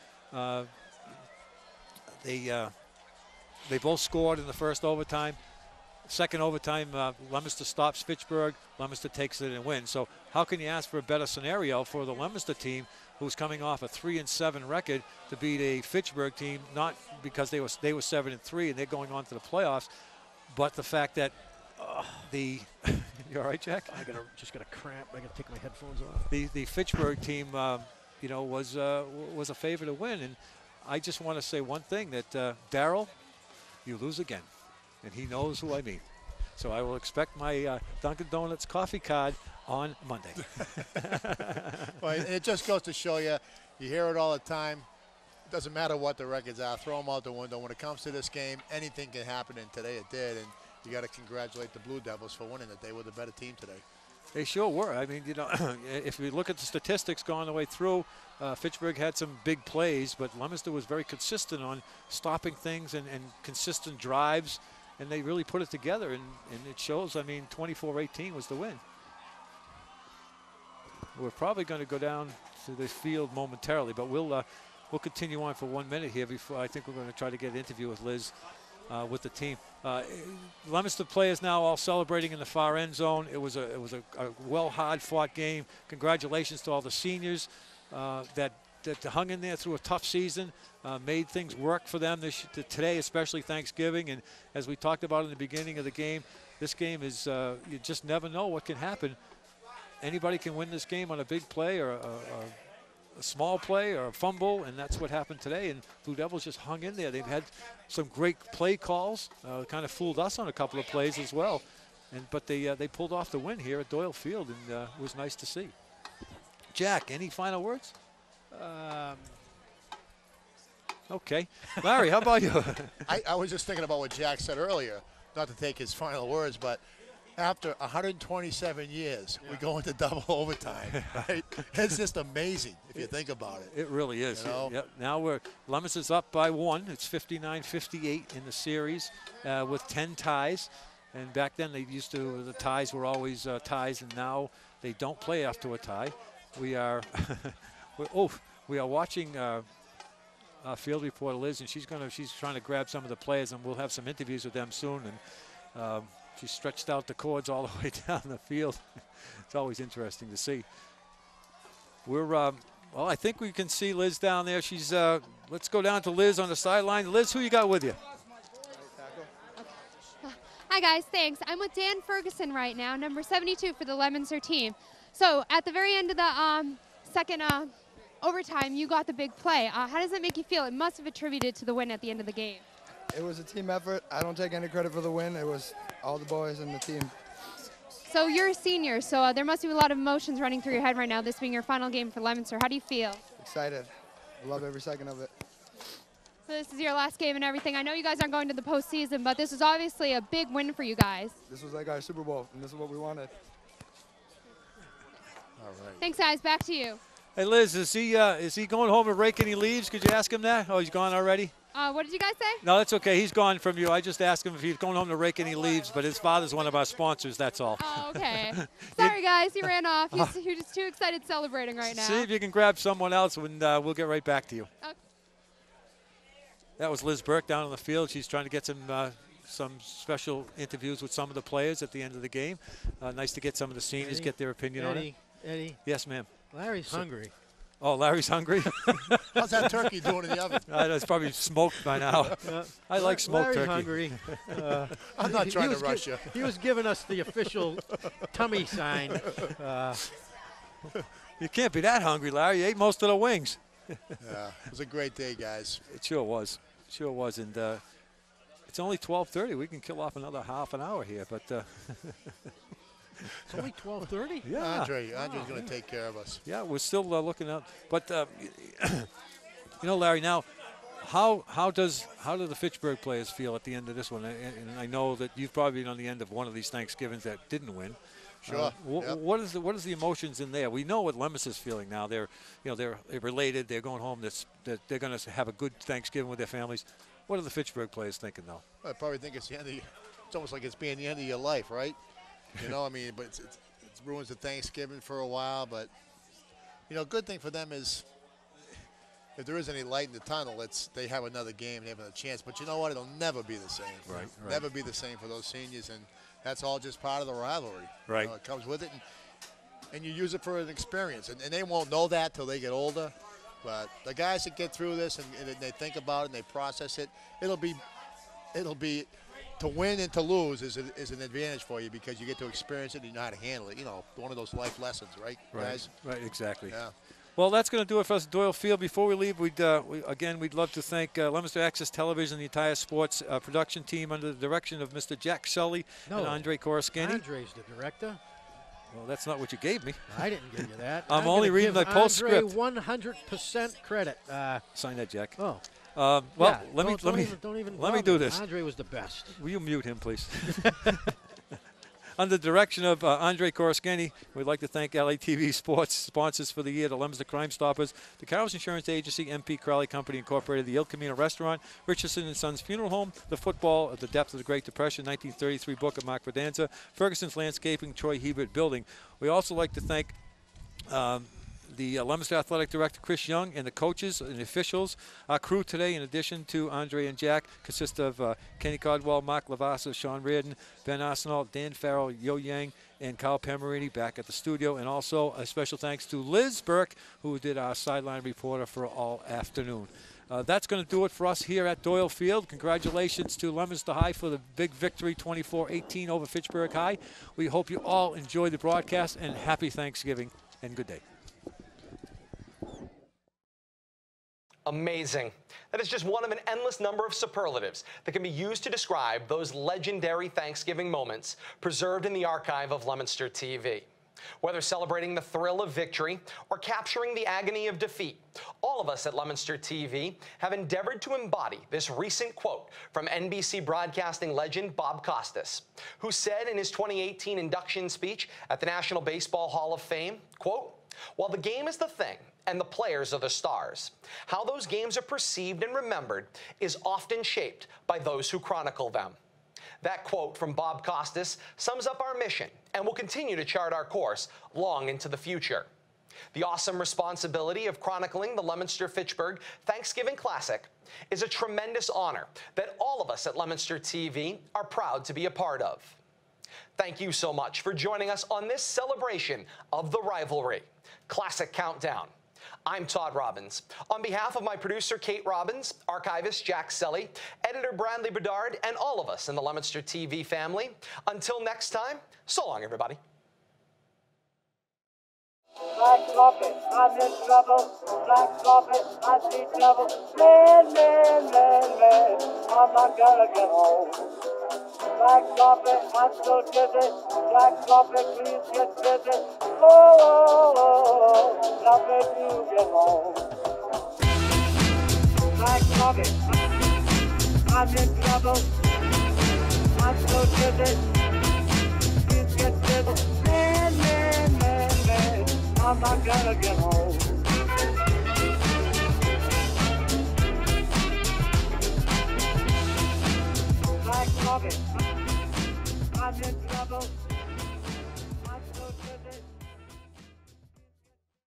[SPEAKER 4] They both scored in the first overtime. Second overtime, Leominster stops Fitchburg. Leominster takes it and wins. So how can you ask for a better scenario for the Leominster team, who's coming off a 3-7 record, to beat a Fitchburg team, not because they were 7-3 and they're going on to the playoffs, but the fact that you all right, Jack?
[SPEAKER 7] Just got a cramp. I got to take my headphones off.
[SPEAKER 4] The Fitchburg team, was a favorite to win, and I just want to say one thing, that Darryl, you lose again, and he knows who I mean. So I will expect my Dunkin' Donuts coffee card on Monday.
[SPEAKER 5] Well, it just goes to show you hear it all the time. It doesn't matter what the records are. Throw them out the window. When it comes to this game, anything can happen, and today it did. And you got to congratulate the Blue Devils for winning it. They were the better team today.
[SPEAKER 4] They sure were. I mean, you know, if we look at the statistics going the way through, Fitchburg had some big plays, but Leominster was very consistent on stopping things and consistent drives, and they really put it together, and it shows. I mean, 24-18 was the win. We're probably going to go down to the field momentarily, but we'll continue on for 1 minute here before I think we're going to try to get an interview with Liz. With the team. Leominster players now all celebrating in the far end zone. It was a hard-fought game. Congratulations to all the seniors that hung in there through a tough season, made things work for them today, especially Thanksgiving. And as we talked about in the beginning of the game, this game is you just never know what can happen. Anybody can win this game on a big play or a small play or a fumble, and that's what happened today. And Blue Devils just hung in there. They've had some great play calls, kind of fooled us on a couple of plays as well. But they pulled off the win here at Doyle Field, and it was nice to see. Jack, any final words? Okay. Larry, how about you?
[SPEAKER 5] I was just thinking about what Jack said earlier, not to take his final words, but after 127 years, we go into double overtime, right? It's just amazing if you think about it.
[SPEAKER 4] It really is.
[SPEAKER 5] You know?
[SPEAKER 4] Yep. Now Leominster's up by 1. It's 59-58 in the series with 10 ties. And back then the ties were always ties, and now they don't play after a tie. We are watching field reporter Liz, and she's trying to grab some of the players, and we'll have some interviews with them soon. And She stretched out the cords all the way down the field. It's always interesting to see. We're, well, I think we can see Liz down there. She's, let's go down to Liz on the sideline. Liz, who you got with you?
[SPEAKER 8] Hi guys, thanks. I'm with Dan Ferguson right now, number 72 for the Leominster team. So at the very end of the second overtime, you got the big play. How does that make you feel? It must have attributed to the win at the end of the game.
[SPEAKER 11] It was a team effort. I don't take any credit for the win. It was all the boys and the team.
[SPEAKER 8] So you're a senior, so there must be a lot of emotions running through your head right now, this being your final game for Leominster. How do you feel?
[SPEAKER 11] Excited. I love every second of it.
[SPEAKER 8] So this is your last game and everything. I know you guys aren't going to the postseason, but this is obviously a big win for you guys.
[SPEAKER 11] This was like our Super Bowl, and this is what we wanted.
[SPEAKER 4] All right.
[SPEAKER 8] Thanks, guys. Back to you.
[SPEAKER 4] Hey, Liz, is he going home to rake any leaves? Could you ask him that? Oh, he's gone already?
[SPEAKER 8] What did you guys say?
[SPEAKER 4] No, that's okay. He's gone from you. I just asked him if he's going home to rake any leaves, but his father's one of our sponsors, that's all.
[SPEAKER 8] Oh, okay. Sorry, guys. He ran off. He's just too excited celebrating right now.
[SPEAKER 4] See if you can grab someone else, and we'll get right back to you.
[SPEAKER 8] Okay.
[SPEAKER 4] That was Liz Burke down on the field. She's trying to get some special interviews with some of the players at the end of the game. Nice to get some of the seniors, get their opinion on it.
[SPEAKER 7] Eddie.
[SPEAKER 4] Yes, ma'am.
[SPEAKER 7] Larry's hungry.
[SPEAKER 4] Oh, Larry's hungry?
[SPEAKER 5] How's that turkey doing in the oven?
[SPEAKER 4] It's probably smoked by now. I like smoked
[SPEAKER 7] Larry's
[SPEAKER 4] turkey.
[SPEAKER 7] hungry.
[SPEAKER 5] I'm not trying to rush you.
[SPEAKER 7] He was giving us the official tummy sign.
[SPEAKER 4] You can't be that hungry, Larry. You ate most of the wings.
[SPEAKER 5] Yeah, it was a great day, guys.
[SPEAKER 4] It sure was. Sure was. And it's only 12:30. We can kill off another half an hour here, but
[SPEAKER 7] it's only 12:30.
[SPEAKER 4] Yeah,
[SPEAKER 5] Andre's going to take care of us.
[SPEAKER 4] Yeah, we're still looking out. But you know, Larry, now how do the Fitchburg players feel at the end of this one? And I know that you've probably been on the end of one of these Thanksgivings that didn't win.
[SPEAKER 5] Sure.
[SPEAKER 4] Yep. What is the emotions in there? We know what Leominster's feeling now. They're related. They're going home. They're going to have a good Thanksgiving with their families. What are the Fitchburg players thinking though?
[SPEAKER 5] I probably think it's the end of. It's almost like it's being the end of your life, right? You know, I mean, but it ruins the Thanksgiving for a while. But you know, good thing for them is if there is any light in the tunnel, they have another game, they have another chance. But you know what? It'll never be the same.
[SPEAKER 4] Right.
[SPEAKER 5] Never be the same for those seniors, and that's all just part of the rivalry.
[SPEAKER 4] Right.
[SPEAKER 5] You know, it comes with it, and you use it for an experience. And they won't know that till they get older. But the guys that get through this and they think about it and they process it, it'll be to win and to lose is an advantage for you because you get to experience it and you know how to handle it. You know, one of those life lessons, right, guys?
[SPEAKER 4] Right, exactly.
[SPEAKER 5] Yeah.
[SPEAKER 4] Well, that's going to do it for us at Doyle Field. Before we leave, we'd love to thank Leominster Access Television, the entire sports production team under the direction of Mr. Jack Sully and Andre Koroscani.
[SPEAKER 7] Andre's the director.
[SPEAKER 4] Well, that's not what you gave me.
[SPEAKER 7] I didn't give you that.
[SPEAKER 4] I'm only reading the postscript.
[SPEAKER 7] Andre 100% credit.
[SPEAKER 4] Sign that, Jack.
[SPEAKER 7] Oh.
[SPEAKER 4] Well,
[SPEAKER 7] yeah,
[SPEAKER 4] let me do this.
[SPEAKER 7] Andre was the best.
[SPEAKER 4] Will you mute him, please? Under the direction of Andre Koroscani, we'd like to thank LTV Sports sponsors for the year, the Leominster Crime Stoppers, the Carroll's Insurance Agency, MP Crowley Company Incorporated, the Il Camino Restaurant, Richardson & Sons Funeral Home, the Football at the Depth of the Great Depression, 1933 book of Mark Verdanza, Ferguson's Landscaping, Troy Hebert Building. We also like to thank the Leominster Athletic Director, Chris Young, and the coaches and officials. Our crew today, in addition to Andre and Jack, consists of Kenny Codwell, Mark Lavassa, Sean Reardon, Ben Arsenal, Dan Farrell, Yo Yang, and Kyle Pemerini back at the studio. And also a special thanks to Liz Burke, who did our sideline reporter for all afternoon. That's going to do it for us here at Doyle Field. Congratulations to Leominster High for the big victory, 24-18 over Fitchburg High. We hope you all enjoy the broadcast, and happy Thanksgiving, and good day.
[SPEAKER 2] Amazing. That is just one of an endless number of superlatives that can be used to describe those legendary Thanksgiving moments preserved in the archive of Leominster TV. Whether celebrating the thrill of victory or capturing the agony of defeat, all of us at Leominster TV have endeavored to embody this recent quote from NBC broadcasting legend Bob Costas, who said in his 2018 induction speech at the National Baseball Hall of Fame, quote, "While the game is the thing and the players are the stars, how those games are perceived and remembered is often shaped by those who chronicle them." That quote from Bob Costas sums up our mission and will continue to chart our course long into the future. The awesome responsibility of chronicling the Leominster-Fitchburg Thanksgiving Classic is a tremendous honor that all of us at Leominster TV are proud to be a part of. Thank you so much for joining us on this celebration of the rivalry. Classic Countdown. I'm Todd Robbins. On behalf of my producer, Kate Robbins, archivist Jack Selly, editor Bradley Bedard, and all of us in the Leominster TV family, until next time, so long, everybody.
[SPEAKER 1] Black carpet, I'm in trouble. Black carpet, I see trouble. Man, man, man, man, I'm not gonna get home. Black carpet, I'm so dizzy. Black carpet, please get busy. Oh, oh, oh, nothing to get home. Black carpet, I'm in trouble. I'm so dizzy. Please get busy. Man, man, man, man, I'm not gonna get home. Black carpet, I'm in trouble.